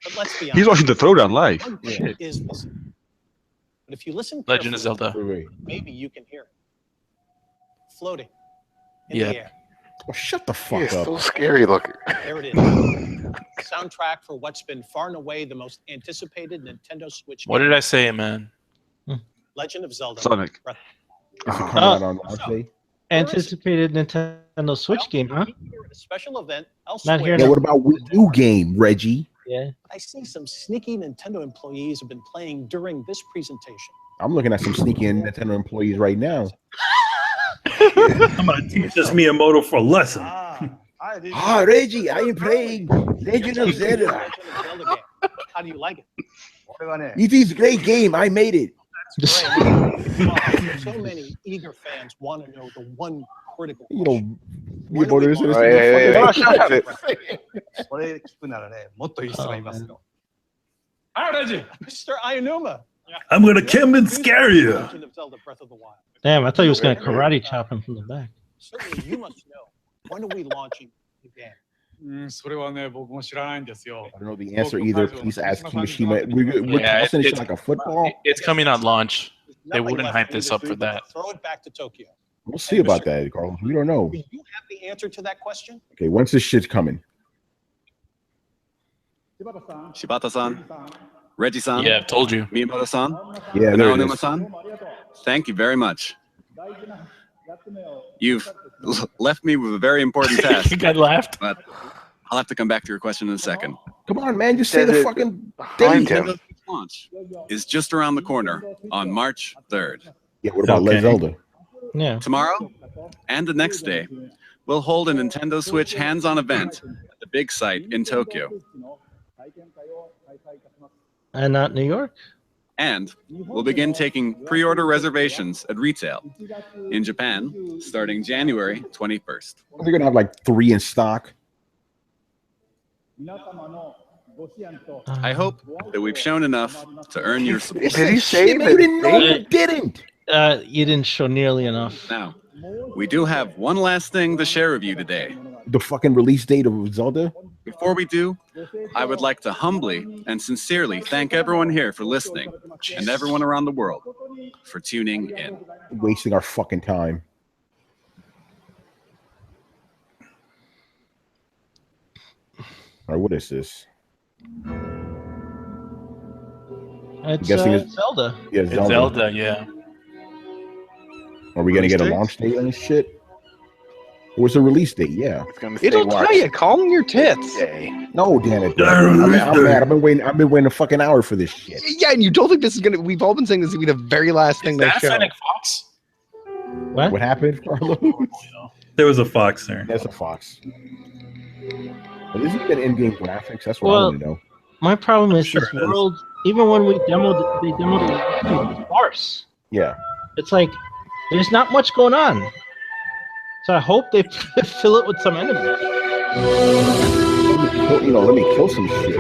But let's be honest. He's watching the Throwdown live. Shit. Is missing. But if you listen Legend of carefully, Zelda. maybe you can hear it. Floating in Yeah. the air. Oh, shut the fuck He's up. so scary looking. There it is. Soundtrack for what's been far and away the most anticipated Nintendo Switch What game. did I say, man? Legend of Zelda. Sonic. Breath- Is it coming out on launch day? Anticipated Nintendo Switch game, huh? A special event elsewhere. Not here. Yeah, what about Wii U game, Reggie? Yeah. I see some sneaky Nintendo employees have been playing during this presentation. I'm looking at some sneaky Nintendo employees right now. I'm gonna teach this Miyamoto for a lesson. Ah, Reggie, I am playing Legend of Zelda. How do you like it? It is a great game. I made it. So many eager fans want to know the one critical You know, Miyamoto is Mr. Ayanuma. I'm gonna come and scare you. Legend of Zelda Breath of the Wild. Damn, I thought he was gonna karate chop him from the back. Certainly you must know. When are we launching the game? I don't know the answer either. Please ask Kimishima. We're tossing it like a football. It's coming on launch. They wouldn't hype this up for that. Throw it back to Tokyo. We'll see about that, Carlos. We don't know. Do you have the answer to that question? Okay, when's this shit's coming? Shibata-san, Reggie-san. Yeah, I've told you. Miyamoto-san. Yeah, there it is. Naonuma-san. Thank you very much. You've left me with a very important task. I laughed. But I'll have to come back to your question in a second. Come on, man. Just say the fucking Behind date. him. Launch is just around the corner on March 3rd. Yeah, what about Legend of Zelda? Yeah. Tomorrow and the next day, we'll hold a Nintendo Switch hands-on event at the big site in Tokyo. And not New York? And we'll begin taking pre-order reservations at retail in Japan starting January 21st. They're gonna have like 3 in stock. I hope that we've shown enough to earn your support. Did he say that? You didn't know you didn't. You didn't show nearly enough. Now, we do have one last thing to share with you today. The fucking release date of Zelda. Before we do, I would like to humbly and sincerely thank everyone here for listening and everyone around the world for tuning in. Wasting our fucking time. All right, what is this? It's guessing it's Zelda. Yeah, It's Zelda, yeah. Are we gonna get a Release launch date on this shit? What's the release date? Yeah. It'll tell you. Calm your tits. No, damn it. I'm mad. I've been waiting a fucking hour for this shit. Yeah, and you don't think this is gonna? We've all been saying this is gonna be the very last thing they That show. Fennec Fox? What? What happened, Carlos? There was a fox there. That's a fox. But isn't it in-game graphics? That's what I Well, want to know. my problem is Sure this it is. world, even when they demoed it, it's sparse. Yeah. It's like there's not much going on. So I hope they fill it with some enemies. Let me kill some shit.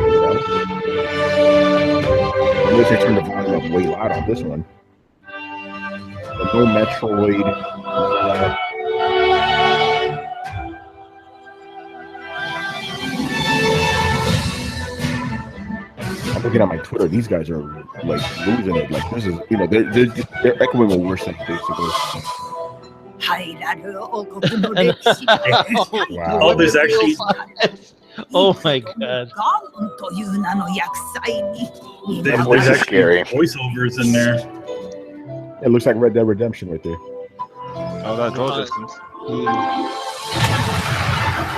Unless they turn the volume up way loud on this one. But no Metroid. I'm looking at my Twitter. These guys are like losing it. Like this is, they're echoing a worse thing basically. Oh, there's actually Oh my god. There's voice is actually scary. voiceovers in there. It looks like Red Dead Redemption right there. Oh, that draw distance.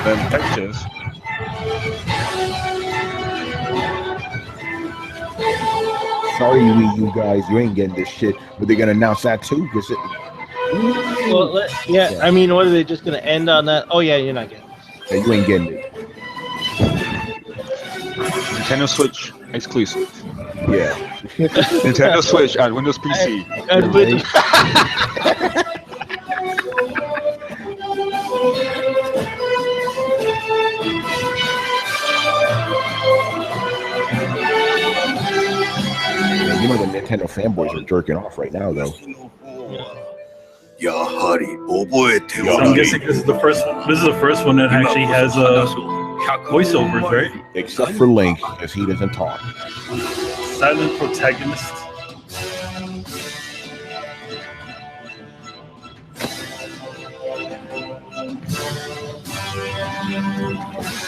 Then textures. Sorry, you guys, you ain't getting this shit. But they're gonna announce that too. Well, yeah, I mean, what are they just gonna end on that? Oh yeah, you're not getting it. Yeah, you ain't getting it. Nintendo Switch exclusive. Yeah. Nintendo Switch and Windows PC. And Windows. Yeah, you know the Nintendo fanboys are jerking off right now, though. So I'm guessing this is the first one. This is the first one that actually has voiceovers, right? Except for Link, because he doesn't talk. Silent protagonist.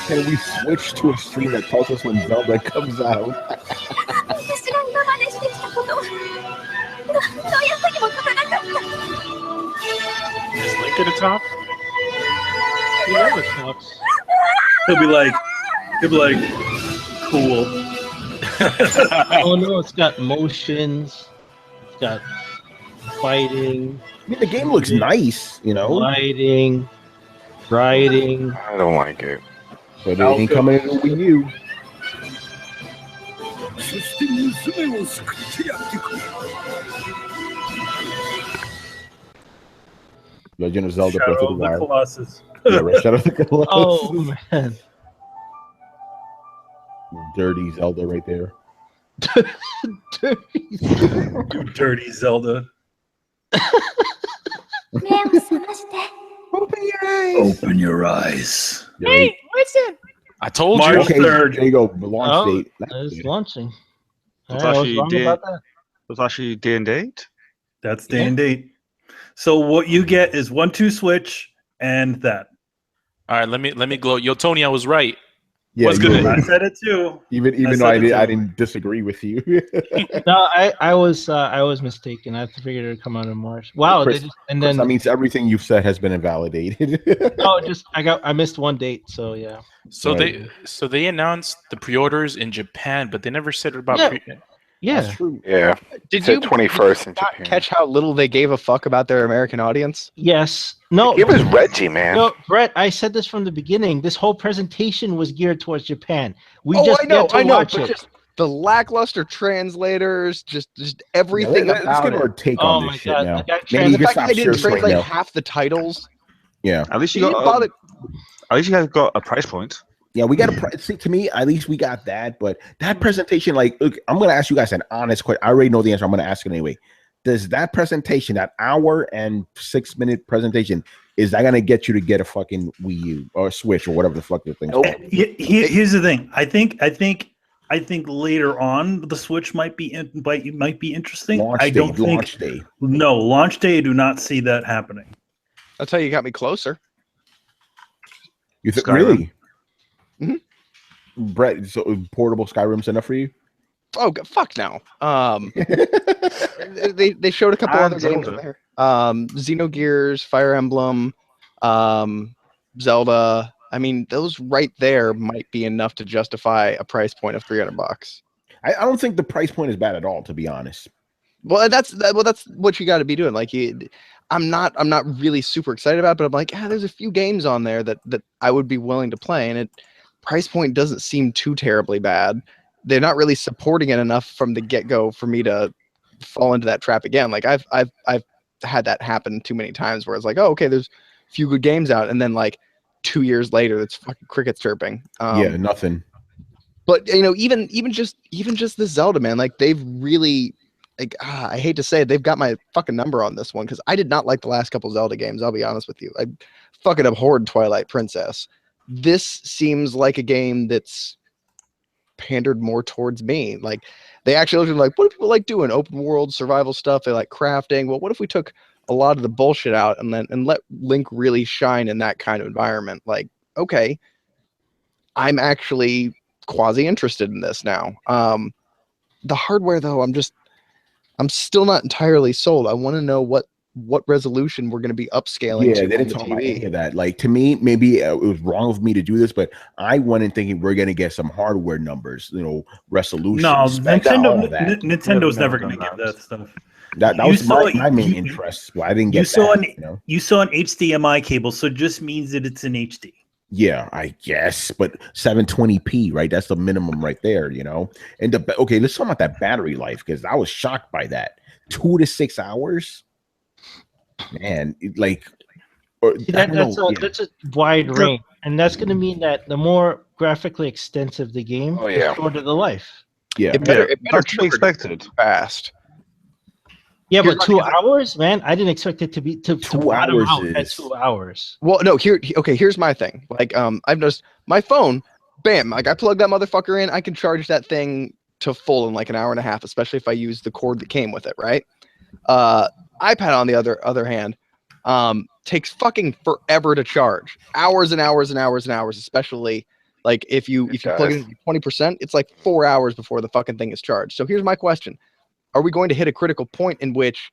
Can we switch to a stream that tells us when Zelda comes out? Is Link at the top? He never talks. He'll be like, cool. Oh no, it's got motions. It's got fighting. I mean, the game looks nice, you know. Lighting, riding. I don't like it. But it ain't coming to Wii U. Legend of Zelda Breath of the Wild. Colossus. Yeah, right, Shadow of the Colossus. Oh man. Dirty Zelda right there. Dirty Zelda. Open your eyes. Open your eyes. Hey, listen. I told you. March 3rd. There you go. Launch date. It's launching. It's I was actually wrong about that. It's actually day and date. That's day and date. So what you get is 1-2 Switch and that. All right, let me gloat. Yo, Tony, I was right. Yeah, What's good? I said it too. Even though I didn't disagree with you. No, I was mistaken. I figured it would come out in March. Wow, Chris, and then that means everything you've said has been invalidated. no, I missed one date, so yeah. So Right. they announced the pre-orders in Japan, but they never said about Yeah. That's true. Yeah. Did Said you 21st in not Japan. catch how little they gave a fuck about their American audience? Yes. No. It was Reggie, man. No, Brett, I said this from the beginning. This whole presentation was geared towards Japan. We I know, get to watch but it. just the lackluster translators, just everything let's about get it. our take Oh on my this shit God, now. the guy Man, you the can fact stop that they didn't serious right translate now. half the titles. Yeah. At least you They got. didn't bother- At least you guys got a price point. Yeah, we got to see. To me, at least we got that. But that presentation, like, look, I'm going to ask you guys an honest question. I already know the answer. I'm going to ask it anyway. Does that presentation, that hour and 6-minute presentation, is that going to get you to get a fucking Wii U or a Switch or whatever the fuck the thing's called? Here's the thing. I think later on the Switch might be interesting. Launch day. No, launch day. I do not see that happening. That's how you got me closer. You think Skyrim. really? Mm-hmm. Brett, so portable Skyrim's enough for you? Oh, fuck no. They showed a couple other games in there. Xenogears, Fire Emblem, Zelda. I mean, those right there might be enough to justify a price point of $300. I don't think the price point is bad at all, to be honest. Well, that's what you got to be doing. Like, I'm not really super excited about it, but I'm like, there's a few games on there that I would be willing to play, and price point doesn't seem too terribly bad. They're not really supporting it enough from the get-go for me to fall into that trap again. Like I've had that happen too many times where it's like, oh, okay, there's a few good games out, and then like 2 years later, it's fucking crickets chirping. Yeah, nothing. But even just the Zelda, man, like they've really, like, I hate to say it, they've got my fucking number on this one because I did not like the last couple Zelda games. I'll be honest with you, I fucking abhorred Twilight Princess. This seems like a game that's pandered more towards me. Like they actually looked like, what do people like doing? Open world survival stuff. They like crafting. Well, what if we took a lot of the bullshit out and let Link really shine in that kind of environment? Like, okay, I'm actually quasi interested in this now. The hardware though, I'm still not entirely sold. I want to know what resolution we're going to be upscaling Yeah, to they on didn't the talk about TV. any of that. Like, to me, maybe it was wrong of me to do this, but I went in thinking we're going to get some hardware numbers, resolution. No, specs, all of that. Nintendo's never going to give that stuff. That was my main interest. Well, I didn't get that. You saw an HDMI cable, so it just means that it's in HD. Yeah, I guess, but 720p, right? That's the minimum right there, And okay, let's talk about that battery life, because I was shocked by that. 2 to 6 hours, man. That's a wide range, and that's going to mean that the more graphically extensive the game, the shorter the life. Yeah, it better to be expected. Fast. Yeah, but 2 hours, man. I didn't expect it to be to 2 hours at 2 hours. Well, no, here's my thing. Like, I've noticed my phone, bam, like I plug that motherfucker in, I can charge that thing to full in like an hour and a half, especially if I use the cord that came with it, right? iPad on the other hand, takes fucking forever to charge. Hours and hours and hours and hours, especially like if you plug it in 20%, it's like 4 hours before the fucking thing is charged. So here's my question. Are we going to hit a critical point in which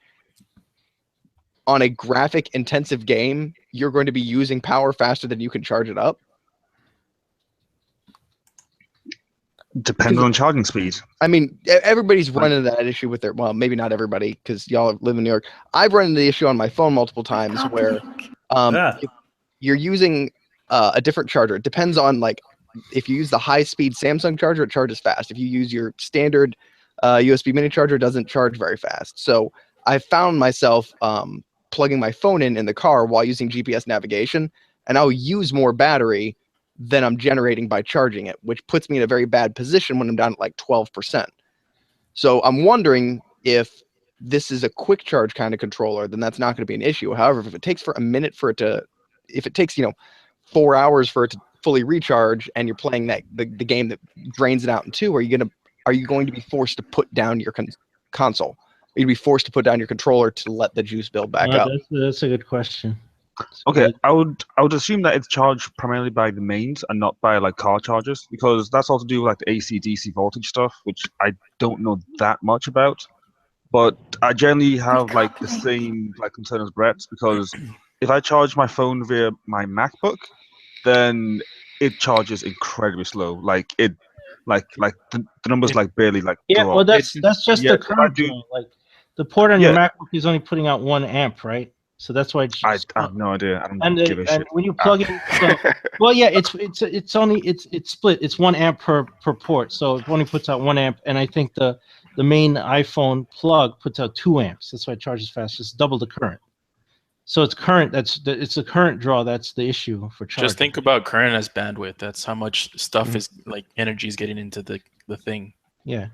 on a graphic intensive game, you're going to be using power faster than you can charge it up? Depends on charging speed. I mean, everybody's running that issue with their, well, maybe not everybody, because y'all live in New York. I've run into the issue on my phone multiple times where you're using a different charger. It depends on, like, if you use the high-speed Samsung charger, it charges fast. If you use your standard USB mini charger, it doesn't charge very fast. So I found myself plugging my phone in the car while using GPS navigation, and I'll use more battery than I'm generating by charging it, which puts me in a very bad position when I'm down at like 12%. So I'm wondering if this is a quick charge kind of controller, then that's not going to be an issue. However, if it takes for a minute for it to, if it takes, 4 hours for it to fully recharge, and you're playing the game that drains it out in 2, are you going to be forced to put down your console? You'd be forced to put down your controller to let the juice build back up. That's a good question. Okay, I would assume that it's charged primarily by the mains and not by like car chargers, because that's all to do with like the AC DC voltage stuff, which I don't know that much about. But I generally have like the same like concern as Brett's, because if I charge my phone via my MacBook, then it charges incredibly slow. Like it, like the numbers like barely like. Yeah, go well up. that's just the current. Like the port on your MacBook is only putting out 1 amp, right? So that's why I have no idea. I don't give a shit. And when you plug in, well, yeah, it's split. It's 1 amp per port, so it only puts out 1 amp. And I think the main iPhone plug puts out 2 amps. That's why it charges fast. It's double the current. So it's current. It's the current draw. That's the issue for charging. Just think about current as bandwidth. That's how much stuff is like energy is getting into the thing. Yeah.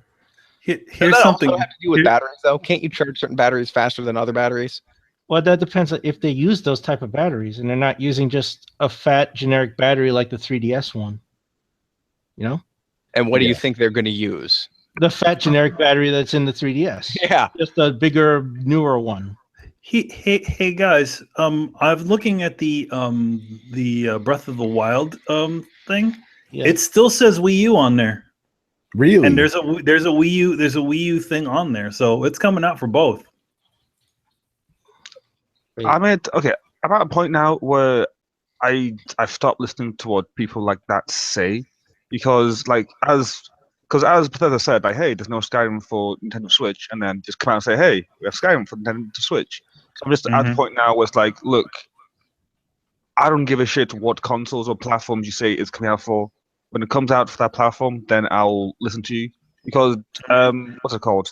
Here's something also have to do with batteries, though. Can't you charge certain batteries faster than other batteries? Well, that depends on if they use those type of batteries, and they're not using just a fat generic battery like the 3DS one. And what do you think they're going to use? The fat generic battery that's in the 3DS. Yeah, just a bigger, newer one. Hey guys, I'm looking at the Breath of the Wild thing. Yeah. It still says Wii U on there. Really? And there's a Wii U thing on there, so it's coming out for both. I'm at a point now where I've stopped listening to what people like that say, because as Bethesda said, like, hey, there's no Skyrim for Nintendo Switch, and then just come out and say, hey, we have Skyrim for Nintendo Switch. So I'm just at the point now where it's like, look, I don't give a shit what consoles or platforms you say it's coming out for. When it comes out for that platform, then I'll listen to you, because what's it called?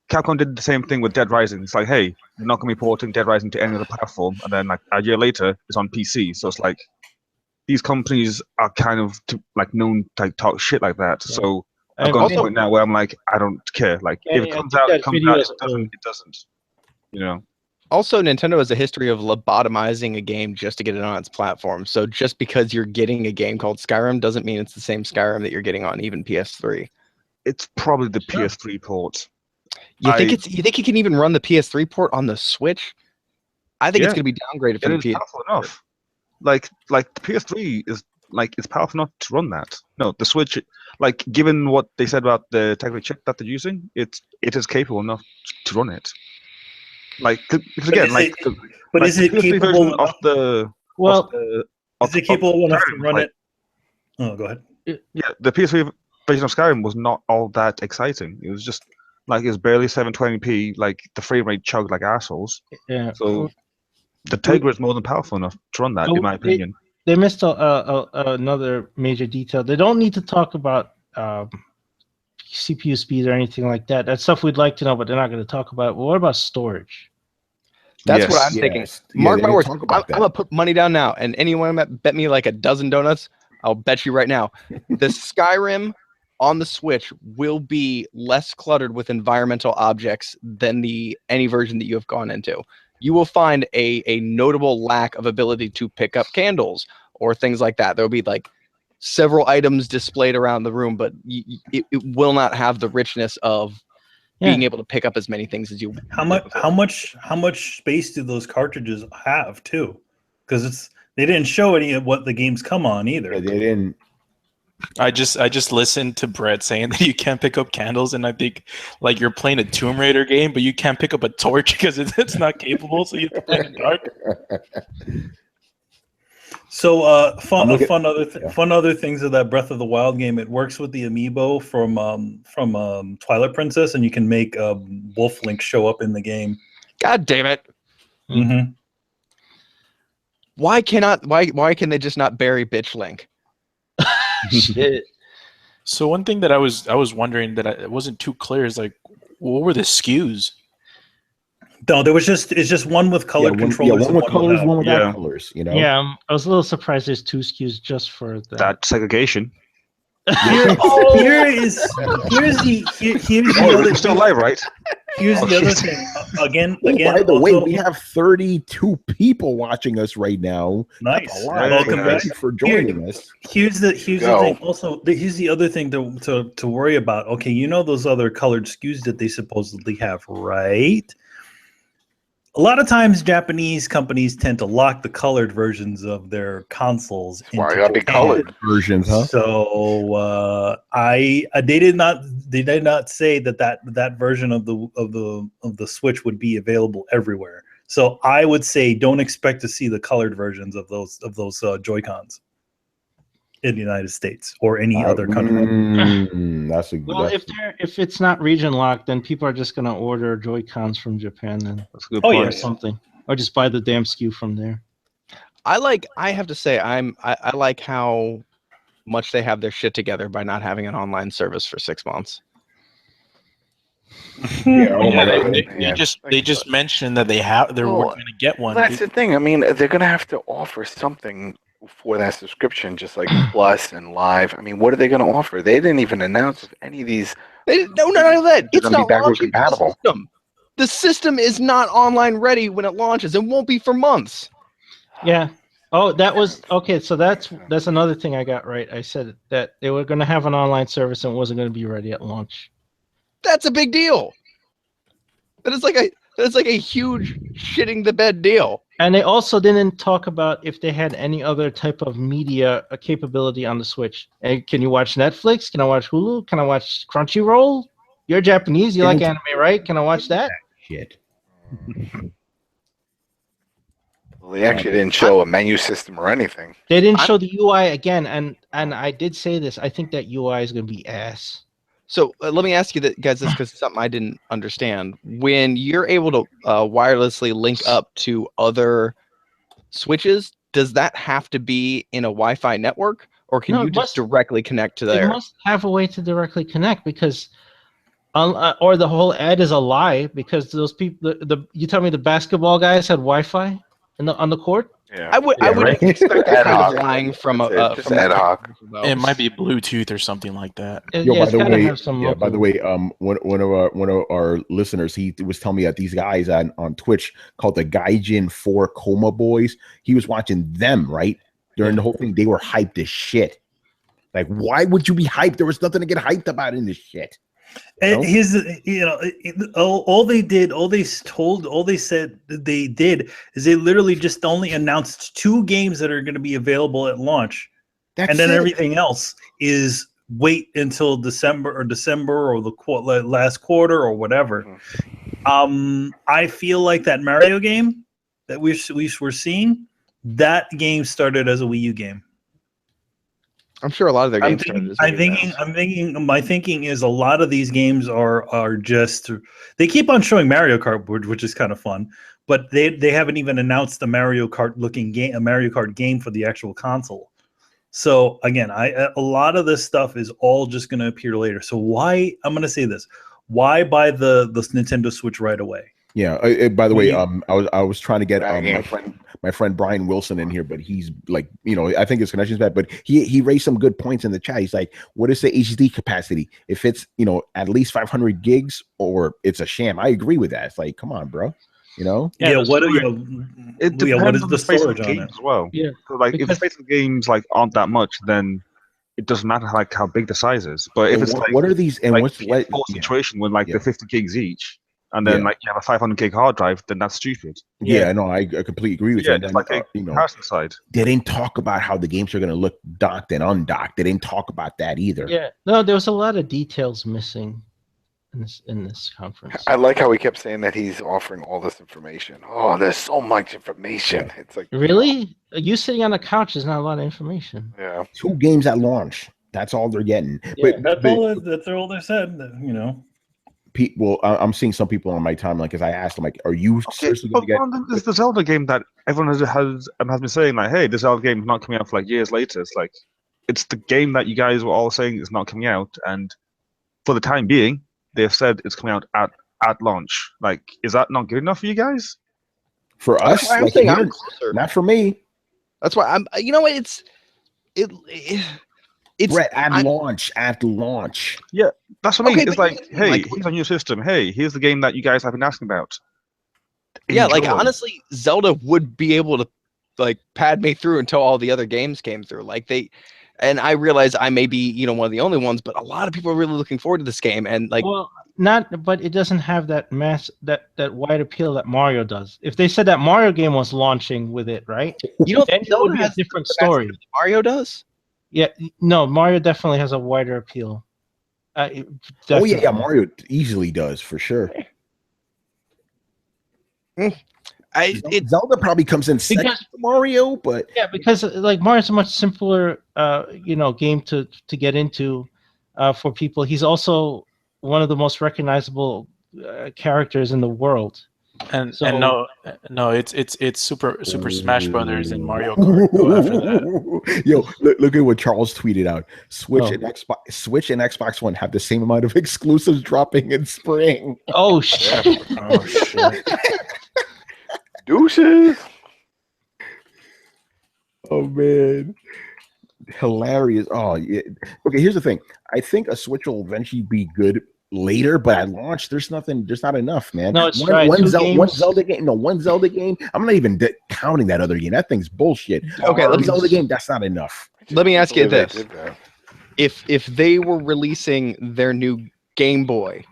Capcom did the same thing with Dead Rising. It's like, hey, you're not going to be porting Dead Rising to any other platform, and then like a year later, it's on PC. So it's like these companies are kind of known to talk shit like that. Yeah. So I've got to the point now where I'm like, I don't care. Like if it comes out, it comes out. If it doesn't. Also, Nintendo has a history of lobotomizing a game just to get it on its platform. So just because you're getting a game called Skyrim doesn't mean it's the same Skyrim that you're getting on even PS3. It's probably the PS3 port. You think you can even run the PS3 port on the Switch? I think it's going to be downgraded from the PS3. Powerful enough. Like the PS3 is like it's powerful enough to run that. No, the Switch, like given what they said about the technical chip that they're using, it is capable enough to run it. Like because again, is it capable of the is it capable enough to run it? Oh, go ahead. Yeah, the PS3 version of Skyrim was not all that exciting. It was just like it's barely 720p. Like the frame rate chugged like assholes. Yeah. So the Tegra is more than powerful enough to run that, in my opinion. They missed another major detail. They don't need to talk about CPU speed or anything like that. That's stuff we'd like to know, but they're not going to talk about it. Well, what about storage? That's what I'm thinking. Mark my words. I'm going to put money down now, and anyone that bet me like a dozen donuts, I'll bet you right now, the Skyrim on the Switch will be less cluttered with environmental objects than any version that you have gone into. You will find a notable lack of ability to pick up candles or things like that. There will be like several items displayed around the room, but it will not have the richness of being able to pick up as many things as you. How much space do those cartridges have too? Because they didn't show any of what the games come on either. Yeah, they didn't. I just listened to Brett saying that you can't pick up candles, and I think like you're playing a Tomb Raider game, but you can't pick up a torch because it's not capable, so you have to play in the dark. So fun other things of that Breath of the Wild game. It works with the amiibo from Twilight Princess, and you can make Wolf Link show up in the game. God damn it! Mm-hmm. Why can they just not bury Bitch Link? Shit. So one thing that I was wondering that it wasn't too clear is like, what were the SKUs? No, it's just one with colored controllers. One with colors, one without colors. You know. Yeah, I was a little surprised. There's 2 SKUs just for that segregation. Here's the other. Still live, right? Here's the other thing. Again. By the way, we have 32 people watching us right now. Nice. Welcome back. Thank you for joining us. Here's the thing. Also, here's the other thing to worry about. Okay, you know those other colored SKUs that they supposedly have, right? A lot of times, Japanese companies tend to lock the colored versions of their consoles. Why gotta be colored versions, huh? So they did not say that version of the Switch would be available everywhere. So I would say don't expect to see the colored versions of those Joy-Cons in the United States or any other country. If it's not region locked, then people are just going to order Joy-Cons from Japan then. That's a good point. Or something, or just buy the damn SKU from there. I have to say I like how much they have their shit together by not having an online service for 6 months. They just mentioned that they're going to get one. That's the thing. I mean, they're going to have to offer something for that subscription, just like Plus and Live. I mean, what are they going to offer? They didn't even announce if any of these. None of that. It's not backward compatible. The system is not online ready when it launches. It won't be for months. Yeah. Oh, that was okay. So that's another thing I got right. I said that they were going to have an online service and it wasn't going to be ready at launch. That's a big deal. That is like a huge shitting the bed deal. And they also didn't talk about if they had any other type of media capability on the Switch. And can you watch Netflix? Can I watch Hulu? Can I watch Crunchyroll? You're Japanese. You like anime, right? Can I watch that? Shit. Well, they actually didn't show a menu system or anything. They didn't show the UI again. And I did say this. I think that UI is going to be ass. So let me ask you guys this because it's something I didn't understand. When you're able to wirelessly link up to other Switches, does that have to be in a Wi-Fi network, or can you just directly connect to there? It must have a way to directly connect because, or the whole ad is a lie because those people. You tell me the basketball guys had Wi-Fi on the court. Yeah. I would expect that kind of lying from from ad hoc. It might be Bluetooth or something like that. By the way, one of our listeners, he was telling me that these guys on Twitch called the Gaijin 4 Coma Boys. He was watching them right during the whole thing. They were hyped as shit. Like, why would you be hyped? There was nothing to get hyped about in this shit. And all they said they did is they literally just only announced 2 games that are going to be available at launch, and then everything else is wait until December or the last quarter or whatever. I feel like that Mario game that we're seeing, that game started as a Wii U game. I'm sure a lot of their games started as Wii U games. My thinking is a lot of these games are just, they keep on showing Mario Kart, which is kind of fun, but they haven't even announced a Mario Kart game for the actual console. So again, a lot of this stuff is all just going to appear later. So why, I'm going to say this, why buy the Nintendo Switch right away? Yeah. By the way, I was trying to get my friend Brian Wilson in here, but he's like, I think his connection's bad. But he raised some good points in the chat. He's like, "What is the HD capacity? If it's at least 500 gigs, or it's a sham." I agree with that. It's like, come on, bro. It what depends is the storage on it as well? Yeah. So like, if the space of games like aren't that much, then it doesn't matter like how big the size is. But if it's what are these and what's a situation when like they're 50 gigs each, and then like you have a 500 gig hard drive, then that's stupid. Yeah, no, I completely agree with you. It's like a comparison side. They didn't talk about how the games are going to look docked and undocked. They didn't talk about that either. Yeah, no, there was a lot of details missing in this conference. I like how he kept saying that he's offering all this information. Oh, there's so much information. It's like, really, you sitting on the couch is not a lot of information. Yeah, 2 games at launch. That's all they're getting. Yeah, that's all they said. People, I'm seeing some people on my timeline because I asked them, like, "Are you seriously going to get?" There's the Zelda game that everyone has been saying, like, "Hey, the Zelda game is not coming out for like years later." It's like, it's the game that you guys were all saying is not coming out, and for the time being, they've said it's coming out at launch. Like, is that not good enough for you guys? For us, I'm saying I'm closer. Not for me. That's why I'm. You know what? It's Brett, at launch. Yeah, that's what I mean. It's like, hey, here's a new system. Hey, here's the game that you guys have been asking about. Yeah, like honestly, Zelda would be able to like pad me through until all the other games came through. Like and I realize I may be, one of the only ones, but a lot of people are really looking forward to this game. And like, well, but it doesn't have that that wide appeal that Mario does. If they said that Mario game was launching with it, right? Then it would be a different story. Mario does. Yeah, no, Mario definitely has a wider appeal. Oh yeah, Mario easily does for sure. Zelda probably comes in second to Mario, but yeah, because like Mario's a much simpler, game to get into for people. He's also one of the most recognizable characters in the world. And no, it's Super Smash Brothers and Mario Kart go after that. Yo, look at what Charles tweeted out. Switch and Xbox One have the same amount of exclusives dropping in spring. Oh shit! Oh shit! Deuces. Oh man, hilarious. Oh yeah. Okay, here's the thing. I think a Switch will eventually be good later, but at launch, there's not enough, man. No, it's one Zelda game. No, one Zelda game. I'm not even counting that other game. That thing's bullshit. Okay, Zelda game. That's not enough. Let me ask you this: if they were releasing their new Game Boy,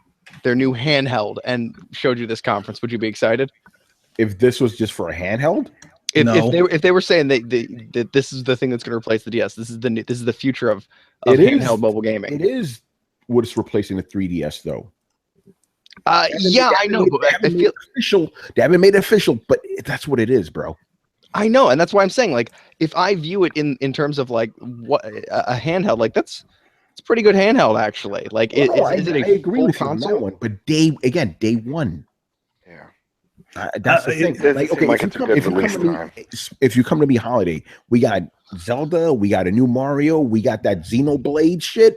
their new handheld, and showed you this conference, would you be excited? If this was just for a handheld? If they were saying that this is the thing that's going to replace the DS, this is the future of handheld mobile gaming. It is what's replacing the 3DS though. Yeah, I know. But I feel official. They haven't made it official, but that's what it is, bro. I know, and that's why I'm saying, like, if I view it in terms of like what a handheld, like it's a pretty good handheld actually. Like, is it a I agree with you on that one, but day one. That's the thing. Like, okay, if you come to me holiday, we got Zelda, we got a new Mario, we got that Xenoblade shit.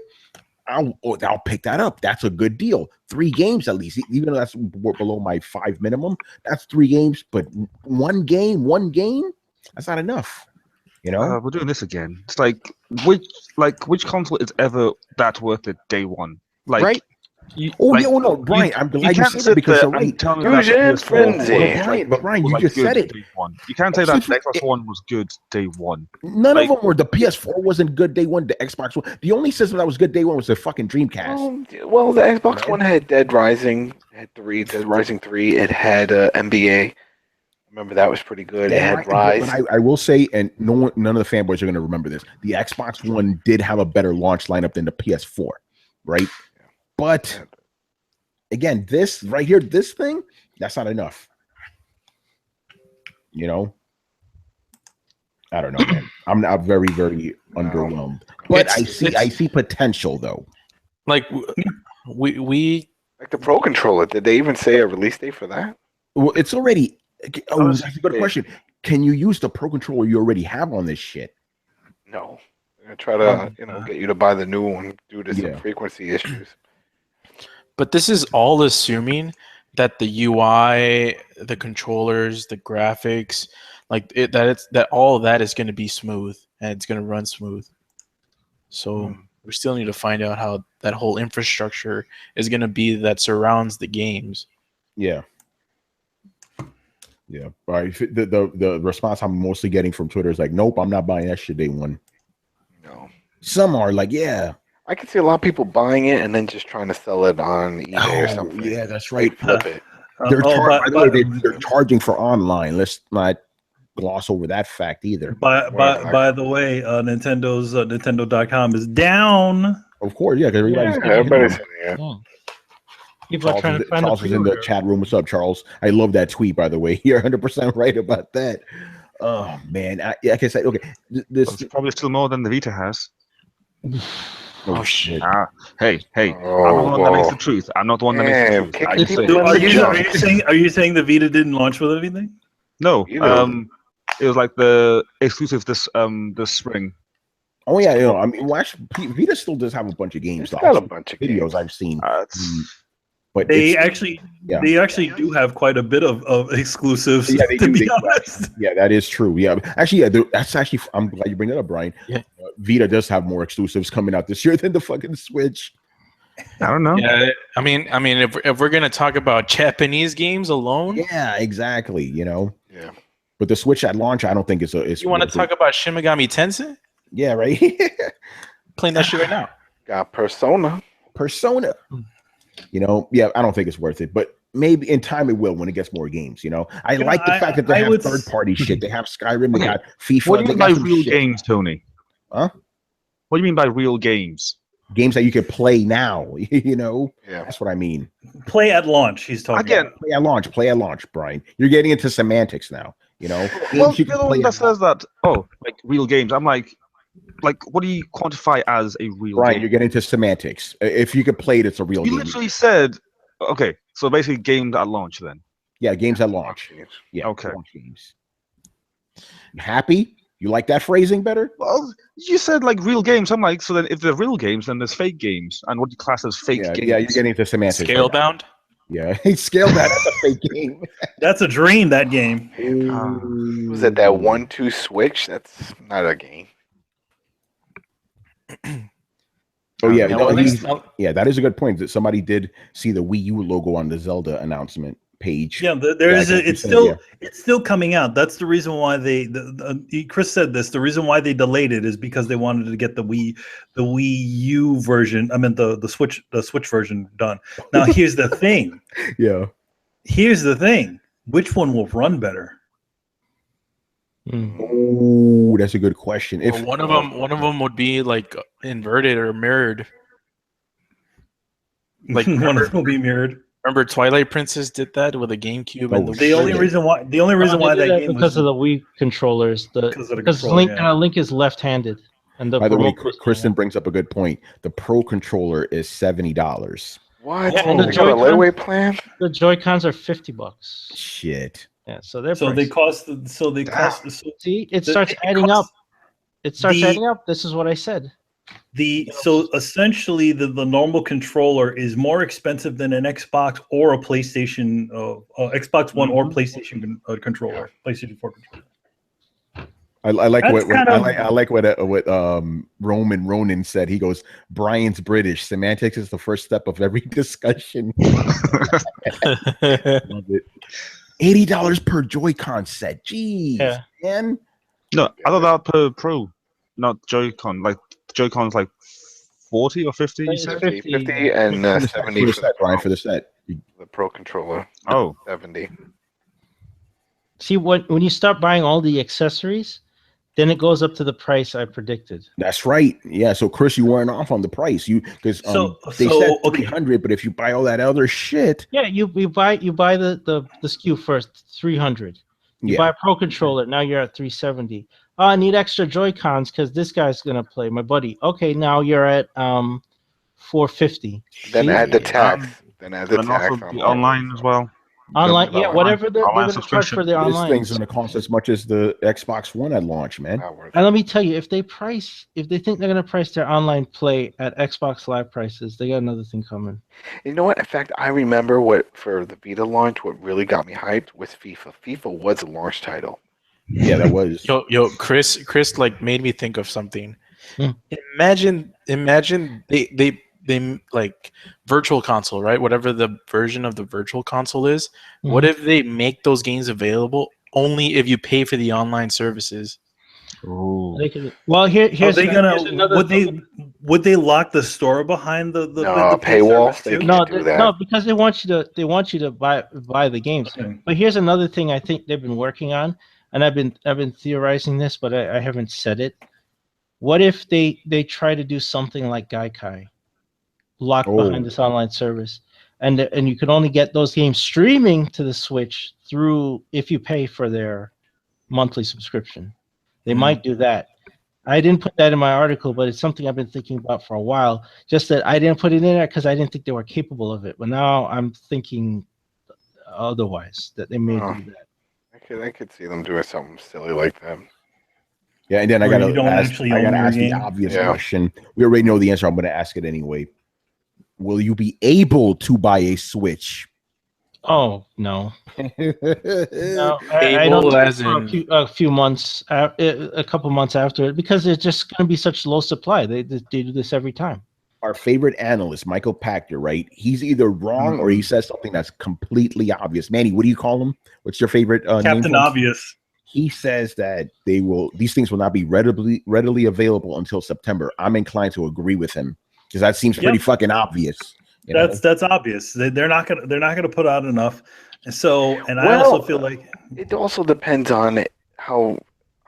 I'll pick that up. That's a good deal. 3 games at least, even though that's below my 5 minimum. That's 3 games, but one game, that's not enough. We're doing this again. It's like which console is ever that worth it day one? Like, right? No, Brian, I'm glad you said that because you're right. Brian, you just said it. You can't say that the Xbox One was good day one. None of them were. The PS4 wasn't good day one. The Xbox One, the only system that was good day one was the fucking Dreamcast. Well, the Xbox One had Dead Rising 3. It had NBA. Remember that was pretty good. Yeah, it had Rise. But I will say, and none of the fanboys are going to remember this. The Xbox One did have a better launch lineup than the PS4, right? But again, this right here, this thing, that's not enough. You know, I don't know, man. I'm not very, very underwhelmed. But I see potential though. Like we like the Pro Controller. Did they even say a release date for that? Well, it's already. Oh, that's a good question. Can you use the Pro Controller you already have on this shit? No. They're gonna try to, get you to buy the new one due to some frequency issues. But this is all assuming that the UI, the controllers, the graphics, that all of that is going to be smooth and it's going to run smooth. So we still need to find out how that whole infrastructure is going to be that surrounds the games. Yeah. Yeah. All right. The response I'm mostly getting from Twitter is like, nope, I'm not buying that shit day one. No. Some are like, yeah. I can see a lot of people buying it and then just trying to sell it on eBay or something. Yeah, that's right. Flip it. They're charging for online. Let's not gloss over that fact either. By the way, Nintendo's Nintendo.com is down. Of course, yeah, because everybody's in here. People are trying to find Charles is in the chat room. What's up, Charles? I love that tweet, by the way. You're 100% right about that. Oh man, like I said, okay, it's probably still more than the Vita has. Oh shit! Hey! I'm the one that makes the truth. I'm not the one that makes the truth. Are you saying the Vita didn't launch with anything? No. It was like the exclusive this spring. Oh yeah, I mean, actually, Vita still does have a bunch of games. It's got a bunch of videos games. I've seen. But they actually do have quite a bit of exclusives. Yeah, to be honest. Yeah, that is true. Yeah, actually, that's actually. I'm glad you bring that up, Brian. Yeah, Vita does have more exclusives coming out this year than the fucking Switch. I don't know. Yeah, I mean, if we're gonna talk about Japanese games alone, yeah, exactly. Yeah. But the Switch at launch, I don't think it's. You want to talk about Shin Megami Tensei? Yeah, right. Playing that shit right now. Got Persona. Yeah, I don't think it's worth it, but maybe in time it will when it gets more games. I like the fact that they have third-party shit. They have Skyrim, they got FIFA. What do you mean by real games, Tony? Huh? What do you mean by real games? Games that you can play now. Yeah, that's what I mean. Play at launch. He's talking again. About. Play at launch, Brian. You're getting into semantics now. Well, the one that says that. Oh, like real games. I'm like, what do you quantify as a real Brian, game? You're getting into semantics. If you could play it, it's a real game. You literally said, okay, so basically games at launch then. Yeah, games at launch. Yeah, okay. Launch games. Happy? You like that phrasing better? Well, you said like real games. I'm like, so then if they're real games, then there's fake games. And what do you class as fake games? Yeah, you're getting into semantics. Scalebound? Yeah, Scalebound. That's a fake game. That's a dream, that game. Was it that 1-2 switch? That's not a game. Oh yeah, that is a good point. That somebody did see the Wii U logo on the Zelda announcement page. Yeah, it's still coming out. That's the reason why Chris said this. The reason why they delayed it is because they wanted to get the Wii U version. I mean the Switch version done. Now here's the thing. Yeah. Here's the thing. Which one will run better? Oh, that's a good question. If one of them would be like inverted or mirrored, like one of them will be mirrored. Remember, Twilight Princess did that with a GameCube. And the only reason why that game because of the Wii controllers, because Link is left-handed. And by the way, Kristen brings up a good point. The Pro controller is $70. What? And the layaway plan? The Joy-Cons are $50. Shit. Yeah, so they're they cost. See, it starts adding up. It starts adding up. This is what I said. So essentially, the normal controller is more expensive than an Xbox or a PlayStation, Xbox One or PlayStation controller, PlayStation 4 controller. I like what Roman Ronan said. He goes, Brian's British. Semantics is the first step of every discussion. Love it. $80 per Joy-Con set. Jeez, man. No, I thought that per Pro, not Joy-Con. Like Joy-Con's like 40 or 50. You said 50 and 70 for the set, Brian, for the set. The Pro controller. Oh, 70. See, when you start buying all the accessories, then it goes up to the price I predicted. That's right. Yeah. So Chris, you weren't off on the price. Because they said 300, but if you buy all that other shit, yeah, you buy the SKU first, 300. You buy a Pro controller, now you're at 370. Oh, I need extra Joy-Cons because this guy's gonna play, my buddy. Okay, now you're at 450. Then add the tax. Then add the tax also the online as well. Online, yeah, whatever they're going to charge for their online. This thing's going to cost as much as the Xbox One at launch, man. And let me tell you, if they think they're going to price their online play at Xbox Live prices, they got another thing coming. You know what? In fact, I remember what for the beta launch, what really got me hyped was FIFA. FIFA was a launch title. Yeah, that was. Yo, Chris, like made me think of something. Imagine they like virtual console, right? Whatever the version of the virtual console is. What if they make those games available only if you pay for the online services? Well, here's would they lock the store behind the paywall? No, because they want you to buy the games. Okay. But here's another thing I think they've been working on, and I've been theorizing this, but I haven't said it. What if they try to do something like Gaikai? Locked behind this online service, and you can only get those games streaming to the Switch through if you pay for their monthly subscription. They might do that. I didn't put that in my article, but it's something I've been thinking about for a while. Just that I didn't put it in there because I didn't think they were capable of it. But now I'm thinking otherwise, that they may do that. I could see them doing something silly like that. Yeah, and then I gotta ask the obvious question. We already know the answer. I'm going to ask it anyway. Will you be able to buy a Switch? Oh no, no. I don't. A few months, a couple months after it, because it's just going to be such low supply. They do this every time. Our favorite analyst, Michael Pachter, right? He's either wrong or he says something that's completely obvious. Manny, what do you call him? What's your favorite Captain name? Obvious. He says that these things will not be readily available until September. I'm inclined to agree with him. Because that seems pretty fucking obvious. That's obvious. They're not gonna put out enough. I also feel like it also depends on how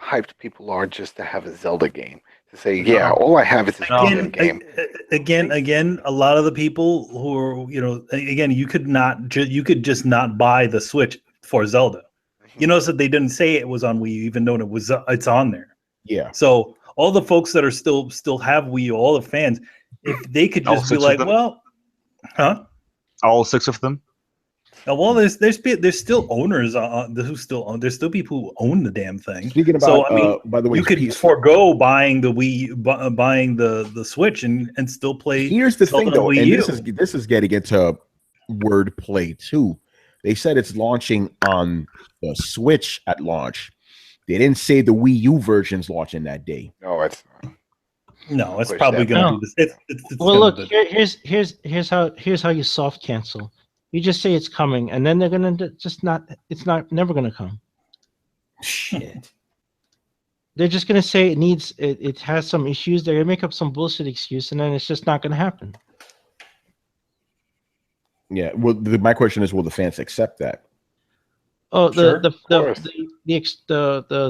hyped people are just to have a Zelda game. To say, all I have is a Zelda game. Again, a lot of the people who are, you could just not buy the Switch for Zelda. You notice that they didn't say it was on Wii U, even though it's on there. Yeah. So all the folks that are still have Wii U, all the fans. If they could just be like, well, all 6 of them. Well, there's still owners who still own. There's still people who own the damn thing. Speaking about, by the way, you could forego buying the Wii, buying the Switch, and still play. Here's the thing, though, and this is getting into wordplay too. They said it's launching on the Switch at launch. They didn't say the Wii U version's launching that day. No, it's not. No, it's probably going to be this. Well, look, here's how you soft cancel. You just say it's coming, and then they're gonna it's never gonna come. Shit. They're just gonna say it has some issues. They're gonna make up some bullshit excuse, and then it's just not gonna happen. Yeah. Well, my question is, will the fans accept that? Oh, the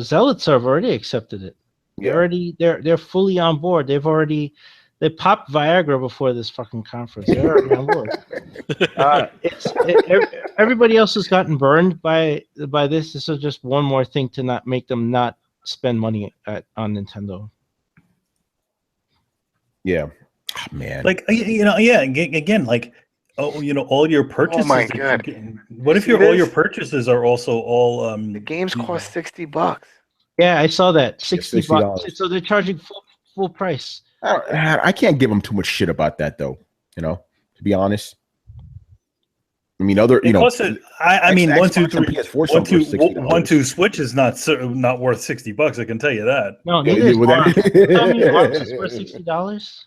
Zealots have already accepted it. Yeah. They're fully on board. They popped Viagra before this fucking conference. They're already on board. Everybody else has gotten burned by this. This is just one more thing to not make them not spend money on Nintendo. Yeah, man. Like again, like all your purchases. Oh my god! What if all your purchases are also all the games cost $60? Yeah, I saw that. $60. So they're charging full price. I can't give them too much shit about that, though. To be honest. I mean, one, two, three, one, two Switch is not worth $60. I can tell you that. No, neither is Arms. Tell me Arms is worth $60.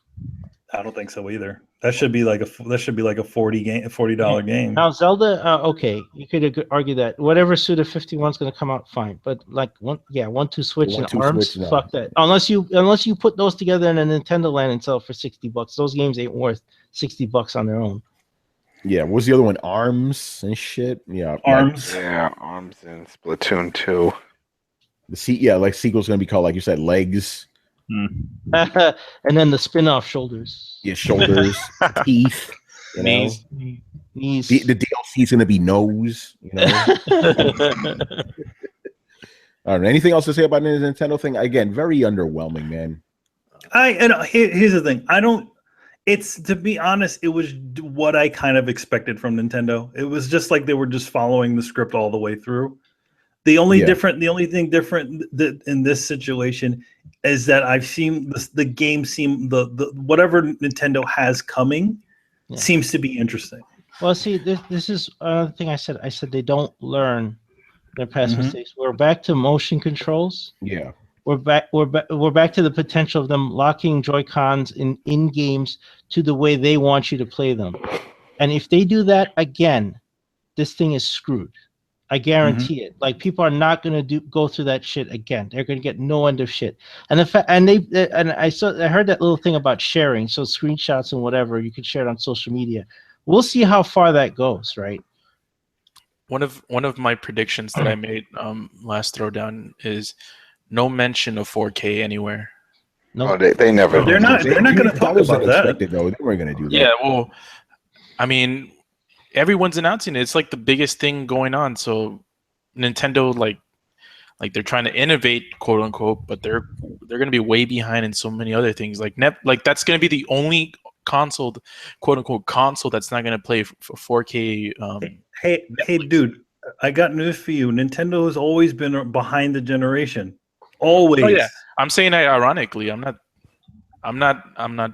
I don't think so either. That should be like a $40 game. Now Zelda, okay, you could argue that whatever Suda 51 is going to come out fine, but like 1-2 Switch and Arms, fuck that. Unless you put those together in a Nintendo Land and sell it for $60, those games ain't worth $60 on their own. Yeah, what was the other one? Arms and shit. Yeah, Arms. Yeah, Arms and Splatoon 2. Like sequel's gonna be called, like you said, Legs. And then the spin-off Shoulders. Yeah, shoulders, teeth, knees. Knees. The DLC is gonna be Nose. You know. I don't know. Anything else to say about the Nintendo thing? Again, very underwhelming, man. Here's the thing. It's, to be honest, it was what I kind of expected from Nintendo. It was just like they were just following the script all the way through. The only thing different in this situation is that I've seen the game seem the whatever Nintendo has coming seems to be interesting. Well, see, this is another thing I said. I said they don't learn their past mistakes. We're back to motion controls. Yeah. We're back to the potential of them locking Joy-Cons in games to the way they want you to play them. And if they do that again, this thing is screwed. I guarantee it. Like, people are not going to go through that shit again. They're going to get no end of shit. And I heard that little thing about sharing. So screenshots and whatever, you could share it on social media. We'll see how far that goes, right? One of my predictions that I made last Throwdown is no mention of 4K anywhere. No, they never. They're not going to talk about that. Though. They weren't going to do that. Yeah, well, I mean, everyone's announcing it. It's like the biggest thing going on. So Nintendo, like they're trying to innovate, quote unquote, but they're going to be way behind in so many other things. Like that's going to be the only console, quote unquote, console that's not going to play for 4K. Hey, dude, I got news for you. Nintendo has always been behind the generation. Always. Oh, yeah. I'm saying that ironically. I'm not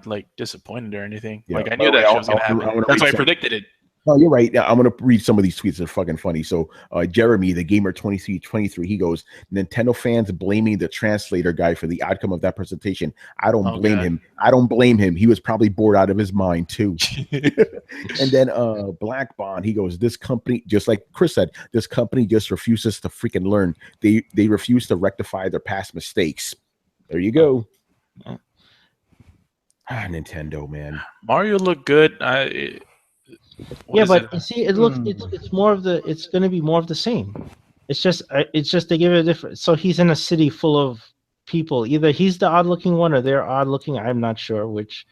like disappointed or anything. Yeah. Like, I knew that shit was gonna happen. That's why I predicted it. No, you're right. I'm gonna read some of these tweets. They're fucking funny. So Jeremy, the gamer 23, he goes, Nintendo fans blaming the translator guy for the outcome of that presentation. I don't blame him. I don't blame him. He was probably bored out of his mind too. And then Black Bond, he goes, this company, just like Chris said, this company just refuses to freaking learn. They refuse to rectify their past mistakes. There you go. Nintendo, man. Mario looked good. Yeah, but you see, it looks it's more of the it's going to be more of the same. It's just they give it a different. So he's in a city full of people. Either he's the odd looking one or they're odd looking. I'm not sure which,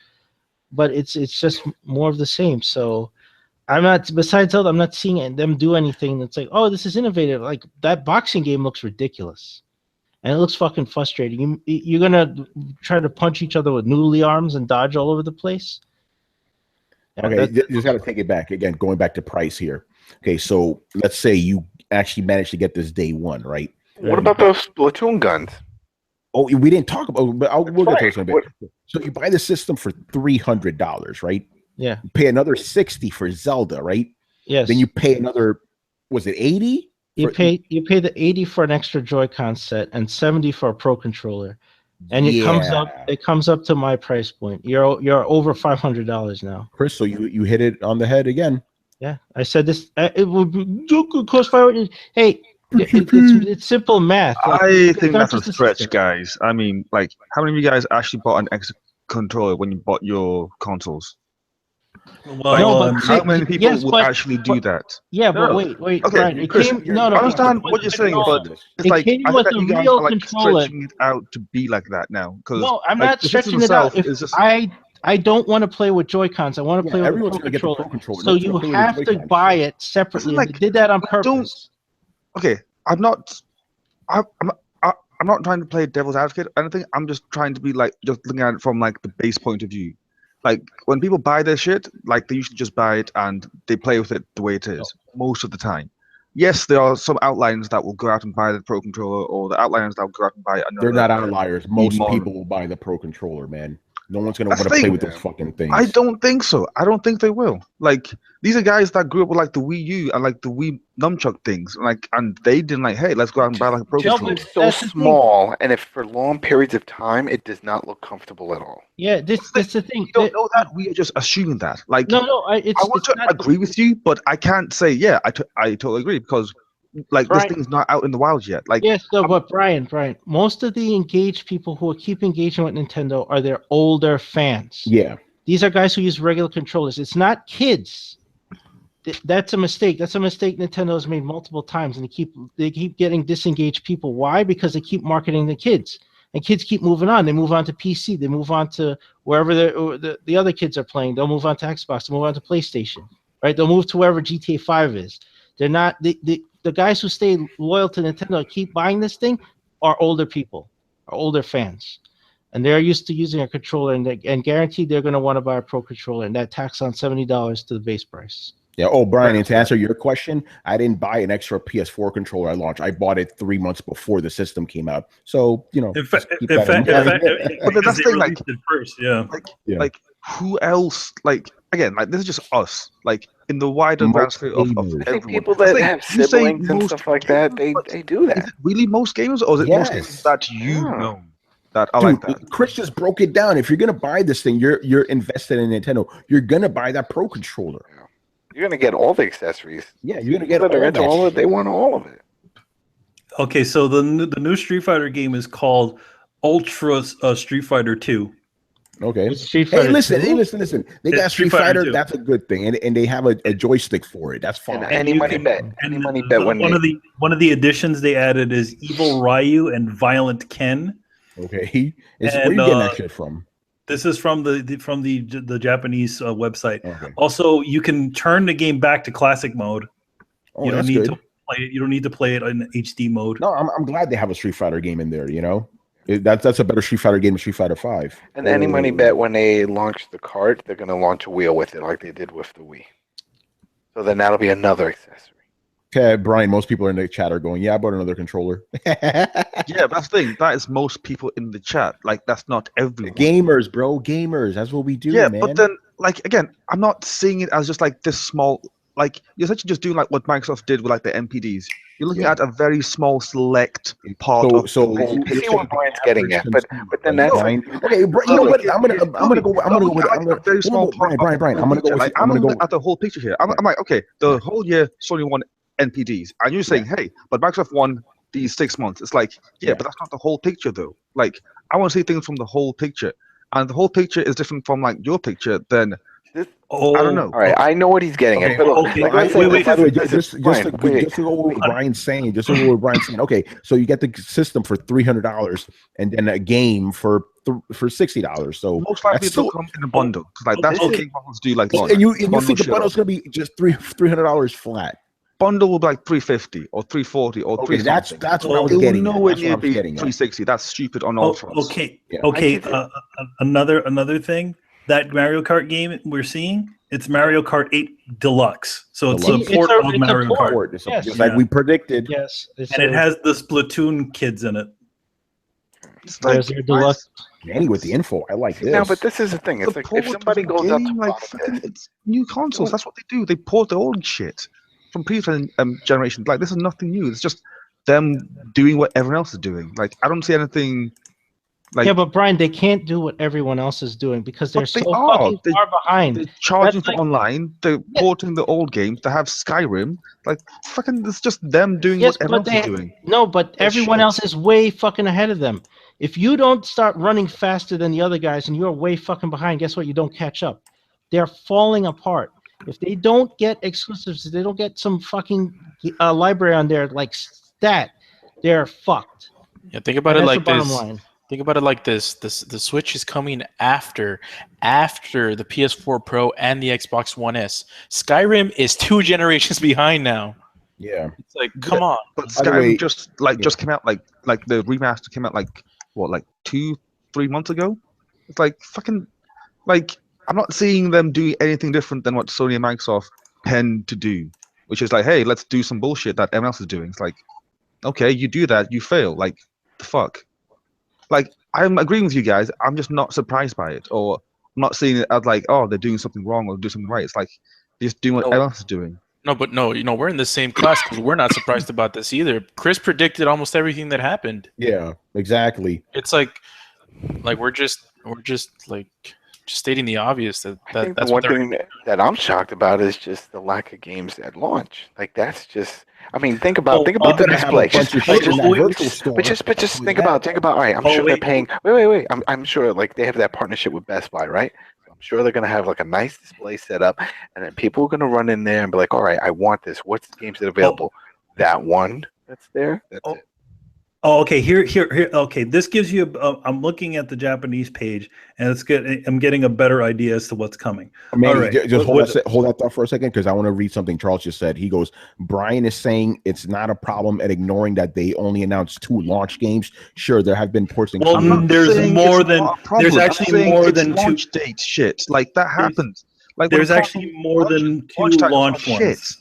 but it's just more of the same. So I'm not. Besides Zelda, I'm not seeing them do anything that's like, oh, this is innovative. Like, that boxing game looks ridiculous, and it looks fucking frustrating. You're gonna try to punch each other with noodly arms and dodge all over the place. Okay, you just got to take it back again. Going back to price here. Okay, so let's say you actually managed to get this day one, right? What about those Splatoon guns? Oh, we didn't talk about, but we'll get to this in a bit. So you buy the system for $300, right? Yeah. You pay another $60 for Zelda, right? Yes. Then you pay another, was it $80? You pay the $80 for an extra Joy-Con set and $70 for a Pro controller. And it comes up to my price point. You're over $500 now, Chris. So you hit it on the head again. Yeah, I said this. It would cost $500. Hey, it's simple math. Like, I think that's a stretch, guys. I mean, like, how many of you guys actually bought an extra controller when you bought your consoles? Well, how many people would actually do that? Yeah, but wait. Okay, Brian, Chris, I understand what you're saying, but it's like I think that you guys are like stretching it out to be like that now. No, I'm not stretching it out. I don't want to play with Joy-Cons. I want to play with the Pro controller. So you have to buy it separately. Like, they did that on purpose. Okay, I'm not trying to play devil's advocate or anything. I'm just trying to be like just looking at it from like the base point of view. Like, when people buy their shit, like, they usually just buy it and they play with it the way it is most of the time. Yes, there are some outliers that will go out and buy the Pro controller, or the outliers that will go out and buy another. They're not outliers. Most people will buy the Pro controller, man. No one's gonna want to play with those fucking things. I don't think so. I don't think they will. Like, these are guys that grew up with like the Wii U and like the Wii nunchuck things, like, and they didn't like, hey, let's go out and buy like a Pro controller. It's so small, and if for long periods of time, it does not look comfortable at all. Yeah, that's the thing. You don't know that. We are just assuming that. Like, no, I want to agree with you, but I can't say I totally agree, because like, Brian, this thing's not out in the wild yet. Like, yes, no, but Brian, most of the engaged people who keep engaging with Nintendo are their older fans. Yeah, these are guys who use regular controllers. It's not kids. that's a mistake. That's a mistake Nintendo's made multiple times, and they keep getting disengaged people. Why? Because they keep marketing the kids, and kids keep moving on. They move on to PC. They move on to wherever the other kids are playing. They'll move on to Xbox. They'll move on to PlayStation. Right? They'll move to wherever GTA 5 is. They're not the guys who stay loyal to Nintendo, keep buying this thing, are older people, are older fans. And they're used to using a controller, and guaranteed they're going to want to buy a Pro controller, and that tacks on $70 to the base price. Yeah. Oh, Brian, and to answer your question, I didn't buy an extra PS4 controller at launch. I bought it 3 months before the system came out. So, you know, but that's the thing, like, first, like who else? Like, again, like, this is just us. Like, in the wider landscape of everyone. People that have siblings and stuff like that, they do that. Is it really most gamers, or is it most gamers that you know? That I like that. Chris just broke it down. If you're gonna buy this thing, you're invested in Nintendo. You're gonna buy that Pro controller. You're gonna get all the accessories. Yeah, you're gonna get all of it. They want all of it. Okay, so the new Street Fighter game is called Ultra Street Fighter 2. Okay. Hey, listen. They got Street Fighter. That's a good thing, and they have a joystick for it. That's fine. Any money bet. One of the additions they added is Evil Ryu and Violent Ken. Okay, where you getting that shit from? This is from the Japanese website. Okay. Also, you can turn the game back to classic mode. Oh, you don't that's need good. to play it. You don't need to play it in HD mode. No, I'm glad they have a Street Fighter game in there. You know, that's a better Street Fighter game than Street Fighter 5. And any money bet when they launch the cart, they're gonna launch a wheel with it, like they did with the Wii. So then that'll be another accessory. Okay, Brian, most people in the chat are going, yeah, I bought another controller. Yeah, that's the thing. That is most people in the chat. Like, that's not everyone. Gamers, bro. Gamers. That's what we do, yeah, man. But then, like, again, I'm not seeing it as just, like, this small... Like, you're essentially just doing, like, what Microsoft did with, like, the NPDs. You're looking at a very small, select part of... So you see what Brian's getting at, but then that's... Okay, you know what? I'm gonna go with... very small part. Brian, I'm gonna go with... Like, I'm looking at the whole picture here. I'm like, okay, the whole year, Sony won NPDs, and you're saying, hey, but Microsoft won these 6 months. It's like, yeah, but that's not the whole picture, though. Like, I want to see things from the whole picture, and the whole picture is different from, like, your picture. Then I don't know. All right, I know what he's getting at. Just to go with what Brian's saying. Okay, so you get the system for $300, and then a game for $60. So most likely they'll come in a bundle, because like that's what game bundles do. Like, and you think the bundle's gonna be just $300 flat? Bundle will be like $350 or $340 or $3. That's what I was getting. Nowhere near be $360. That's stupid on all fronts. Okay. Another thing. That Mario Kart game we're seeing, it's Mario Kart 8 Deluxe. So it's a port of Mario Kart. Yes. Like we predicted. Yes. And it has the Splatoon kids in it. There's your Deluxe. Danny with the info. I like this. No, but this is the thing. It's like if somebody goes up to like it's new consoles. That's what they do. They port the old shit from previous generations. Like, this is nothing new. It's just them doing what everyone else is doing. Like, I don't see anything... Like, yeah, but Brian, they can't do what everyone else is doing because they're so fucking far behind. They're charging for online. They're porting the old games. They have Skyrim. Like, fucking, it's just them doing what everyone else is doing. No, but everyone else is way fucking ahead of them. If you don't start running faster than the other guys and you're way fucking behind, guess what? You don't catch up. They're falling apart. If they don't get exclusives, if they don't get some fucking library on there like stat, they're fucked. Yeah, think about it like this. Think about it like this: the Switch is coming after the PS4 Pro and the Xbox One S. Skyrim is 2 generations behind now. Yeah, it's like, come on. But Skyrim just came out like the remaster came out like 2-3 months ago. It's like fucking like I'm not seeing them do anything different than what Sony and Microsoft tend to do, which is like, hey, let's do some bullshit that everyone else is doing. It's like, okay, you do that, you fail. Like, the fuck. Like, I'm agreeing with you guys. I'm just not surprised by it, or I'm not seeing it as like, oh, they're doing something wrong or doing something right. It's like they're just doing what everyone else is doing. No, you know, we're in the same class because we're not surprised about this either. Chris predicted almost everything that happened. Yeah, exactly. It's like we're just like stating the obvious that's one thing that I'm shocked about is just the lack of games at launch. Like, that's just. I mean, think about the display. But just think about. All right, I'm sure they're paying. Wait. I'm sure like they have that partnership with Best Buy, right? So I'm sure they're gonna have like a nice display set up, and then people are gonna run in there and be like, "All right, I want this. What's the games that are available?" That one that's there. That's it. Oh, okay. Here. Okay, this gives you. I'm looking at the Japanese page, and it's good. I'm getting a better idea as to what's coming. Man, all right. just hold that thought for a second, because I want to read something Charles just said. He goes, Brian is saying it's not a problem at ignoring that they only announced 2 launch games. Sure, there have been ports. Well, there's more than. There's actually more than 2 launch date shit. Like that happens. Like there's actually more than 2 launch ones.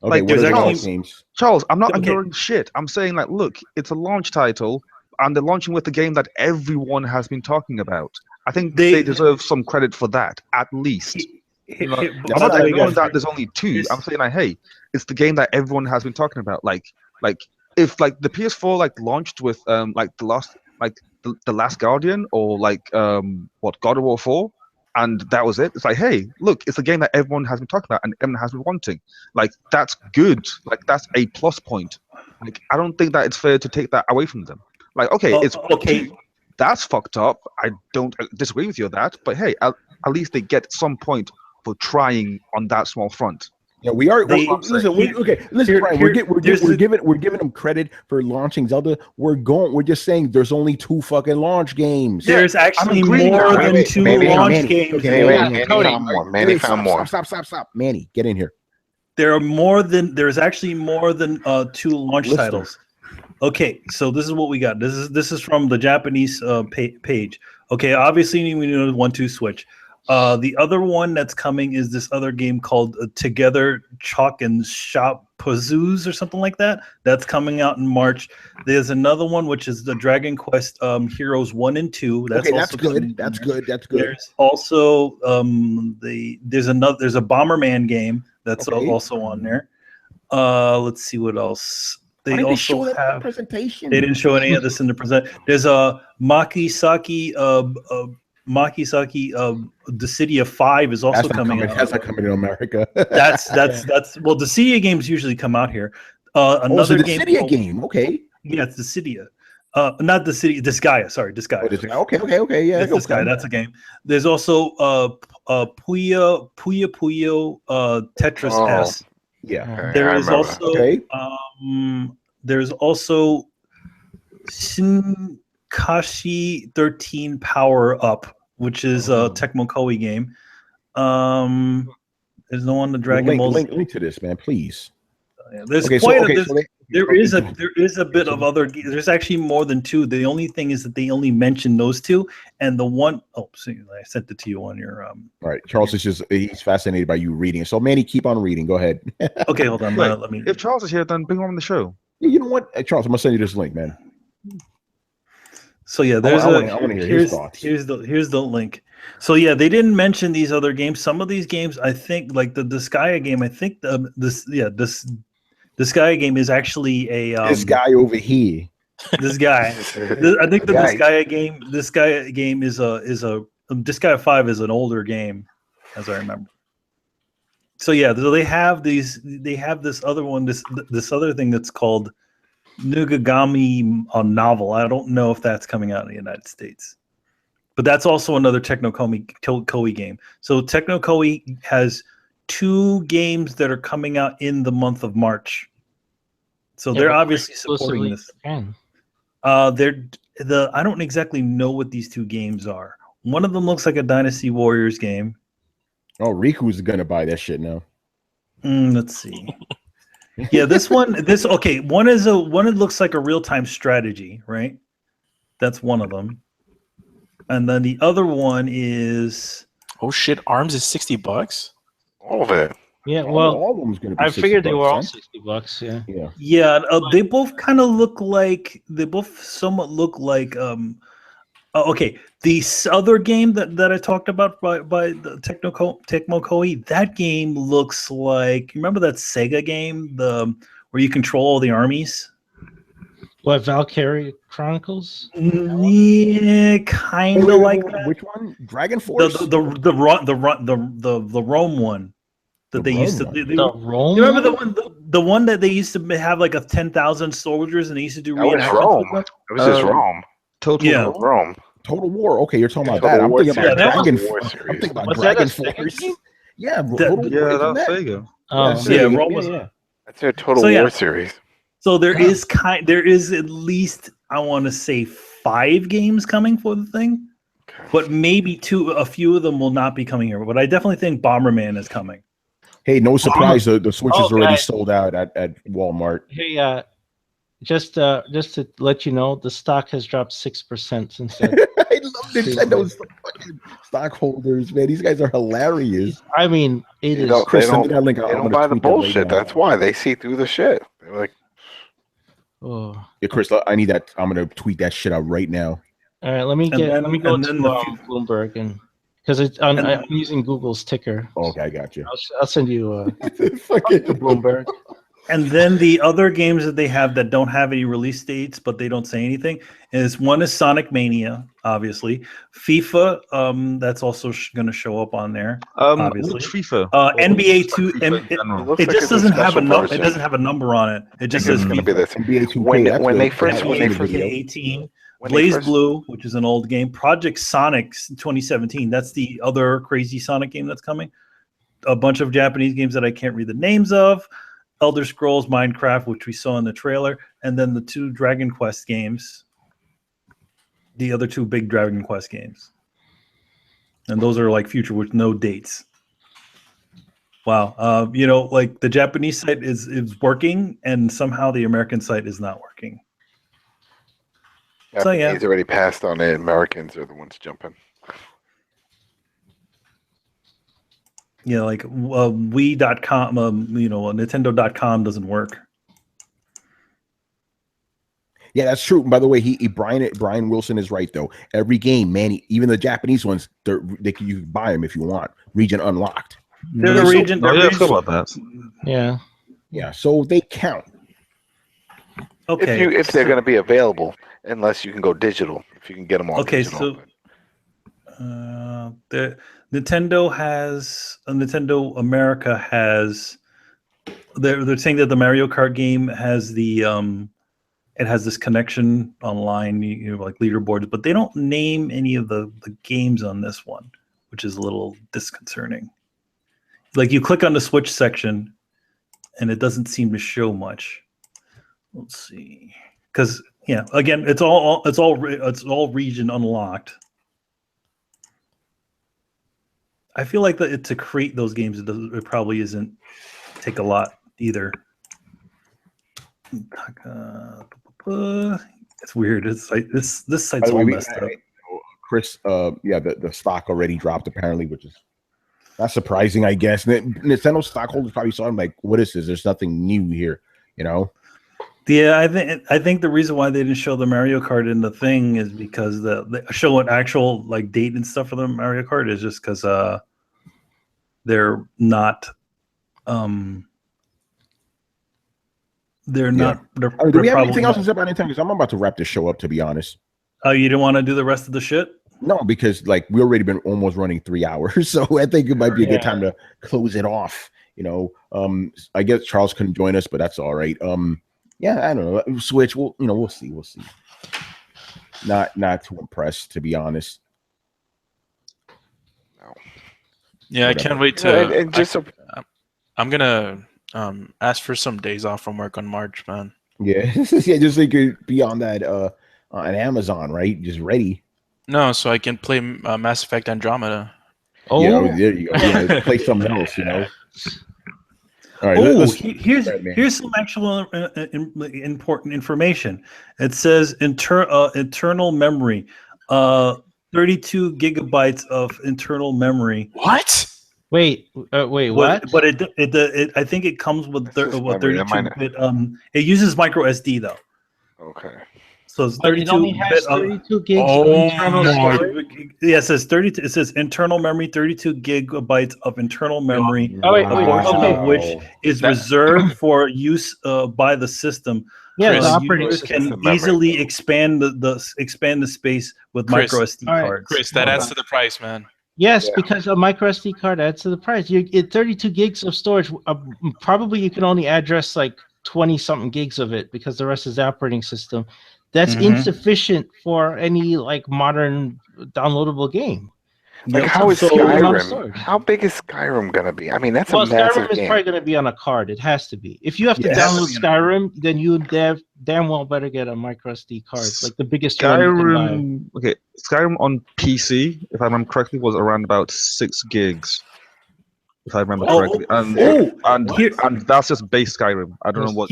Okay, like, there's actually, Charles, I'm not ignoring shit. I'm saying, like, look, it's a launch title, and they're launching with the game that everyone has been talking about. I think they deserve some credit for that, at least. I'm not ignoring that there's only 2. I'm saying, like, hey, it's the game that everyone has been talking about. Like if like the PS4 like launched with like the Last Guardian, or like God of War 4. And that was it. It's like, hey, look, it's a game that everyone has been talking about and everyone has been wanting. Like, that's good. Like, that's a plus point. Like, I don't think that it's fair to take that away from them. Like, okay, it's okay. That's fucked up. I don't disagree with you on that. But hey, at least they get some point for trying on that small front. Yeah, we are. Listen, Brian, we're giving them credit for launching Zelda. We're just saying there's only 2 fucking launch games. There's actually more than 2 launch games. Manny found more. Stop. Manny, get in here. There's actually more than 2 launch titles. Okay, so this is what we got. This is from the Japanese page. Okay, obviously we know 1-2 Switch. The other one that's coming is this other game called Together Chalk and Shop Pazoos or something like that. That's coming out in March. There's another one which is the Dragon Quest Heroes 1 and 2. That's good. That's good. There's also there's a Bomberman game that's also on there. Let's see what else. They also have presentation. They didn't show any of this in the present. There's a Makisaki Dissidia 5 is also coming out. That's not coming to America. that's well, the Dissidia games usually come out here. Another game. Dissidia game. Okay. Yeah, it's Dissidia. Not Dissidia. Disgaea. Sorry, Disgaea. Okay. Yeah, that's Disgaea. That's a game. There's also Puyo Tetris S. Yeah. There is also there's also Shinkashi 13 Power Up, which is a Tecmo Koei game. There's no one the Dragon Ball. Link to this, man, please. There's there is a bit of other. There's actually more than 2. The only thing is that they only mentioned those 2, and the one see, I sent it to you on your All right, Charles is he's fascinated by you reading. So Manny, keep on reading. Go ahead. Okay, hold on. Let me. If Charles is here, then bring him on the show. Yeah, you know what, Charles? I'm gonna send you this link, man. So yeah, there's here's the link. So yeah, they didn't mention these other games. Some of these games, I think, like the Disgaea game, I think this Disgaea game is actually a this guy over here. This guy. I think the Disgaea game is a Disgaea 5 is an older game, as I remember. So yeah, so they have this other one, this other thing that's called Nugagami novel. I don't know if that's coming out in the United States, but that's also another Tecmo Koei game. So Tecmo Koei has 2 games that are coming out in the month of March. So they're obviously supporting this. I don't exactly know what these 2 games are. One of them looks like a Dynasty Warriors game. Oh, Riku's gonna buy that shit now. Let's see. Yeah, one it looks like a real-time strategy, right? That's one of them. And then the other one is oh shit, ARMS is $60. All of it. Yeah, well, all of them's gonna be I figured they were all $60. Yeah. Yeah, they both kind of look like somewhat look like okay, the other game that I talked about by the Tecmo Koei, that game looks like, remember that Sega game, where you control all the armies? What, Valkyrie Chronicles? Yeah, kind of like that. Which one? Dragon Force? The Rome one that they used to. The Rome. You remember the one that they used to have like 10,000 soldiers and they used to do. That was Rome. It was just Rome. Total yeah. Rome. Total War. Okay, you're talking about that. I'm thinking about Dragon Force. I'm thinking about Dragon Force. Yeah, that's Sega. Yeah. That's their Total War series. So there is at least, I want to say, 5 games coming for the thing, but maybe a few of them will not be coming here. But I definitely think Bomberman is coming. Hey, no surprise, the Switch is already sold out at Walmart. Hey, just to let you know, the stock has dropped 6% since then. I love Nintendo's fucking stockholders, man. These guys are hilarious. I mean, it is. Chris, they don't buy the bullshit. That's why they see through the shit. They're like, yeah, Chris, I need that. I'm gonna tweet that shit out right now. All right, let me go to Bloomberg and because I'm using Google's ticker. Okay, I got you. I'll send you to Bloomberg. And then the other games that they have that don't have any release dates, but they don't say anything, is one is Sonic Mania, obviously. FIFA, that's also going to show up on there. Obviously, FIFA. NBA 2. It just doesn't have a number. It doesn't have a number on it. It just says going to be this. NBA 2K. When they first 18. Blaze Blue, which is an old game. Project Sonic 2017. That's the other crazy Sonic game that's coming. A bunch of Japanese games that I can't read the names of. Elder Scrolls, Minecraft, which we saw in the trailer, and then the 2 Dragon Quest games, the other 2 big Dragon Quest games. And those are like future with no dates. Wow. Like the Japanese site is working, and somehow the American site is not working. Japanese already passed on it. Americans are the ones jumping. Yeah, like Wii.com, Nintendo.com doesn't work. Yeah, that's true. By the way, Brian Wilson is right though. Every game, man, even the Japanese ones, you can buy them if you want. Region unlocked. They're the region. About that. Yeah. Yeah. So they count. Okay. If they're going to be available, unless you can go digital, if you can get them all. Okay, digital. So the Nintendo America has. They're saying that the Mario Kart game has the it has this connection online, like leaderboards, but they don't name any of the games on this one, which is a little disconcerting. Like you click on the Switch section, and it doesn't seem to show much. Let's see, because again, it's all region unlocked. I feel like to create those games, it probably isn't take a lot either. It's weird. It's like this site's all messed up. Chris, the stock already dropped apparently, which is not surprising, I guess. Nintendo stockholders probably saw like, what is this? There's nothing new here, Yeah, I think the reason why they didn't show the Mario Kart in the thing is because the show an actual like date and stuff for the Mario Kart is just because they're not they're not. Do we have anything else to say about Nintendo? Because I'm about to wrap this show up, to be honest. Oh, you didn't want to do the rest of the shit? No, because like we already been almost running 3 hours, so I think it might be a good time to close it off. I guess Charles couldn't join us, but that's all right. Yeah, I don't know. Switch, we'll see. Not too impressed, to be honest. No. Yeah, Whatever. I can't wait to. I'm gonna ask for some days off from work on March, man. Yeah, yeah, just so you could be on that on Amazon, right? Just ready. No, so I can play Mass Effect Andromeda. Oh, there you go. Yeah, play something else, All right, here's some actual important information. It says internal memory, 32 gigabytes of internal memory. What? Wait, what? But it I think it comes with 32-bit. It uses micro SD though. Okay. So it's 32 gigs of internal storage. Yeah, it says 32. It says internal memory, 32 gigabytes of internal memory, of which is reserved for use by the system. Yeah, so the operating system can easily expand the space with micro SD cards. Chris, that adds to the price, man. Yes, because a micro SD card adds to the price. You get 32 gigs of storage. Probably you can only address like 20 something gigs of it because the rest is the operating system. That's insufficient for any like modern downloadable game. Like, how is Skyrim? How big is Skyrim gonna be? I mean, that's a massive Skyrim is game. probably going to be on a card. It has to be. If you have to download Skyrim, then you damn well better get a micro SD card, like the biggest one you can buy. Okay, Skyrim on PC, if I remember correctly, was around about 6 gigs. If I remember correctly, and that's just base Skyrim. I don't know what.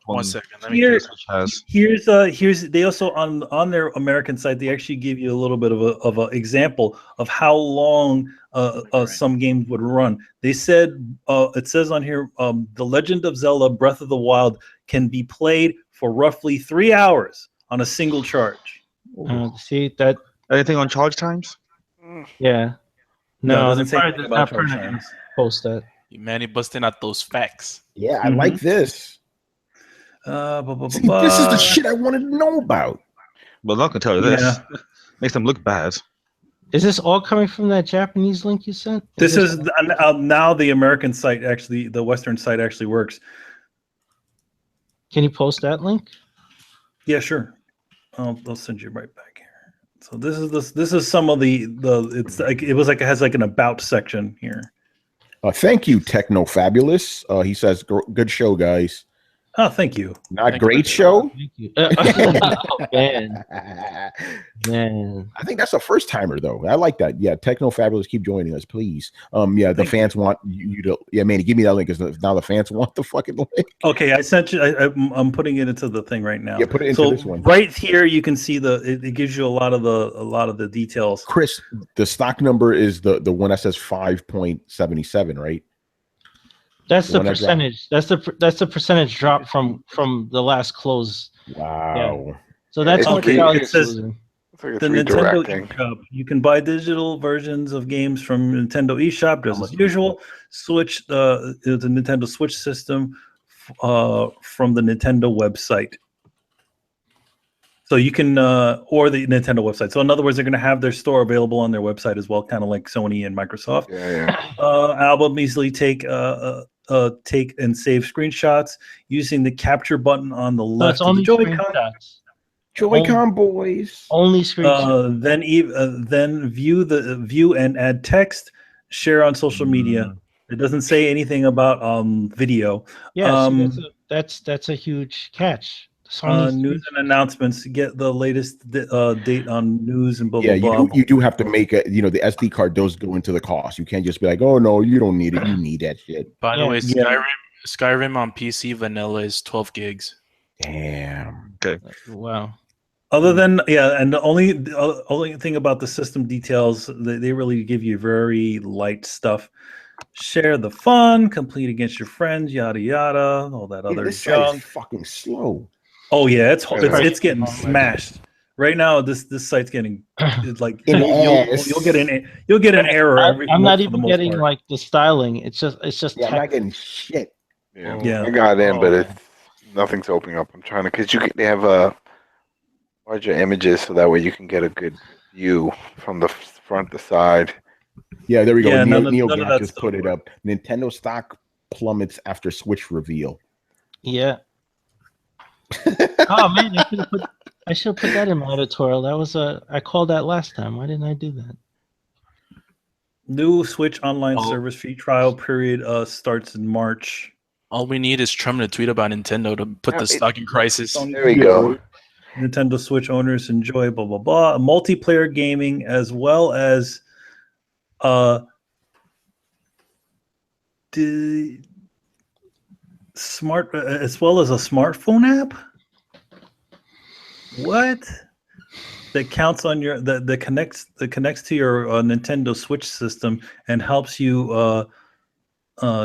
One second. Let Here, me here's they also on their American site they actually give you a little bit of a example of how long some games would run. They said it says on here The Legend of Zelda Breath of the Wild can be played for roughly 3 hours on a single charge. See that? Anything on charge times? Yeah. No, it No, doesn't they say probably anything did about not charge print it. times. Post that. Manny busting out those facts. Yeah, I like this. See, this is the shit I wanted to know about. Well, I can tell you this. Makes them look bad. Is this all coming from that Japanese link you sent? This is now the American site actually, the Western site actually works. Can you post that link? Yeah, sure. I'll send you right back here. So this is some of the it's like it has like an about section here. Thank you, Techno Fabulous. He says, "Good show, guys." Oh, thank you. Not great show. Thank you. Oh, man. I think that's a first timer though. I like that. Yeah, Techno Fabulous, keep joining us, please. Yeah, the fans want you to. Yeah, man, give me that link because now the fans want the fucking link. Okay, I sent you. I'm putting it into the thing right now. Yeah, put it into this one. Right here, you can see it gives you a lot of the details. Chris, the stock number is the one that says 5.77, right? That's the percentage. That's the percentage drop from the last close. Wow. Yeah. So that's what it says. The Nintendo eShop. You can buy digital versions of games from Nintendo eShop just as usual. Switch the Nintendo Switch system from the Nintendo website. So you can or the Nintendo website. So in other words, they're going to have their store available on their website as well, kind of like Sony and Microsoft. Album easily take and save screenshots using the capture button on the left of the Joy-Con. Joy-Con boys. Only screenshots. Then view and add text. Share on social media. It doesn't say anything about video. Yeah, that's a huge catch. News and announcements. Get the latest date on news and blah blah blah. You do have to make the SD card. Those go into the cost. You can't just be like, oh no, you don't need it. You need that shit. By the way, Skyrim on PC vanilla is 12 gigs. Damn. Okay. Wow. Other than and the only thing about the system details, they really give you very light stuff. Share the fun, complete against your friends, yada yada, all that other this junk. Is fucking slow. Oh yeah, it's getting smashed right now. This site's getting like you'll get an error. I'm not even getting like the styling. It's just I'm not getting shit. Yeah, I got in, but nothing's opening up. I'm trying to they have larger images so that way you can get a good view from the front, the side. Yeah, there we go. Yeah, Neil just put it up. Nintendo stock plummets after Switch reveal. Yeah. Oh man, I should have put that in my editorial. That was I called that last time. Why didn't I do that? New Switch online service free trial period starts in March. All we need is Trump to tweet about Nintendo to put the stock in crisis. There we go. Nintendo Switch owners enjoy blah blah blah multiplayer gaming as well as the smart as well as a smartphone app. What? That counts on your that connects to your Nintendo Switch system and helps you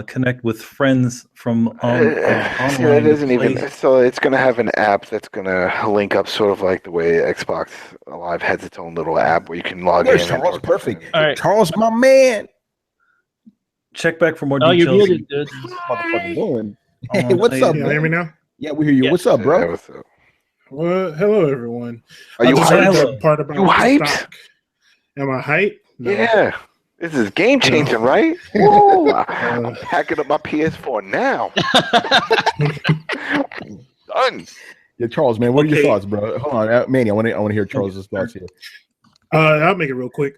connect with friends from online. That isn't even so. It's going to have an app that's going to link up, sort of like the way Xbox Live has its own little app where you can log in. Charles, perfect. All right. Charles, my man. Check back for more Oh, details. you're muted, dude. Motherfucking doing. Hey, what's up? Can you hear me now? Yeah, we hear you. What's up, bro? Yeah, what's up? Well, hello, everyone. Are you hyped? Part about you hyped? Stock. Am I hyped? No. Yeah. This is game changing, right? Woo! I'm packing up my PS4 now. Done. Yeah, Charles, man, what are your thoughts, bro? Hold on, Manny, I want to hear Charles's thoughts here. I'll make it real quick.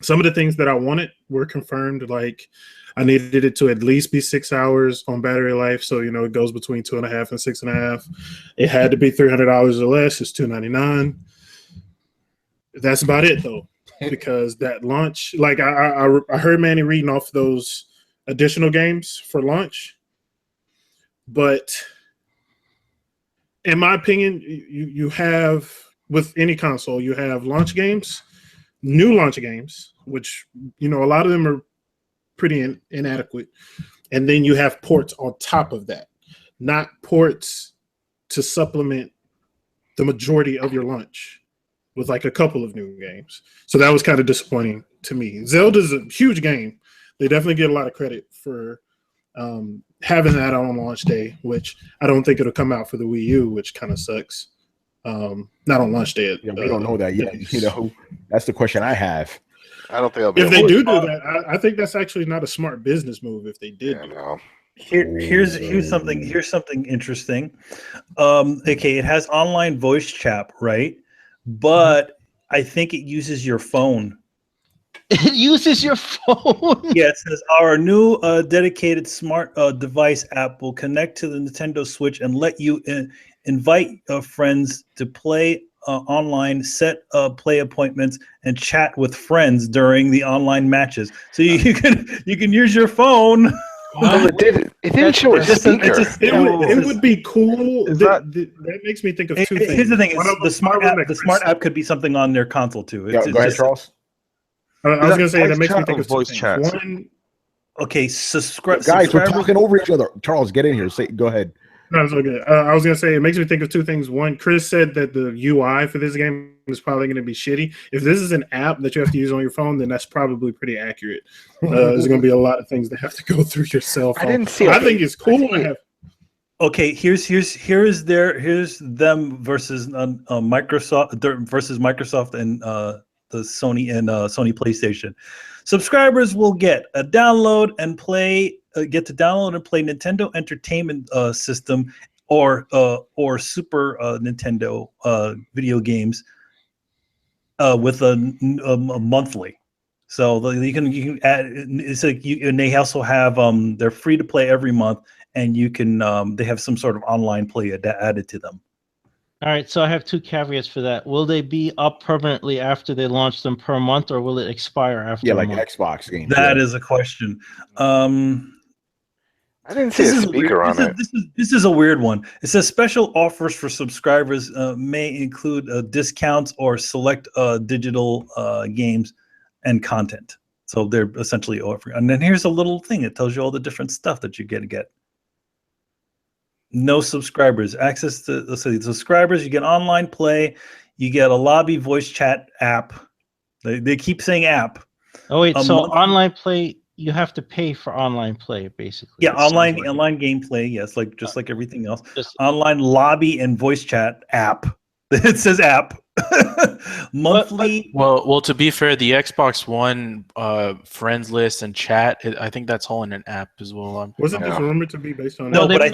Some of the things that I wanted were confirmed. Like, I needed it to at least be 6 hours on battery life, so it goes between 2.5 and 6.5. It had to be $300 or less. It's $299. That's about it, though, because that launch, like I heard Manny reading off those additional games for launch, but in my opinion, you have, with any console, you have launch games, new launch games, which a lot of them are pretty inadequate, and then you have ports on top of that, not ports to supplement the majority of your launch with like a couple of new games. So that was kind of disappointing to me. Zelda's a huge game. They definitely get a lot of credit for having that on launch day, which I don't think it'll come out for the Wii U, which kind of sucks. Not on launch day. Yeah, we don't know that yet. That's the question I have. I don't think I'll be if they do that, I think that's actually not a smart business move if they did. Here's something interesting. Okay, it has online voice chat, right? But I think it uses your phone. It uses your phone. Yeah, it says our new dedicated smart device app will connect to the Nintendo Switch and let you invite friends to play online, set play appointments, and chat with friends during the online matches. So you can use your phone. Well, it didn't show a speaker. It would be cool. That makes me think of two things. Here's the thing: the smart app could be something on their console too. Go ahead, Charles. I was going to say that makes me think of voice chat. Okay, guys, we're talking over each other. Charles, get in here. Go ahead. No, it's okay. I was going to say it makes me think of two things. One, Chris said that the UI for this game is probably going to be shitty. If this is an app that you have to use on your phone, then that's probably pretty accurate. There's going to be a lot of things that have to go through your cell phone. I think it's cool to have. Okay, here's them versus Microsoft and the Sony and Sony PlayStation. Subscribers will get to download and play Nintendo Entertainment System or Super Nintendo video games with a monthly. So you can add. It's like and they also have they're free to play every month, and you can they have some sort of online play added to them. All right, so I have two caveats for that. Will they be up permanently after they launch them per month, or will it expire after? Yeah, like Xbox games. That is a question. I didn't see a speaker on it. This is a weird one. It says special offers for subscribers may include discounts or select digital games and content. So they're essentially offering. And then here's a little thing. It tells you all the different stuff that you get. No subscribers. Access to, let's say, subscribers, you get online play, you get a lobby voice chat app. They keep saying app. Oh wait, so online play, you have to pay for online play, basically. Yeah, online gameplay, yes, just like everything else. Online lobby and voice chat app. It says app. Monthly. Well, to be fair, the Xbox One friends list and chat, I think that's all in an app as well. Wasn't this rumored to be based on? No, but I'm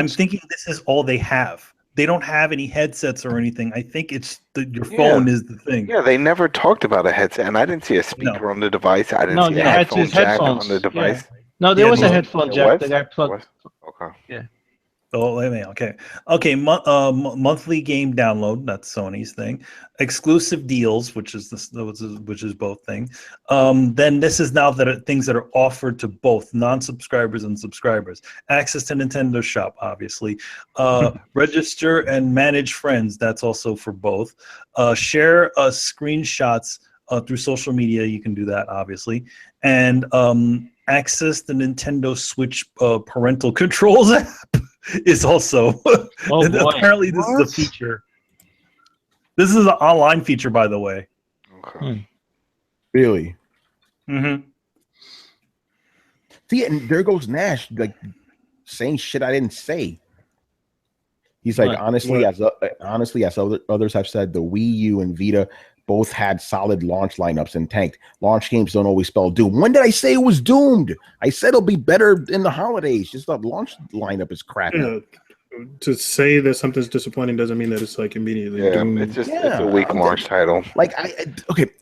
thinking this is all they have. They don't have any headsets or anything. I think it's your phone is the thing. Yeah, they never talked about a headset, and I didn't see a speaker on the device. I didn't see a headphone jack on the device. Yeah. No, there was a headphone jack. The guy plugged. Okay. Yeah. Oh, wait a minute. Okay. Monthly game download. That's Sony's thing. Exclusive deals, which is both things. Then this is now things that are offered to both non-subscribers and subscribers. Access to Nintendo Shop, obviously. Register and manage friends. That's also for both. Share screenshots through social media. You can do that, obviously. And access the Nintendo Switch parental controls app. Is also apparently this is a feature. This is an online feature, by the way. Okay. Really? Mm-hmm. See, and there goes Nash, like saying shit I didn't say. He's like, honestly, as others have said, the Wii U and Vita both had solid launch lineups and tanked. Launch games don't always spell doom. When did I say it was doomed? I said it'll be better in the holidays. Just the launch lineup is crappy. Yeah. To say that something's disappointing doesn't mean that it's like immediately doomed. It's just it's a weak launch title. Like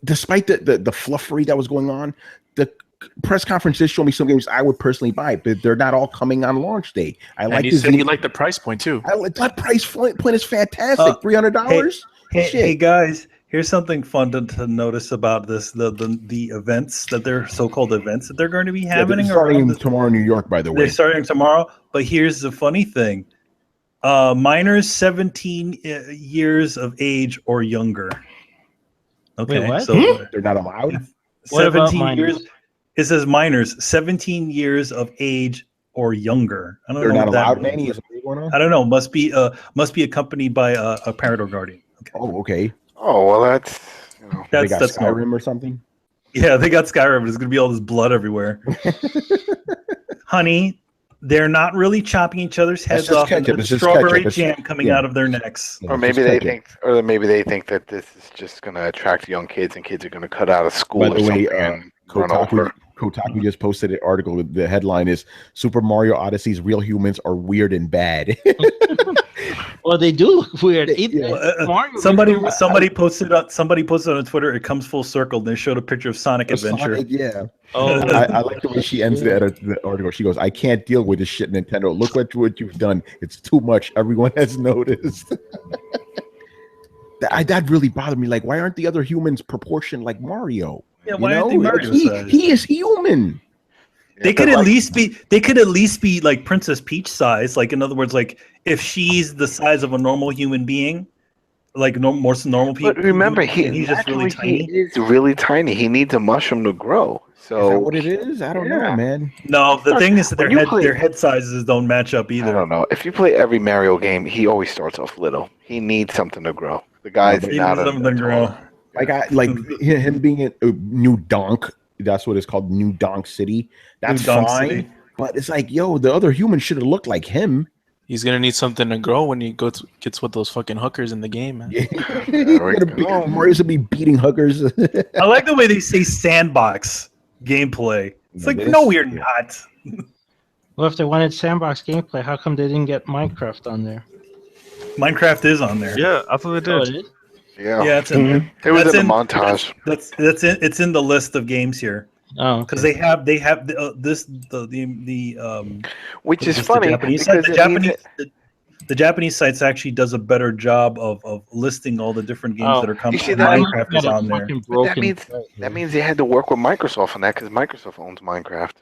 despite the fluffery that was going on, the press conference did show me some games I would personally buy, but they're not all coming on launch day. And you said you like the price point too. That price point is fantastic. $300. Hey guys, here's something fun to notice about this: the events that they're so-called events that they're going to be happening. They're starting tomorrow in New York, by the way. They're starting tomorrow, but here's the funny thing: minors 17 years of age or younger. Okay, wait, what? So they're not allowed. 17 years. It says minors 17 years of age or younger. I don't They're know. not what that allowed, means. Manny? Is what going on? I don't know. Must be accompanied by a parent or guardian. Okay. Oh, okay. Oh well, that's they got that's Skyrim or something. Yeah, they got Skyrim. There's gonna be all this blood everywhere. Honey, they're not really chopping each other's heads off. And there's strawberry jam coming out of their necks. Or maybe they think that this is just going to attract young kids, and kids are going to cut out of school. By the way, and run over. Kotaku just posted an article. The headline is "Super Mario Odyssey's real humans are weird and bad." Well, they do look weird. Somebody posted on Twitter. It comes full circle. And they showed a picture of Sonic Adventure. Sonic, yeah. Oh, I like the way she ends the article. She goes, "I can't deal with this shit, Nintendo. Look what you've done. It's too much. Everyone has noticed." That really bothered me. Like, why aren't the other humans proportioned like Mario? Yeah, why aren't they Mario size? He is human. They could at least be. They could at least be like Princess Peach size. Like, in other words, like if she's the size of a normal human being, like more normal people. But remember, he's just really tiny. He is really tiny. He needs a mushroom to grow. So is that what it is? I don't know, man. No, the thing is that their head sizes don't match up either. I don't know. If you play every Mario game, he always starts off little. He needs something to grow. The guy's not something to grow. Like him being a New Donk. That's what it's called, New Donk City. That's fine. City. But it's like, yo, the other humans should have looked like him. He's gonna need something to grow when he gets with those fucking hookers in the game, man. Mario's gonna be beating hookers. I like the way they say sandbox gameplay. It's like, no, you're not. Well, if they wanted sandbox gameplay, how come they didn't get Minecraft on there? Minecraft is on there. Yeah, I thought they did. Yeah, it's in there. It was in the montage. It's in the list of games here. Oh, because they have which is funny because the Japanese sites actually does a better job of listing all the different games that are coming. Minecraft is on there. That means they had to work with Microsoft on that because Microsoft owns Minecraft.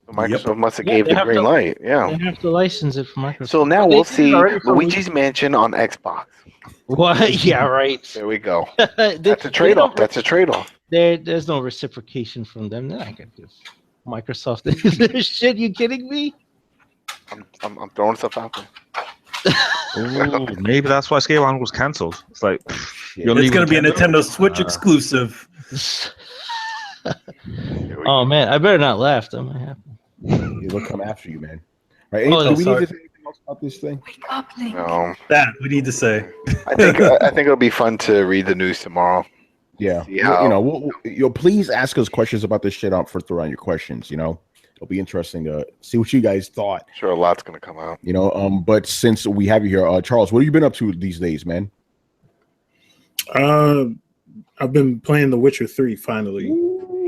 So Microsoft must have gave the green light. Yeah, they have to license it for Microsoft. So now we'll see Luigi's Mansion on Xbox. What? Yeah, right. There we go. That's a trade-off. That's a trade-off. There's no reciprocation from them. They're not gonna give Microsoft shit. You kidding me? I'm throwing stuff out there. Ooh, maybe that's why Scalebound was cancelled. It's like it's gonna be a Nintendo Switch exclusive. Oh man, I better not laugh. That might happen. They'll come after you, man. Right? Do we need to say anything else about this thing? No. That we need to say. I think it'll be fun to read the news tomorrow. Yeah, please ask us questions about this shit for Throwdown your questions. It'll be interesting to see what you guys thought. Sure, a lot's gonna come out. But since we have you here, Charles, what have you been up to these days, man? I've been playing The Witcher 3 finally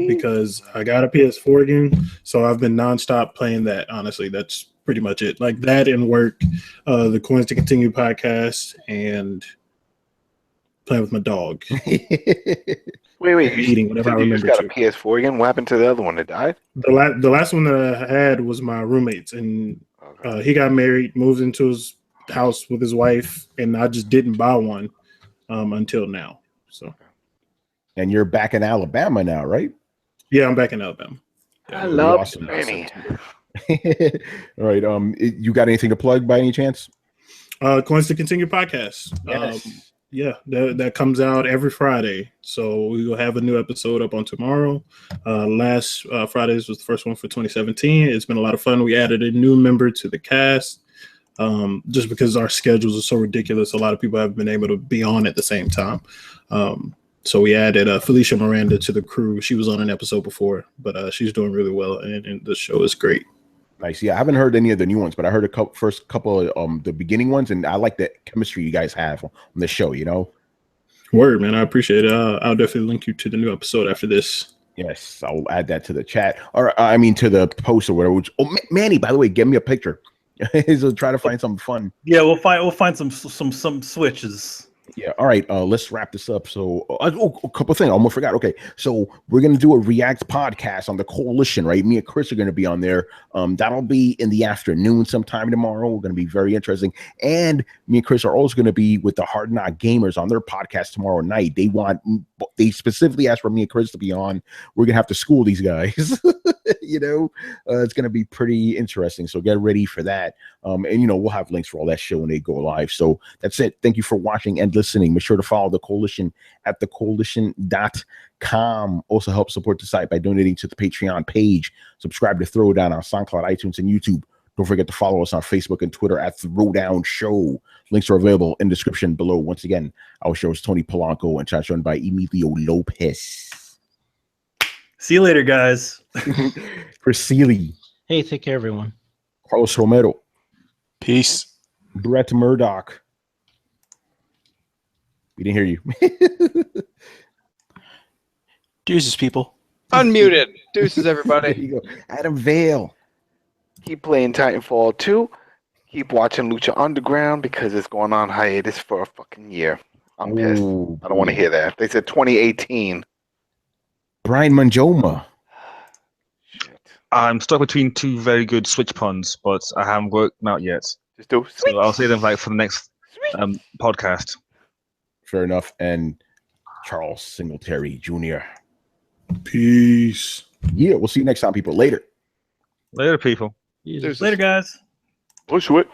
because I got a PS4 again, so I've been nonstop playing that. Honestly, that's pretty much it. Like that and work, the Coins to Continue podcast, and playing with my dog. Wait! Eating whatever I remember. You just got a PS4 again? What happened to the other one that died? The last one that I had was my roommate's, and he got married, moved into his house with his wife, and I just didn't buy one until now. So. And you're back in Alabama now, right? Yeah, I'm back in Alabama. I love Benny. All right. You got anything to plug by any chance? Coins to Continue podcast. Yes. Yeah, that comes out every Friday. So we will have a new episode up on tomorrow. Last Fridays was the first one for 2017. It's been a lot of fun. We added a new member to the cast. Just because our schedules are so ridiculous, a lot of people have been able to be on at the same time. So we added Felicia Miranda to the crew. She was on an episode before, but she's doing really well, and the show is great. Nice. Yeah, I haven't heard any of the new ones, but I heard first couple of the beginning ones, and I like the chemistry you guys have on the show. You know. Word, man. I appreciate it. I'll definitely link you to the new episode after this. Yes, I'll add that to the chat, or I mean to the post or whatever. Which, Manny, by the way, give me a picture. So try to find something fun. Yeah, we'll find some switches. Yeah. All right. Let's wrap this up. So, a couple of things. I almost forgot. Okay. So we're gonna do a React podcast on the Coalition, right? Me and Chris are gonna be on there. That'll be in the afternoon sometime tomorrow. We're gonna be very interesting. And me and Chris are also gonna be with the Hard Knock Gamers on their podcast tomorrow night. They specifically asked for me and Chris to be on. We're gonna have to school these guys. You know, it's gonna be pretty interesting. So get ready for that. And you know, we'll have links for all that show when they go live. So that's it. Thank you for watching and listening. Make sure to follow the Coalition at thecoalition.com. Also help support the site by donating to the Patreon page. Subscribe to Throwdown on SoundCloud, iTunes, and YouTube. Don't forget to follow us on Facebook and Twitter at Throwdown Show. Links are available in the description below. Once again, our show is Tony Polanco and chat's run by Emilio Lopez. See you later, guys. Chris Seeley. Hey, take care, everyone. Carlos Romero. Peace. Brett Murdock. We didn't hear you. Deuces, people. Unmuted. Deuces, everybody. There you go. Adam Vale. Keep playing Titanfall 2. Keep watching Lucha Underground because it's going on hiatus for a fucking year. I'm pissed. I don't want to hear that. They said 2018. Brian Munjoma. I'm stuck between two very good Switch puns, but I haven't worked them out yet. Just do Switch. So I'll say them for the next podcast. Fair enough. And Charles Singletary Jr. Peace. Yeah, we'll see you next time, people. Later. Later, people. Later, guys. Push it.